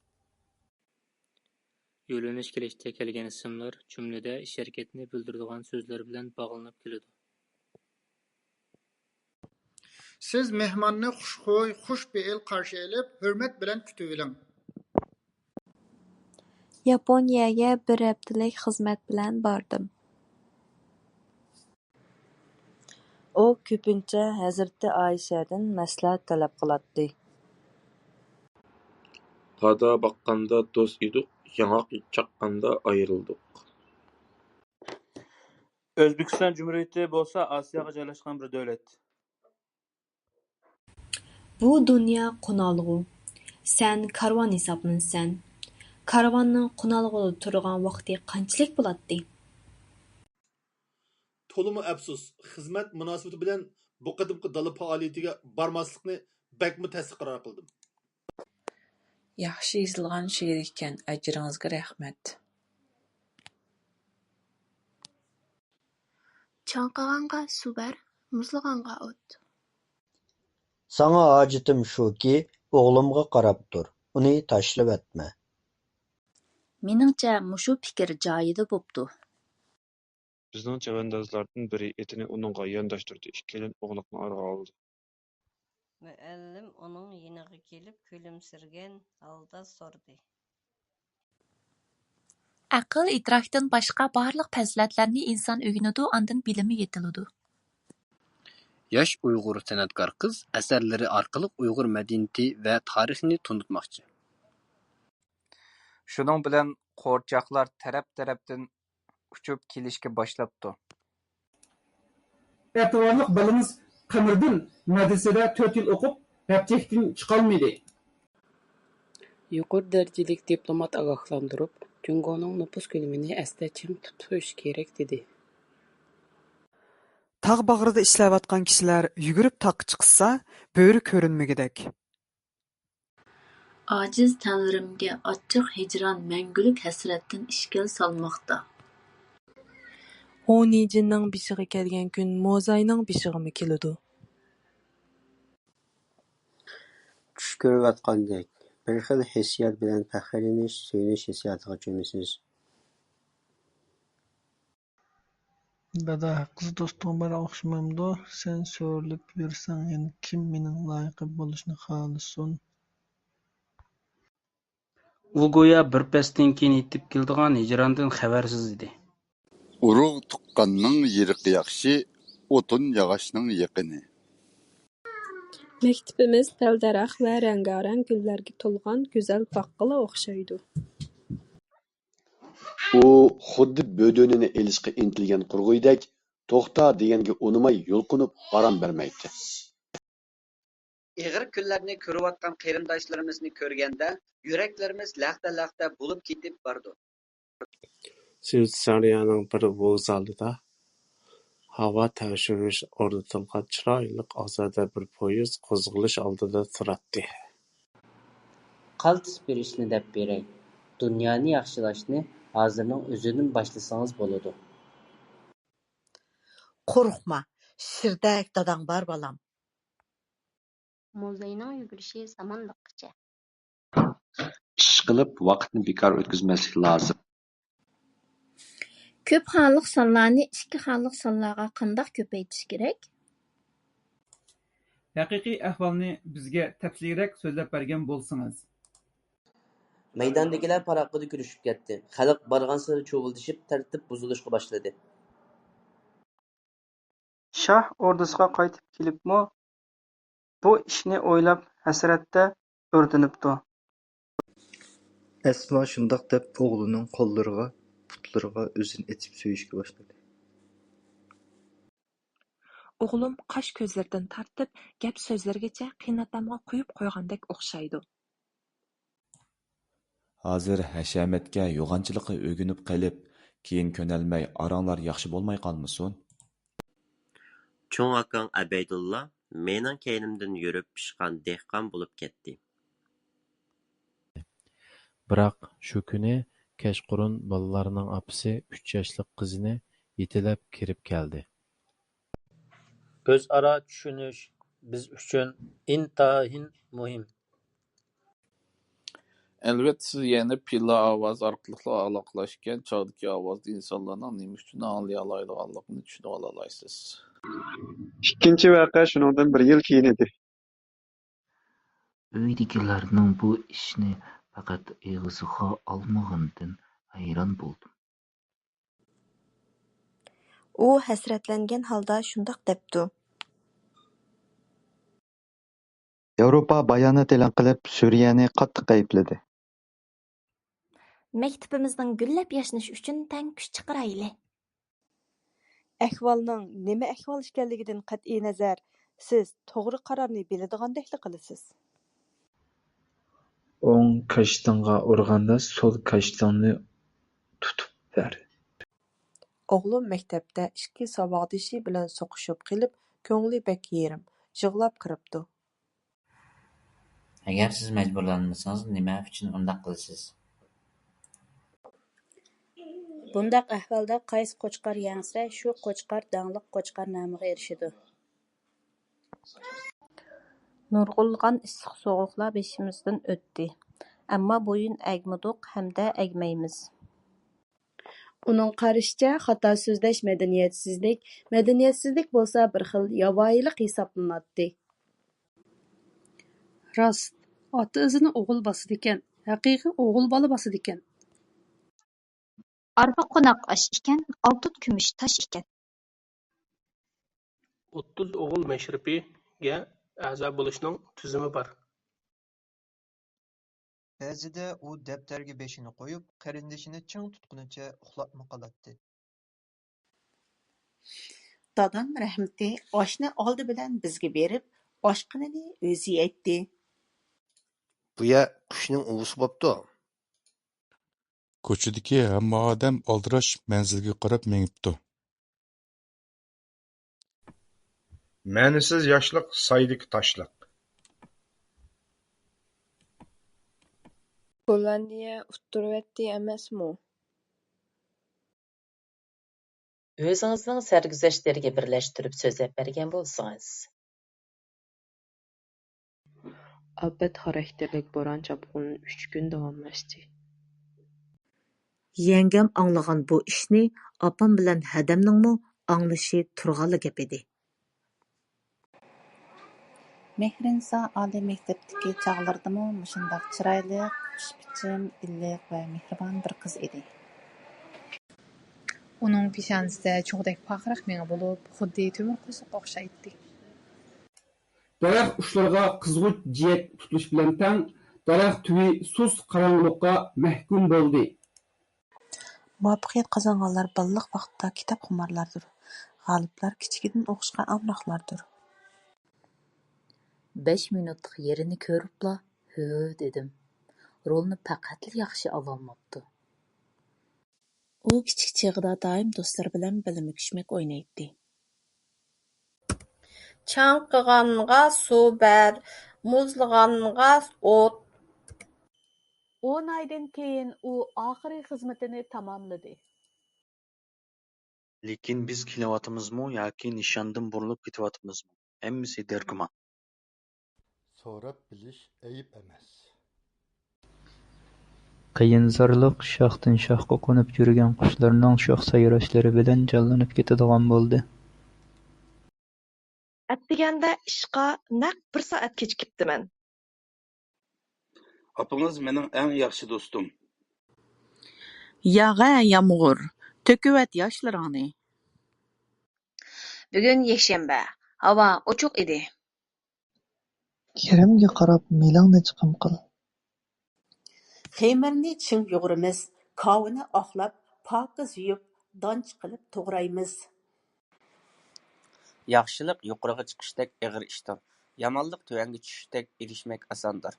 يۆلىنىش كېلىشتە كەلگەن ئىسىملار جۈملىدە ئىش-ھەرىكەتنى بىلدۈرىدىغان سۆزلەر بىلەن باغلىنىپ كېلىدۇ. Siz mehmonni xushxuy, xushfe'l qarshi olib, hurmat bilan kutib Yaponiyaga bir haftalik xizmat bilan bordim. ئۇ كۆپىنچە ھەزرىتى ئائىشەدىن مەسلىھەت تەلەپ قىلاتتى. پادا باققاندا دوست ئىدۇق، ياڭاق چاققاندا ئايرىلدۇق. ئۆزبېكىستان جۇمھۇرىيىتى بولسا ئاسىياغا جايلاشقان بىر دۆلەت. بۇ دۇنيا قونالغۇ. سەن كارۋان ھېسابلىنىسەن. كارۋاننىڭ قونالغۇدا تۇرىدىغان ۋاقتى قانچىلىك بولاتتى؟ تولىمۇ ئەپسۇس، خىزمەت مۇناسىۋىتى بىلەن بۇ قېتىمقى دالا پائالىيىتىگە بارماسلىقنى بەكمۇ تەس قارار قىلدىم. ياخشى يېزىلغان شېئىر ئىكەن، ئەجرىڭىزگە رەھمەت. چاڭقىغانغا سۇ بەر، مۇزلىغانغا ئوت. ساڭا ھاجىتىم شۇكى، ئوغلۇمغا قاراپ تۇر، ئۇنى تاشلىۋەتمە. مېنىڭچە مۇشۇ پىكىر جايىدا بوپتۇ. بىزنىڭ چەۋەندازلاردىن بىرى ئېتىنى ئۇنىڭغا يانداشتۇردى، ئىككىيلەن ئوغلۇقنى ئارىغا ئالدى. مۇئەللىم ئۇنىڭ يېنىغا كېلىپ كۈلۈمسىرىگەن ھالدا سورىدى. ئەقىل ئىدراكتىن باشقا بارلىق پەزىلەتلەرنى ئىنسان ئۆگىنىدۇ، ئاندىن بىلىمى يېتىلىدۇ. ياش ئۇيغۇر سەنئەتكار قىز ئەسەرلىرى ئارقىلىق ئۇيغۇر مەدەنىيىتى ۋە تارىخىنى تونۇتماقچى. شۇنىڭ بىلەن قورچاقلار تەرەپ-تەرەپتىن ئۇچۇپ كېلىشكە باشلاپتۇ. ئەتىۋارلىق بالىمىز قىمىردىن مەدرىسەدە 4 يىل ئوقۇپ ھەپچەكتىن چىقالمىدى. يۇقىرى دەرىجىلىك دىپلومات ئاگاھلاندۇرۇپ، جۇڭگونىڭ نوپۇس كۆلىمىنى ئەستە چىڭ تۇتۇش كېرەك دېدى. تاغ باغرىدا ئىشلەۋاتقان كىشىلەر يۈگۈرۈپ تاغقا چىقسا بۆرە كۆرۈنمىگۈدەك. ئاجىز تەنلىرىمگە ئاچچىق ھىجران مەڭگۈلۈك ھەسرەتتىن ئىشكەل سالماقتا. ھونىجىننىڭ بېشىغا كەلگەن كۈن موزاينىڭ بېشىغىمۇ كېلىدۇ. چۈش كۆرۈۋاتقاندەك بىر خىل ھېسسىيات بىلەن پەخىرلىنىش، سۆيۈنۈش ھېسسىياتىغا چۆمىسىز. دادا، قىز دوستۇڭ بار ئوخشىمامدۇ؟ سەن سۆرىلىپ يۈرسەڭ يەنە كىم مېنىڭ لايىقى بولۇشنى خالىسۇن؟ ئۇ گويا بىر پەستىن كېيىن يېتىپ كېلىدىغان ھىجراندىن خەۋەرسىز ئىدى. ئۇرۇق تۇغقاننىڭ يىرىقى ياخشى، ئوتۇن ياغاچنىڭ يېقىنى. مەكتىپىمىز دەل-دەرەخ ۋە رەڭگارەڭ گۈللەرگە تولغان گۈزەل باغقىلا ئوخشايدۇ. ئۇ خۇددى بۆدۈنىنى ئېلىشقا ئىنتىلگەن قۇرغۇيدەك توختا دېگەنگە ئۇنىماي يۇلقۇنۇپ ئارام بەرمەيتتى. ئېغىر كۈنلەرنى كۆرۈۋاتقان قېرىنداشلىرىمىزنى كۆرگەندە يۈرەكلىرىمىز لەختە-لەختە بولۇپ كېتىپ بارىدۇ. شۋېتسارىيەنىڭ بىر ۋوگزالىدا ھاۋا تەكشۈرۈش ئورنىتىلغان چىرايلىق ئازادە بىر پويىز قوزغىلىش ئالدىدا تۇراتتى. قالتىس بىر ئىشنى دەپ بېرەي. دۇنيانى ياخشىلاشنى ھازىرنىڭ ئۆزىدىن باشلىسىڭىز بولىدۇ. قورقما، شىردەك داداڭ بار بالام. موزاينىڭ يۈگۈرۈشى سامانلىققىچە. ئىش قىلىپ ۋاقىتنى بىكار ئۆتكۈزمەسلىك لازىم. كۆپ خانىلىق سانلارنى 2 خانىلىق سانلارغا قانداق كۆپەيتىش كېرەك؟ ھەقىقىي ئەھۋالنى بىزگە تەپسىلىيرەك سۆزلەپ بەرگەن بولسىڭىز. مەيداندىكىلەر پاراققىدە كۈلۈشۈپ كەتتى. خەلق بارغانسېرى چۇۋۇلدىشىپ، تەرتىپ بۇزۇلۇشقا باشلىدى. شاھ ئوردىسىغا قايتىپ كېلىپمۇ بۇ ئىشنى ئويلاپ ھەسرەتتە ئۆرتىنىپتۇ. ئەسما شۇنداق دەپ ئوغلىنىڭ قوللىرىغا، پۇتلىرىغا ئۆزىنى ئېتىپ سۆيۈشكە باشلىدى. ئوغلۇم قاش كۆزلىرىدىن تارتىپ گەپ سۆزلىرىگىچە قىيناتامغا قۇيۇپ قويغاندەك ئوخشايدۇ. ھازىر ھەشەمەتكە، يوغانچىلىققا ئۆگىنىپ قېلىپ، كېيىن كۆنەلمەي ئاراڭلار ياخشى بولماي قالمىسۇن؟ چوڭ ئاكاڭ ئەبەيدۇللا مېنىڭ كەينىمدىن يۈرۈپ پىشقان دېھقان بولۇپ كەتتى. بىراق شۇ كۈنى كەچقۇرۇن بالىلارنىڭ ئاپىسى 3 ياشلىق قىزىنى يېتىلەپ كىرىپ كەلدى. ئۆزئارا چۈشىنىش بىز ئۈچۈن ئىنتايىن مۇھىم. ئەلۋەتتە سىز يەنە پىللا ئاۋازى ئارقىلىقلا ئالاقىلاشقان چاغدىكى ئاۋازدا ئىنسانلارنىڭ نېمە ئۈچۈن ئاڭلىيالايدىغانلىقىنى چۈشىنىپ ئالالايسىز. ئىككىنچى ۋەقە شۇنىڭدىن 1 يىل كېيىن ئىدى. ئۆيدىكىلەرنىڭ بۇ ئىشنى پەقەت ئېغىزىغا ئالمىغىنىدىن ھەيران بولدۇم. ئۇ ھەسرەتلەنگەن ھالدا شۇنداق دەپتۇ. ياۋروپا بايانات ئېلان قىلىپ سۈرىيەنى قاتتىق ئەيىبلىدى. مەكتىپىمىزنىڭ گۈللەپ ياشنىشى ئۈچۈن تەڭ كۈچ چىقىرايلى. ئەھۋالنىڭ نېمە ئەھۋال ئىكەنلىكىدىن قەتئىي نەزەر، سىز توغرا قارارنى بىلىدىغاندەكلا قىلىسىز. ئوڭ كاشتىڭغا ئۇرغاندا سول كاشتىڭنى تۇتۇپ بەر. ئوغلۇم مەكتەپتە 2 ساۋاقدىشى بىلەن سوقۇشۇپ قېلىپ، كۆڭلى بەك يېرىم، يىغلاپ قىرىپتۇ. ئەگەر سىز مەجبۇرلانمىسىڭىز نېمە ئۈچۈن ئۇنداق قىلىسىز؟ بۇنداق ئەھۋالدا قايسى قوچقار يەڭسە، شۇ قوچقار داڭلىق قوچقار نامىغا ئېرىشىدۇ. نۇرغۇنلىغان ئىسسىق سوغۇقلار بېشىمىزدىن ئۆتتى. ئەمما بويۇن ئەگمىدۇق ھەمدە ئەگمەيمىز. ئۇنىڭ قارىشىچە خاتا سۆزلەش مەدەنىيەتسىزلىك، مەدەنىيەتسىزلىك بولسا بىر خىل ياۋايىلىق ھېسابلىناتتى. راست، ئاتا ئىزىنى ئوغۇل باسىدىكەن، ھەقىقىي ئوغۇل بالا باسىدىكەن. ئارپا قوناق ئاش ئىكەن، ئالتۇن كۈمۈش تاش ئىكەن. 30 ئوغۇل مەشرىپىگە ئەزا بولۇشنىڭ تۈزۈمى بار. بەزىدە ئۇ دەپتەرگە بېشىنى قويۇپ، قېرىندىشىنى چىڭ تۇتقىنىچە ئۇخلاپمۇ قالاتتى. دادام رەھمىتى ئاشنى ئالدى بىلەن بىزگە بېرىپ، ئاشقىنىنى ئۆزى يەيتتى. Bu yer qushning uvusi bo'pti. كوچىدىكى ھەممە ئادەم ئالدىراش مەنزىلگە قاراپ مېڭىپتۇ. مەنىسىز ياشلىق سايدىكى تاشلىق. گوللاندىيە ئۇتتۇرۇۋەتتى ئەمەسمۇ؟ ئۆزىڭىزنىڭ سەرگۈزەشتلىرىگە بىرلەشتۈرۈپ سۆزلەپ بەرگەن بولسىڭىز. ئاپەت خاراكتېرلىك بوران چاپقۇن 3 كۈن داۋاملاشتى. يەڭگەم ئاڭلىغان بۇ ئىشنى ئاپام بىلەن ھەدەمنىڭمۇ ئاڭلىشى تۇرغانلا گەپ ئىدى. مېھرىنىسا ئالىي مەكتەپتىكى چاغلىرىدىمۇ مۇشۇنداق چىرايلىق، خۇشبىچىم، ئىللىق ۋە مېھرىبان بىر قىز ئىدى. ئۇنىڭ پېشانىسىدە چوغدەك پارقىراق مېڭە بولۇپ، خۇددى تۆمۈر قوزۇققا ئوخشايتتى. دەرەخ ئۇچلىرىغا قىزغۇچ جىيەك تۇتۇش بىلەن تەڭ، دەرەخ تۈۋى سۇس قاراڭغۇلۇققا مەھكۇم بولدى. مۇۋەپپەقىيەت قازانغانلار بالىلىق ۋاقتىدا كىتاب خۇمارلاردۇر. غالىبلار كىچىكىدىن ئوقۇشقا ئامراقلاردۇر. 5 مىنۇتلۇق يېرىنى كۆرۈپلا «ھۆ» دېدىم. رولنى پەقەتلا ياخشى ئالالماپتۇ. ئۇ كىچىك چېغىدا دائىم دوستلىرى بىلەن بىللە مۈكۈشمەك ئوينايتتى. چاڭقىغانغا سۇ بەر، مۇزلىغانغا ئوت. 10 aydan keyin u oxirgi xizmatini tamomladi. لېكىن بىز كېلىۋاتىمىزمۇ ياكى نىشاندىن بۇرۇلۇپ كېتىۋاتىمىزمۇ؟ ھەممىسى دەرگۇمان. سوراپ بىلىش ئەيىب ئەمەس. قىيىنزارلىق شاختىن شاخقا قونۇپ يۈرگەن قۇشلارنىڭ شوخ سايراشلىرى بىلەن جانلىنىپ كېتىدىغان بولدى. ئەتىگەندە ئىشقا نەق 1 سائەت كېچىكىپتىمەن. ئاپىڭىز مېنىڭ ئەڭ ياخشى دوستۇم. ياغە يامغۇر، تۆكۈۋەت ياشلىرىڭنى. Bugun yakshanba, havo ochiq edi. كېرەمگە قاراپ مېلىڭنى چىقىم قىل. خېمىرنى چىڭ يۇغۇرىمىز، كاۋىنى ئاقلاپ، پاكىز يۇيۇپ، دانچا قىلىپ توغرايمىز. ياخشىلىق يۇقىرىغا چىقىشتەك ئېغىر ئىشتۇر. يامانلىق تۆۋەنگە چۈشۈشتەك ئېرىشمەك ئاساندۇر.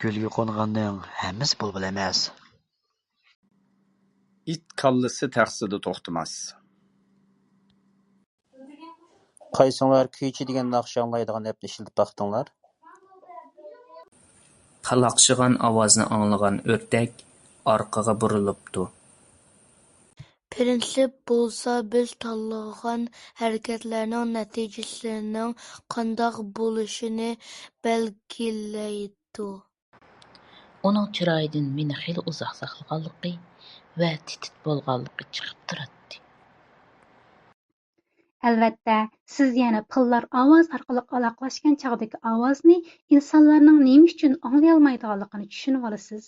گۈلگە قونغاننىڭ ھەممىسى بۇلبۇل ئەمەس. ئىت كاللىسى تەخسىدە توختىماس. Qaysinglar kuychi degan naqsh anglaydigan deb ishiltib baqdinglar? Qalaqshıgan ovozni anglagan o'rdak orqaga burilibdi. Prinsip bo'lsa biz tanlagan harakatlarning natijasining qandoq bo'lishini belgilaydi. Uning chiroyidan meni xeyli uzoq saqlaganligi va titit bo'lganligi chiqib turadi. Albatta, siz yana pillar ovoz orqali aloqalashgan chog'dagi ovozni insonlarning nima uchun anglay olmaydiganligini tushunib olasiz.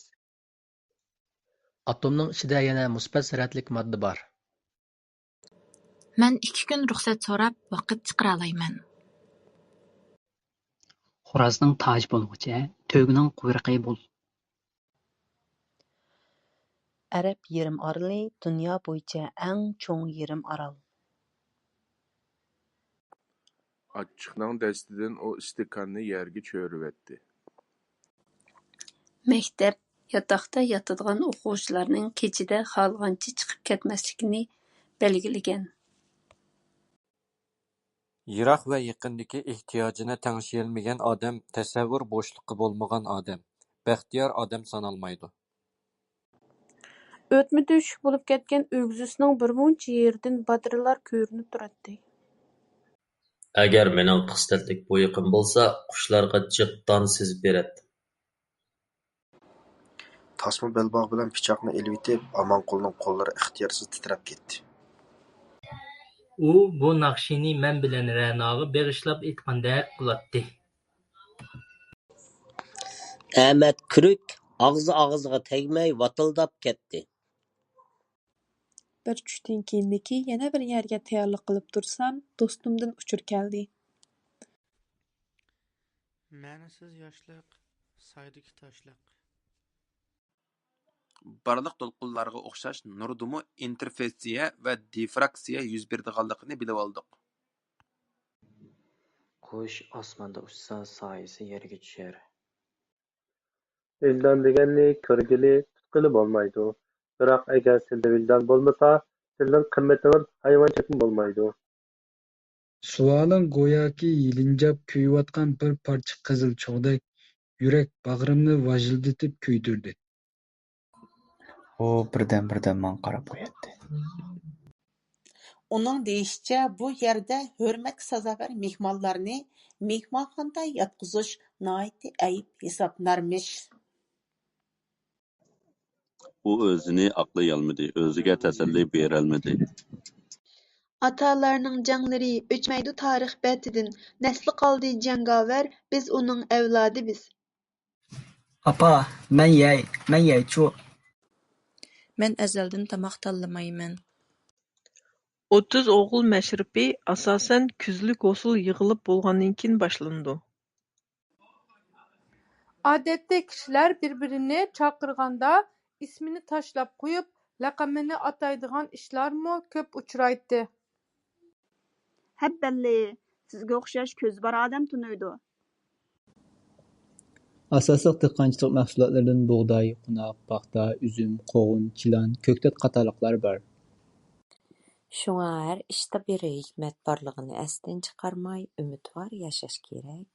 Atomning ichida yana musbat zaryadlik modda bor. Men 2 kun ruxsat so'rab vaqt chiqara olmayman. Xo'rozning toji bo'lguncha, to'gining quyruqi bo'l. Arab yerim oroli dunyo bo'yicha eng cho'ng yerim orol. Achchiqning dastidan o istikanni yerga cho'rivetdi. Maktab yotoqda yotadigan o'quvchilarning kechida xohlagancha chiqib ketmasligini belgilagan. Yiroq va yaqindagi ehtiyojini tangshiyolmagan odam tasavvur bo'shliqi bo'lmagan odam, baxtiyor odam sanalmaydi. O'tmi tüşük bo'lib ketgan o'g'zisining bir muncha yeridan badrilar ko'rinib turadi. Agar mening qislatlik bo'yiqim bo'lsa, qushlarga jiqdan sezib beradi. Tasma belbog' bilan pichoqni elib Amonqulning qo'llari ixtiyorsiz titrab ketdi. U bu naqshini men bilan Ra'noga bag'ishlab aytgandek qiladi. Ahmad Kuruk og'ziga tegmay vatildab ketdi. Bir tushdan keyinki yana bir yerga tayyorlik qilib tursam, do'stimdan uchur keldi. Ma'nisiz yoshliq, saydiki toshliq. بارلىق دولقۇنلارغا ئوخشاش نۇردىمۇ ئىنتېرفېرىنسىيە ۋە دىفراكسىيە يۈز بېرىدىغانلىقىنى بىلىۋالدۇق. قۇش ئاسماندا ئۇچسا سايىسى يەرگە چۈشەر. ۋىجدان دېگەننى كۆرگىلى، تۇتقىلى بولمايدۇ. بىراق ئەگەر سىلدە ۋىجدان بولمىسا، سىزنىڭ قىممىتىڭىز ھايۋانچەكمۇ بولمايدۇ. سوئالىڭ گوياكى يېلىنجاپ كۆيۈۋاتقان بىر پارچە قىزىل چوغدەك يۈرەك باغرىمنى ۋاژىلدىتىپ كۆيدۈردى. ئۇ بىردەم ماڭا قاراپ قوياتتى. ئۇنىڭ دېيىشىچە، بۇ يەردە ھۆرمەتكە سازاۋەر مېھمانلارنى مېھمانخانىدا ياتقۇزۇش ناھايىتى ئەيىب ھېسابلىنارمىش. ئۇ ئۆزىنى ئاقلىيالمىدى، ئۆزىگە تەسەللى بېرەلمىدى. ئاتالارنىڭ جەڭلىرى ئۆچمەيدۇ تارىخ بەتىدىن، نەسلى قالدى جەڭگاۋەر، بىز ئۇنىڭ ئەۋلادى بىز. ئاپا، مەن يەيچۇ. مەن ئەزەلدىن تاماق تاللىمايمەن. 30 ئوغۇل مەشرىپى ئاساسەن كۈزلۈك ھوسۇل يىغىلىپ بولغاندىن كېيىن باشلىنىدۇ. ئادەتتە كىشىلەر بىر-بىرىنى چاقىرغاندا ئىسمىنى تاشلاپ قويۇپ، لەقەمىنى ئاتايدىغان ئىشلارمۇ كۆپ ئۇچرايتتى. ھەببەللى، سىزگە ئوخشاش كۆزى بار ئادەم تونۇيدۇ. ئاساسلىق دېھقانچىلىق مەھسۇلاتلىرىدىن بۇغداي، قوناق، پاختا، ئۈزۈم، قوغۇن، چىلان، كۆكتات قاتارلىقلار بار. شۇڭا ھەر ئىشتا بىر ھېكمەت بارلىقىنى ئەستىن چىقارماي ئۈمىدۋار ياشاش كېرەك.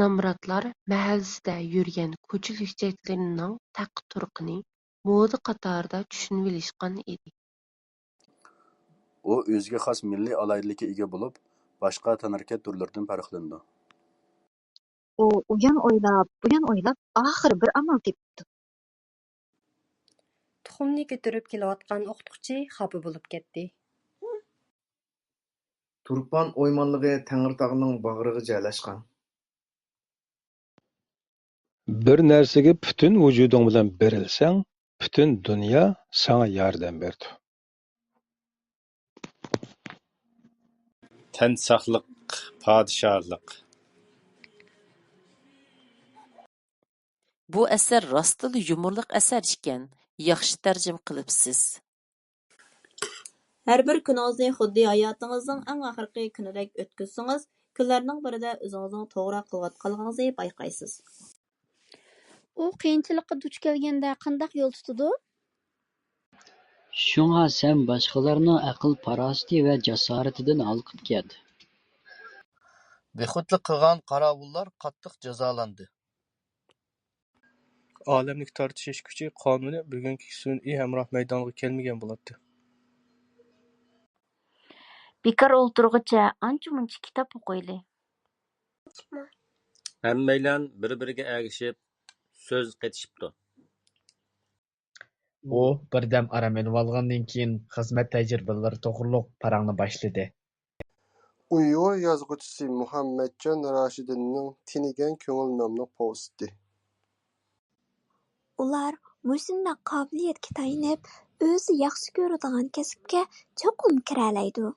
نامراتلار مەھەللىسىدە يۈرگەن كوچا-لۈكچەكلىرىنىڭ تەققە-تۇرقىنى مودا قاتارىدا چۈشىنىۋېلىشقان ئىدى. ئۇ ئۆزىگە خاس مىللىي ئالاھىدىلىككە ئىگە بولۇپ، باشقا تەنھەرىكەت تۈرلىرىدىن پەرقلىنىدۇ. ئۇ ئۇيان ئويلاپ، بۇيان ئويلاپ، ئاخىرى بىر ئامال تېپىپتۇ. تۇخۇمنى كۆتۈرۈپ كېلىۋاتقان ئوقۇتقۇچى خاپا بولۇپ كەتتى. تۇرپان ئويمانلىقى تەڭرىتاغنىڭ باغرىغا جايلاشقان. بىر نەرسىگە پۈتۈن ۋۇجۇدۇڭ بىلەن بېرىلسەڭ، پۈتۈن دۇنيا ساڭا ياردەم بېرىدۇ. تەن ساقلىق، پادىشاھلىق. بۇ ئەسەر راستلا يۇمۇرلۇق ئەسەر ئىكەن. ياخشى تەرجىمە قىلىپسىز. ھەر بىر كۈنىڭىزنى خۇددى ھاياتىڭىزنىڭ ئەڭ ئاخىرقى كۈنىدەك ئۆتكۈزسىڭىز، كۈنلەرنىڭ بىرىدە ئۆزىڭىزنىڭ توغرا قىلىۋاتقانلىقىڭىزنى بايقايسىز. ئۇ قىيىنچىلىققا دۇچ كەلگەندە قانداق يول تۇتىدۇ؟ شۇڭا سەن باشقىلارنىڭ ئەقىل-پاراسىتى ۋە جاسارىتىدىن ھالقىپ كەت. بىخۇدلۇق قىلغان قاراۋۇللار قاتتىق جازالاندى. ئالەملىك تارتىشىش كۈچى قانۇنى بۈگۈنكى سۈنئىي ھەمراھ مەيدانغا كەلمىگەن بولاتتى. بىكار ئولتۇرغۇچە ئانچە-مۇنچە كىتاب ئوقۇيلى. ھەممەيلەن بىر-بىرىگە ئەگىشىپ سۆز قېتىشىپتۇ. ئۇ بىردەم ئارام ئېلىۋالغاندىن كېيىن خىزمەت تەجرىبىلىرى توغرۇلۇق پاراڭنى باشلىدى. ئۇيغۇر يازغۇچىسى مۇھەممەتجان راشىدىننىڭ «تىنىگەن كۆڭۈل» ناملىق پوۋېستى. ئۇلار مۇشۇنداق قابىلىيەتكە تايىنىپ، ئۆزى ياخشى كۆرىدىغان كەسىپكە چوقۇم كىرەلەيدۇ.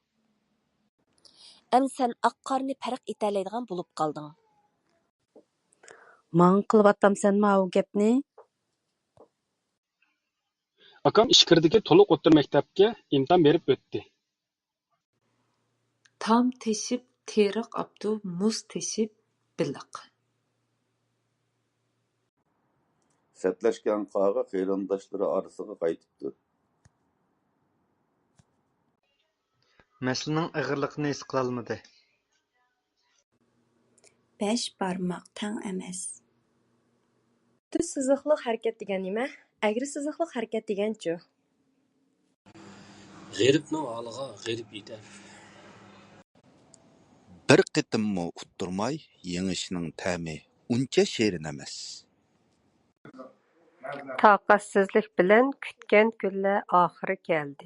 ئەمدى سەن ئاق-قارىنى پەرق ئېتەلەيدىغان بولۇپ قالدىڭ. ماڭا قىلىۋاتامسەنمۇ ئۇ گەپنى؟ ئاكام ئىچكىرىدىكى تولۇق ئوتتۇرا مەكتەپكە ئىمتىھان بېرىپ ئۆتتى. تام تېشىپ تېرىق ئاپتۇ، مۇز تېشىپ بېلىق. سەتلەشكەن قاغا قېرىنداشلىرى ئارىسىغا قايتىپتۇ. مەسىلىنىڭ ئېغىرلىقىنى ھېس قىلالمىدى. 5 بارماق تەڭ ئەمەس. Düz sızıqlıq hərəkət degən nimə? Əgri sızıqlıq hərəkət degənçü. غېرىبنىڭ ھالىغا غېرىب يېتەر. بىر قېتىممۇ ئۇتتۇرماي يېڭىشنىڭ تەمى ئۇنچە شېرىن ئەمەس. Taqatsizlik bilan kütgan kunlar oxiri keldi.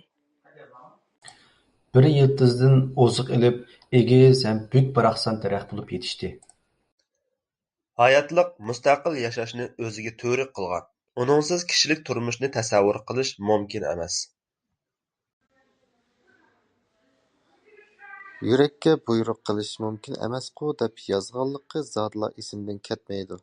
Bir yıldızdan oziq ilib, egiz ھەم بۈك باراقسان دەرەخ بولۇپ يېتىشتى. ھاياتلىق مۇستەقىل ياشاشنى ئۆزىگە تۆۋرۈك قىلغان. ئۇنىڭسىز كىشىلىك تۇرمۇشنى تەسەۋۋۇر قىلىش مۇمكىن ئەمەس. يۈرەككە بۇيرۇق قىلىش مۇمكىن ئەمەسقۇ دەپ يازغانلىقى زادىلا ئېسىمدىن كەتمەيدۇ.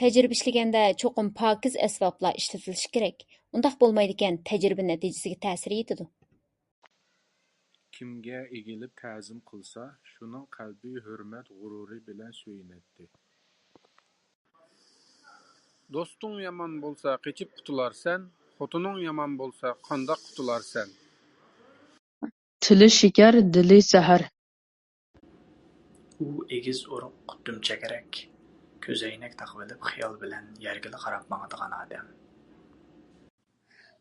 تەجرىبە ئىشلىگەندە چوقۇم پاكىز ئەسۋابلار ئىشلىتىلىشى كېرەك. ئۇنداق بولمايدىكەن تەجرىبە نەتىجىسىگە تەسىر يېتىدۇ. كىمگە ئېگىلىپ تەزىم قىلسا، شۇنىڭ قەلبى ھۆرمەت غۇرۇرى بىلەن سۆيۈنەتتى. دوستۇڭ يامان بولسا قېچىپ قۇتۇلارسەن، خوتۇنۇڭ يامان بولسا قانداق قۇتۇلارسەن. تىلى شېكەر، دىلى سەھەر. ئۇ ئېگىز ئۇرۇق، دۈم چەكەرەك، كۆزەينەك تاقىۋېلىپ خىيال بىلەن يەرگىلا قاراپ ماڭىدىغان ئادەم.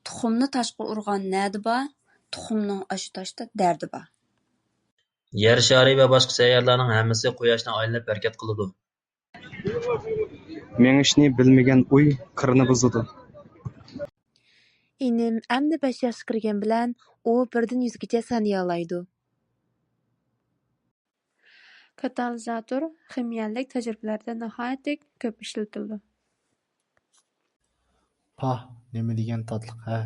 تۇخۇمنى تاشقا ئۇرغان نەدە بار؟ تۇخۇمنىڭ ئاشۇ تاشتا دەردى بار. يەر شارى ۋە باشقا سەييارلارنىڭ ھەممىسى قۇياشنىڭ ئايلىنىپ ھەرىكەت قىلىدۇ. مېڭىشنى بىلمىگەن ئۇي كىرنى بۇزىدۇ. ئىنىم ئەمدى 5 ياشقا كىرگەن بىلەن ئۇ 1دىن 100گىچە سانىيالايدۇ. كاتالىزاتور خىمىيەلىك تەجرىبىلەردە ناھايىتى كۆپ ئىشلىتىلىدۇ. پاھ، نېمە دېگەن تاتلىق ھە!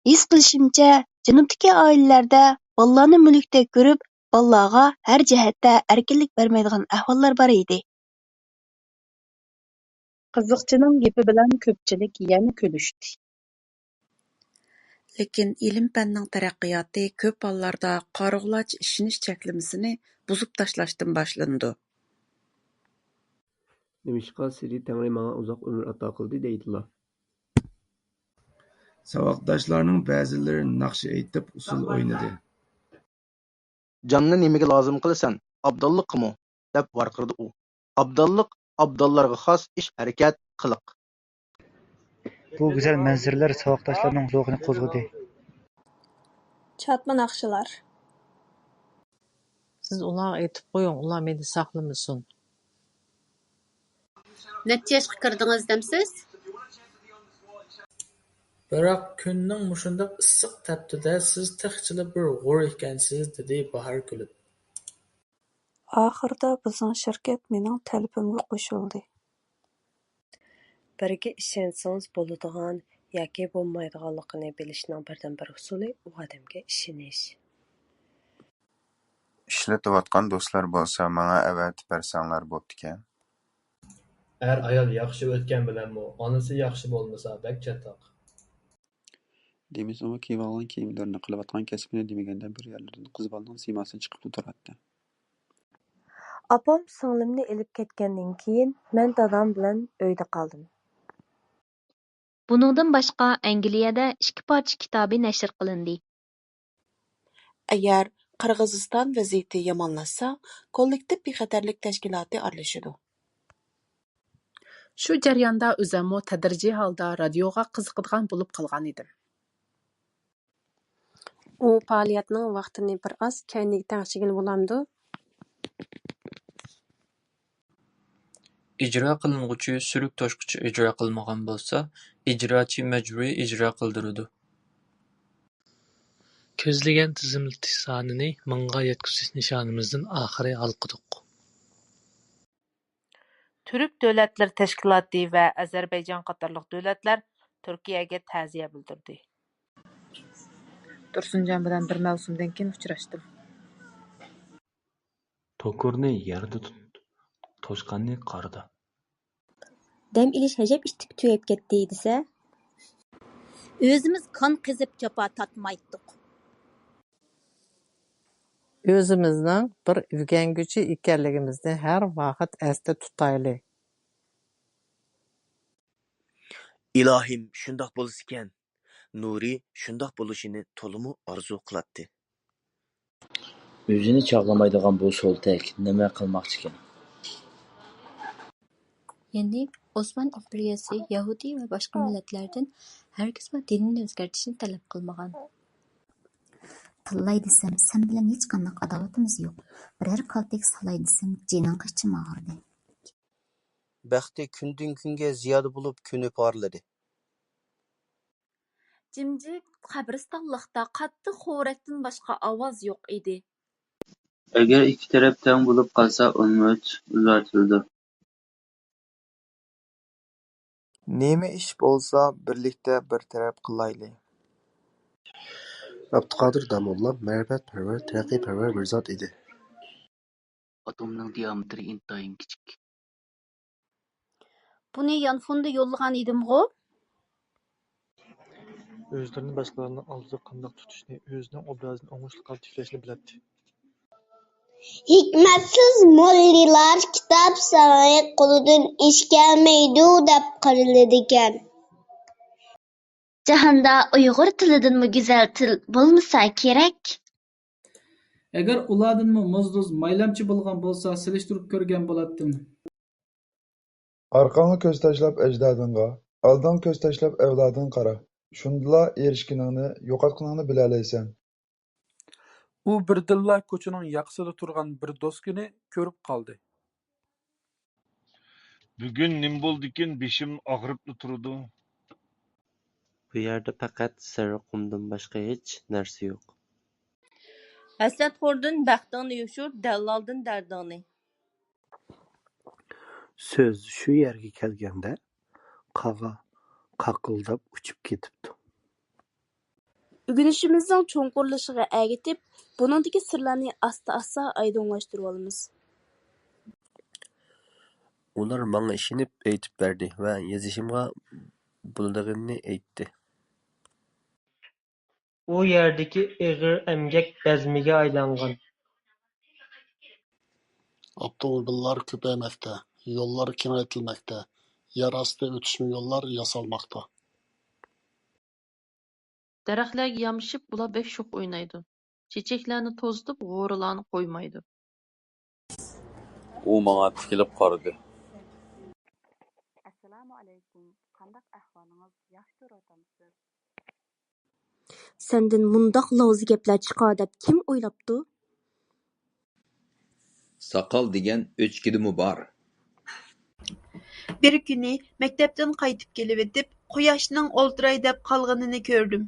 ھېس قىلىشىمچە، جەنۇبتىكى ئائىلىلەردە بالىلارنى مۈلۈكتەك كۆرۈپ، بالىلارغا ھەر جەھەتتە ئەركىنلىك بەرمەيدىغان ئەھۋاللار بار ئىدى. قىزىقچىنىڭ گېپى بىلەن كۆپچىلىك يەنە كۈلۈشتى. لېكىن ئىلىم-پەننىڭ تەرەققىياتى كۆپ ھاللاردا قارىغۇلارچە ئىشىنىش چەكلىمىسىنى بۇزۇپ تاشلاشتىن باشلىنىدۇ. نېمىشقا سىزنى تەڭرى ماڭا ئۇزاق ئۆمۈر ئاتا قىلدى دەيدىلا. ساۋاقداشلارنىڭ بەزىلىرى ناخشا ئېيتىپ ئۇسسۇل ئوينىدى. جاننى نېمىگە لازىم قىلىسەن؟ ئابداللىققىمۇ؟ دەپ ۋارقىرىدى ئۇ. ئابداللىق ئابداللارغا خاس ئىش-ھەرىكەت، قىلىق. بۇ گۈزەل مەنزىرىلەر ساۋاقداشلارنىڭ زوقىنى قوزغىدى. چاتما ناخشىلار. سىز ئۇلارغا ئېيتىپ قويۇڭ، ئۇلار مېنى ساقلىمىسۇن. نەچچە ياشقا كىردىڭىز دەمسىز؟ بىراق كۈننىڭ مۇشۇنداق ئىسسىق تەپتىدە سىز تېخىچىلا بىر غۇر ئىكەنسىز، دېدى باھار كۈلۈپ. ئاخىرىدا بىزنىڭ شىركەت مېنىڭ تەلىپىمگە قوشۇلدى. بىرگە ئىشەنسىڭىز بولىدىغان yoki bo'lmaydiganligini bilishning birdan-bir usuli u odamga ishonish. ئىشلىتىۋاتقان دوستلار بولسا ماڭا ئەۋەتىپ بەرسەڭلار بوپتىكەن. ئەر-ئايال ياخشى ئۆتكەن بىلەنمۇ ئانىسى ياخشى بولمىسا بەك چاتاق. دېمىسىمۇ كىيىۋالغان كىيىملىرىنى، قىلىۋاتقان كەسپىنى دېمىگەندە بىر يەرلىرىدىن قىز بالىنىڭ سىيماسى چىقىپلا تۇراتتى. ئاپام سىڭلىمنى ئېلىپ كەتكەندىن كېيىن مەن دادام بىلەن ئۆيدە قالدىم. بۇنىڭدىن باشقا ئەنگلىيەدە 2 پارچە كىتابى نەشر قىلىندى. ئەگەر قىرغىزىستان ۋەزىيىتى يامانلاشسا، كوللېكتىپ بىخەتەرلىك تەشكىلاتى ئارىلىشىدۇ. شۇ جەرياندا ئۆزۈممۇ تەدرىجىي ھالدا رادىيوغا قىزىقىدىغان بولۇپ قالغان ئىدىم. ئۇ پائالىيەتنىڭ ۋاقتىنى بىر ئاز كەينىگە تەڭشىگىلى بولامدۇ؟ ئىجرا قىلىنغۇچى سۈرۈك توشقۇچى ئىجرا قىلمىغان بولسا، ئىجراچى مەجبۇرىي ئىجرا قىلدۇرىدۇ. كۆزلىگەن تىزىملىتىش سانىنى 1000غا يەتكۈزۈش نىشانىمىزدىن ئاخىرى ھالقىدۇق. تۈرك دۆلەتلىرى تەشكىلاتى ۋە ئەزەربەيجان قاتارلىق دۆلەتلەر تۈركىيەگە تەزىيە بىلدۈردى. تۇرسۇنجان بىلەن بىر مەۋسۇمدىن كېيىن ئۇچراشتىم. توكۇرنى يەردە تۇت، توشقاننى قاردا. دەم ئېلىش ھەجەپ ئىشتىك تۈگەپ كەتتى دېسە. ئۆزىمىز قان قېزىپ جاپا تارتمايتتۇق. ئۆزىمىزنىڭ بىر ئۆگەنگۈچى ئىكەنلىكىمىزنى ھەر ۋاقىت ئەستە تۇتايلى. ئىلاھىم شۇنداق بولسىكەن. نۇرى شۇنداق بولۇشىنى تولىمۇ ئارزۇ قىلاتتى. ئۆزىنى چاغلىمايدىغان بۇ سولتەك نېمە قىلماقچىكەن؟ يەنى ئوسمان ئىمپېرىيەسى يەھۇدىي ۋە باشقا مىللەتلەردىن ھەرگىزمۇ دىنىنى ئۆزگەرتىشنى تەلەپ قىلمىغان. تىللاي دېسەم سەن بىلەن ھېچقانداق ئاداۋىتىمىز يوق. بىرەر كالتەك سالاي دېسەم جېنىڭغا ئىچىم ئاغرىدى. بەختى كۈندىن كۈنگە زىيادە بولۇپ كۈنى پارلىدى. جىمجىت قەبرىستانلىقتا قاتتىق خورەكتىن باشقا ئاۋاز يوق ئىدى. ئەگەر ئىككى تەرەپ تەڭ بولۇپ قالسا 10 مىنۇت ئۇزارتىلىدۇ. نېمە ئىش بولسا بىرلىكتە بىر تەرەپ قىلايلى. ئابدۇقادىر داموللا مەرىپەتپەرۋەر، تەرەققىيپەرۋەر بىر زات ئىدى. ئاتومنىڭ دىئامېتىرى ئىنتايىن كىچىك. Buni Yanfonda yo'llagan edim-g'u? O'zlarini boshqalarning oldida qandoq tutishni, o'zining obrazini o'ngishli qilib tiklashni biladi. Hikmatsiz mollilar kitob saroyi qo'lidan ish kelmaydi deb qaraladigan. Jahonda Uyg'ur tilidanmi go'zal til bo'lmasa kerak? Agar ulardanmi mo'zduz, maylamchi bo'lgan bo'lsa, silishtirib ko'rgan bo'lardim. Arqаңga ko'z tashlab ajdodingga, oldingga ko'z tashlab avloding qara. Shundala erishkiningni, yo'qotganingni bilalaysan. U birdilla ko'chaning yaqasida turgan bir doskini ko'rib qoldi. Bugun nim bo'ldikin, beshim og'ribli turdi. Bu yerda faqat sarqumdan boshqa hech narsa yo'q. Hasratxo'rdan baxtingni yoshur, dalloldan dardingni. So'z shu yerga kelganda qaga qaqildab uchib ketibdi. O'rganishimizning cho'nqurlashiga ergitib, buningdagi sirlarni asta-asta aydınlaştırıp olamiz. Ular menga ishonib aytib berdi va yozishimga bo'ladiganini aytdi. U yerdagi ig'ir emgak bazmiga aylangan. Avtomobillar ko'paymoqda, yo'llar kengaytirilmoqda, yer osti o'tishma yo'llar yasalmoqda. Daraxtlarga yamashib, ular bek sho'x o'ynaydi. Chechaklarni to'zitib, g'o'ralarni qo'ymaydi. U menga tikilib qaradi. Assalomu alaykum. Qanday ahvolingiz? Yaxshi ko'ryapsizmi? Senden mundaq lağzı gaplar chiqar deb kim o'ylabdi? Saqal degan o'chkidimi bor. Bir kuni maktabdan qaytib kelib, quyoshning o'ltiray deb qolganini ko'rdim.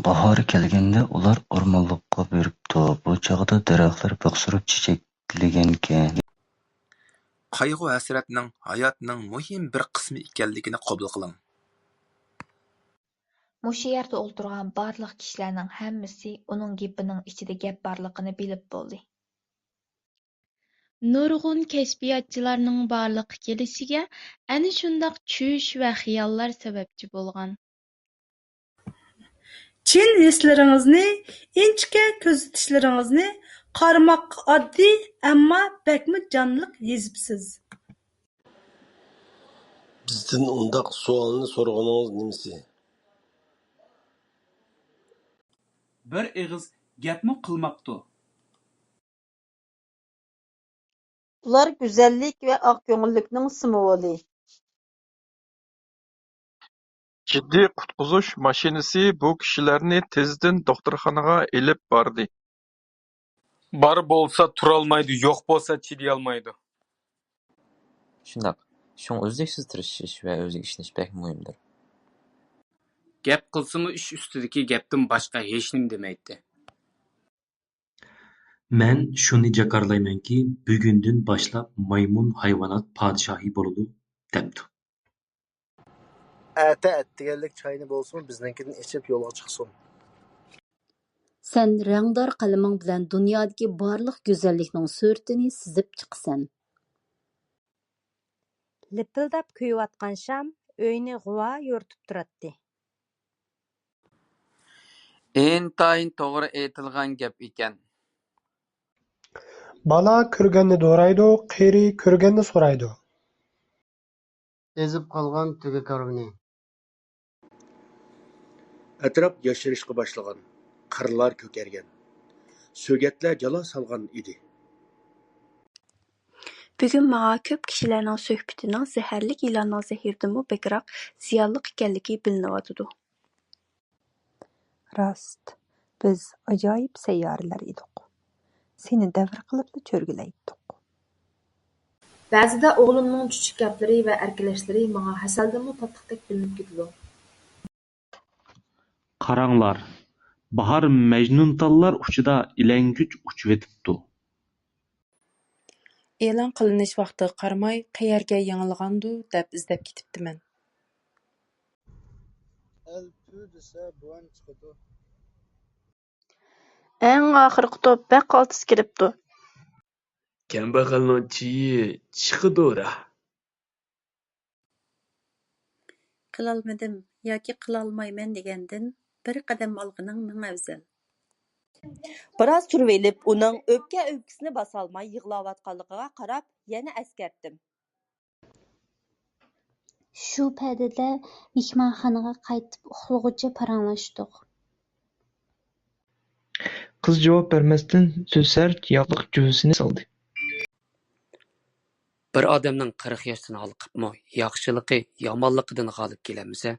Bahor kelganda ular o'rmonlikqa beribdi. Bu chog'da daraxtlar biqsirib chechaklangan. Qayg'u hasratning hayotning muhim bir qismi ekanligini qabul qiling. Mushu yerda o'ltirgan barliq kishilarning hammasi uning gapining ichida gap borligini bilib bo'ldi. Nurg'un kashfiyotchilarning barliqqa kelishiga ana shundoq tush va xiyollar sababchi bo'lgan. Chin hislaringizni, inchika ko'zlatishlaringizni qaramoqqa oddiy, ammo bakmi jonliq yezibsiz. Bizdan undaq savolni so'raganingiz nimasi? Bir eg'iz gapmi qilmaqdi. Ular go'zallik va oqko'ngillikning simvoli. Jiddiy qutqizish mashinasi bu kishilarni tezdan doktorxonaga elib bordi. Bor bo'lsa turolmaydi, yo'q bo'lsa chidayolmaydi. Shundoq. Shun uzluksiz tirishish va o'ziga ishonish bek muhimdir. Gap qilsimi ish ustidagi gapdan boshqa hech nim demaydi. Men shuni jakarlaymanki, bugundan boshlab maymun hayvonot podshohi bo'ladi, debdi. Ata atdiganlik choyni bo'lsin, biznikidan ichib yo'lga chiqsin. Sen rangdor qalaming bilan dunyodagi barliq go'zallikning suratini sizib chiqsan. Lipildab kuyayotgan sham uyni g'uva yo'rtib turadi. Intayin to'g'ri aytilgan gap ekan. Bala ko'rganni do'raydi, qeri ko'rganni so'raydi. Ezib qolgan tuga karvini. Atrof yashirishga boshlagan, qirlar ko'kargan. So'gatlar jalo salgan edi. Bugun menga ko'p kishilarning suhbatining zaharlik ilonning zahiridanmi bekroq ziyonli ekanligi bilinyotidi. Rost, biz ajoyib sayyoralar edik. Seni davr qilibla cho'rgilaydik. Ba'zida o'g'limning chuchuk gaplari va erkalashlari menga hasaldanmi tatliqdek bilinib ketadi. Qaranglar, bahor majnuntallar uchida ilanguch uchib o'tibdi. E'lon qilinish vaqtiga qaramay, qayerga yangilangandu deb izlab ketibdiman. Alpu desa buvan chiqadi. Eng oxirgi to'p baq oltis kiribdi. Kambag'alning chiyi chiqidura. قىلالمىدىم ياكى قىلالمايمەن دېگەندىن بىر قەدەم ئالغىنىڭ مىڭ ئەۋزەل. بىراز تۇرۇۋېلىپ ئۇنىڭ ئۆپكە-ئۆپكىسىنى باسالماي يىغلاۋاتقانلىقىغا قاراپ يەنە ئەسكەرتتىم. شۇ پەدىدە مېھمانخانىغا قايتىپ ئۇخلىغۇچە پاراڭلاشتۇق. قىز جاۋاب بەرمەستىن سۆسەر ياغلىق جۈۋىسىنى سالدى. بىر ئادەمنىڭ 40 ياشتىن ھالقىپمۇ ياخشىلىقى يامانلىقىدىن غالىب كېلەمسە،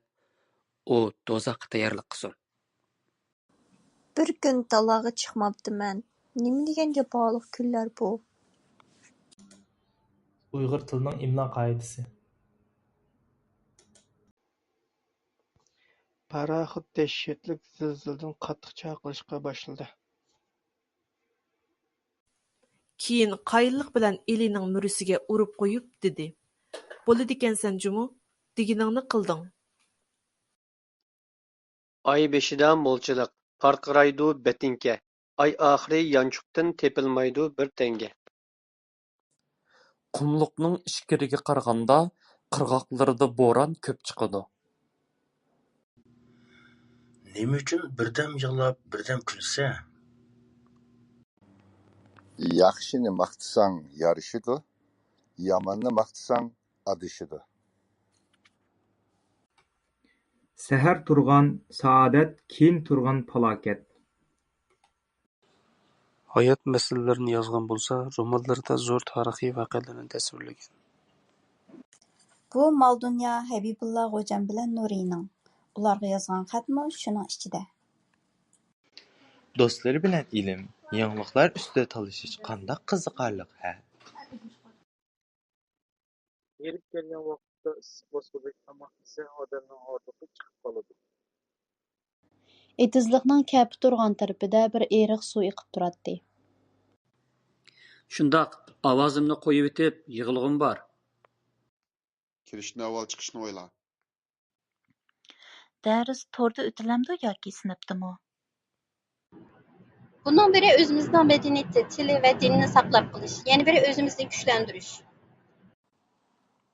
ئۇ دوزاخقا تەييارلىق قىلسۇن. بىر كۈن تالاغا چىقماپتىمەن. نېمە دېگەن جاپالىق كۈنلەر بۇ. ئۇيغۇر تىلىنىڭ ئىملا قائىدىسى. پاراخوت دەھشەتلىك زىلزىلىدىن قاتتىق چاقىرىشقا باشلىدى. كېيىن قايىللىق بىلەن ئېلىنىڭ مۈرىسىگە ئۇرۇپ قويۇپ دېدى: بولىدىكەنسەن جۇمۇ، دېگىنىڭنى قىلدىڭ. ئاي بېشىدا مولچىلىق، پارقىرايدۇ بەتىڭكە، ئاي ئاخىرى يانچۇقتىن تېپىلمايدۇ بىر تەڭگە. قۇملۇقنىڭ ئىچكىرىگە قارىغاندا قىرغاقلىرىدا بوران كۆپ چىقىدۇ. نېمە ئۈچۈن بىردەم يىغلاپ بىردەم كۈلسە؟ ياخشىنى ماختىساڭ يارىشىدۇ، ياماننى ماختىساڭ ئادىشىدۇ. سەھەر تۇرغان سائادەت، كېيىن تۇرغان پالاكەت. ھايات مەسىلىلىرىنى يازغان بولسا، رومانلىرىدا زور تارىخىي ۋەقەلەرنى تەسۋىرلىگەن. بۇ مال-دۇنيا ھەبىبۇللا غوجام بىلەن نۇرىنىڭ. ئۇلارغا يازغان خەتمۇ شۇنىڭ ئىچىدە. دوستلىرى بىلەن ئىلىم، يېڭىلىقلار ئۈستىدە تالىشىش قانداق قىزىقارلىق ھە؟ يېرىپ كەلگەن ۋاقىتتا ئىسسىق باسقۇدەك تاماق يېسە ئادەمنىڭ ھاردۇقى چىقىپ قالىدۇ. ئېتىزلىقنىڭ كەپە تۇرغان تەرىپىدە بىر ئېرىق سۇ ئېقىپ تۇراتتى. شۇنداق، ئاۋازىمنى قويۇۋېتىپ يىغىلغۇم بار. كىرىشتىن ئاۋۋال چىقىشنى ئويلا. دەرس توردا ئۆتۈلەمدۇ ياكى سىنىپتىمۇ؟ Bunun biri özümüzün medeniyeti, tili ve dinini saklap kılış. Yani biri özümüzü güçlendiriş.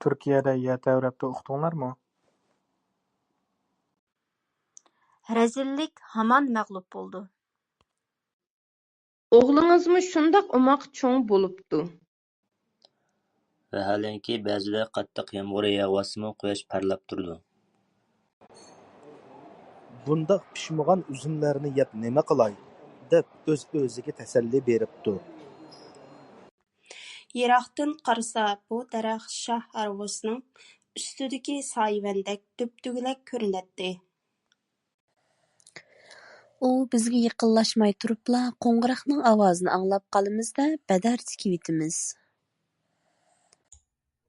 Türkiye'de YTV'de uqdinglar mı? Rezillik haman məğlub oldu. Oğlunuzmu şundaq umaq çoğ bolupdu. Vaholanki ba'zida qattiq yomg'ir yog'yapsimi, quyosh parlab turdi. Bundaq pishmagan uzumlarni yeb nima qilay, deb o'z-o'ziga tasalli beribdi. يىراقتىن قارىسا بۇ دەرەخ شاھ ئارۋۇسىنىڭ ئۈستىدىكى سايىۋەندەك دۈبدۈگىلەك كۆرۈنەتتى. ئۇ بىزگە يېقىنلاشماي تۇرۇپلا قوڭغۇراقنىڭ ئاۋازىنى ئاڭلاپ قالىمىزدا بەدەر تىكىۋېتىمىز.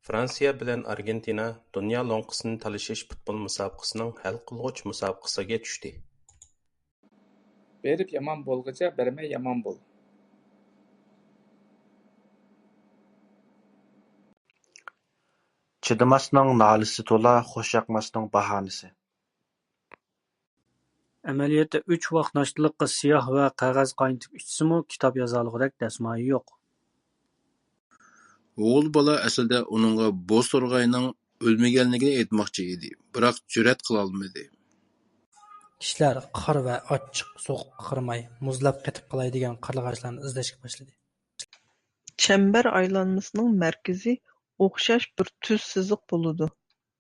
Fransiya bilan Argentina dunyo loڭqىسىنى تالىشىش پۇتبول مۇسابىقىسىنىڭ ھەل قىلغۇچ مۇسابىقىسىگە چۈشتى. Berip yaman bolğuca, bermey yaman bol. Chidamashning nolisi to'la, xushyoqmashning bahonasi. Əməliyyatda 3 vaqt naştılıqqa siyah və qağaz qaynatıb içsىmۇ kitob yazalığıdək dəsmayı yo'q. Oğul bola əslində onunğa Boz Torgayның ölməgənligini aytmoqchi edi, biroq cüret qilolmadi. Kişiler qar və açıq soğuqqa qaramay muzlab qetib qalay degan qarlag'achlarni izlashga boshladi. Çember aylanmasının merkezi o'xshash bir tuz siziq bo'ladi.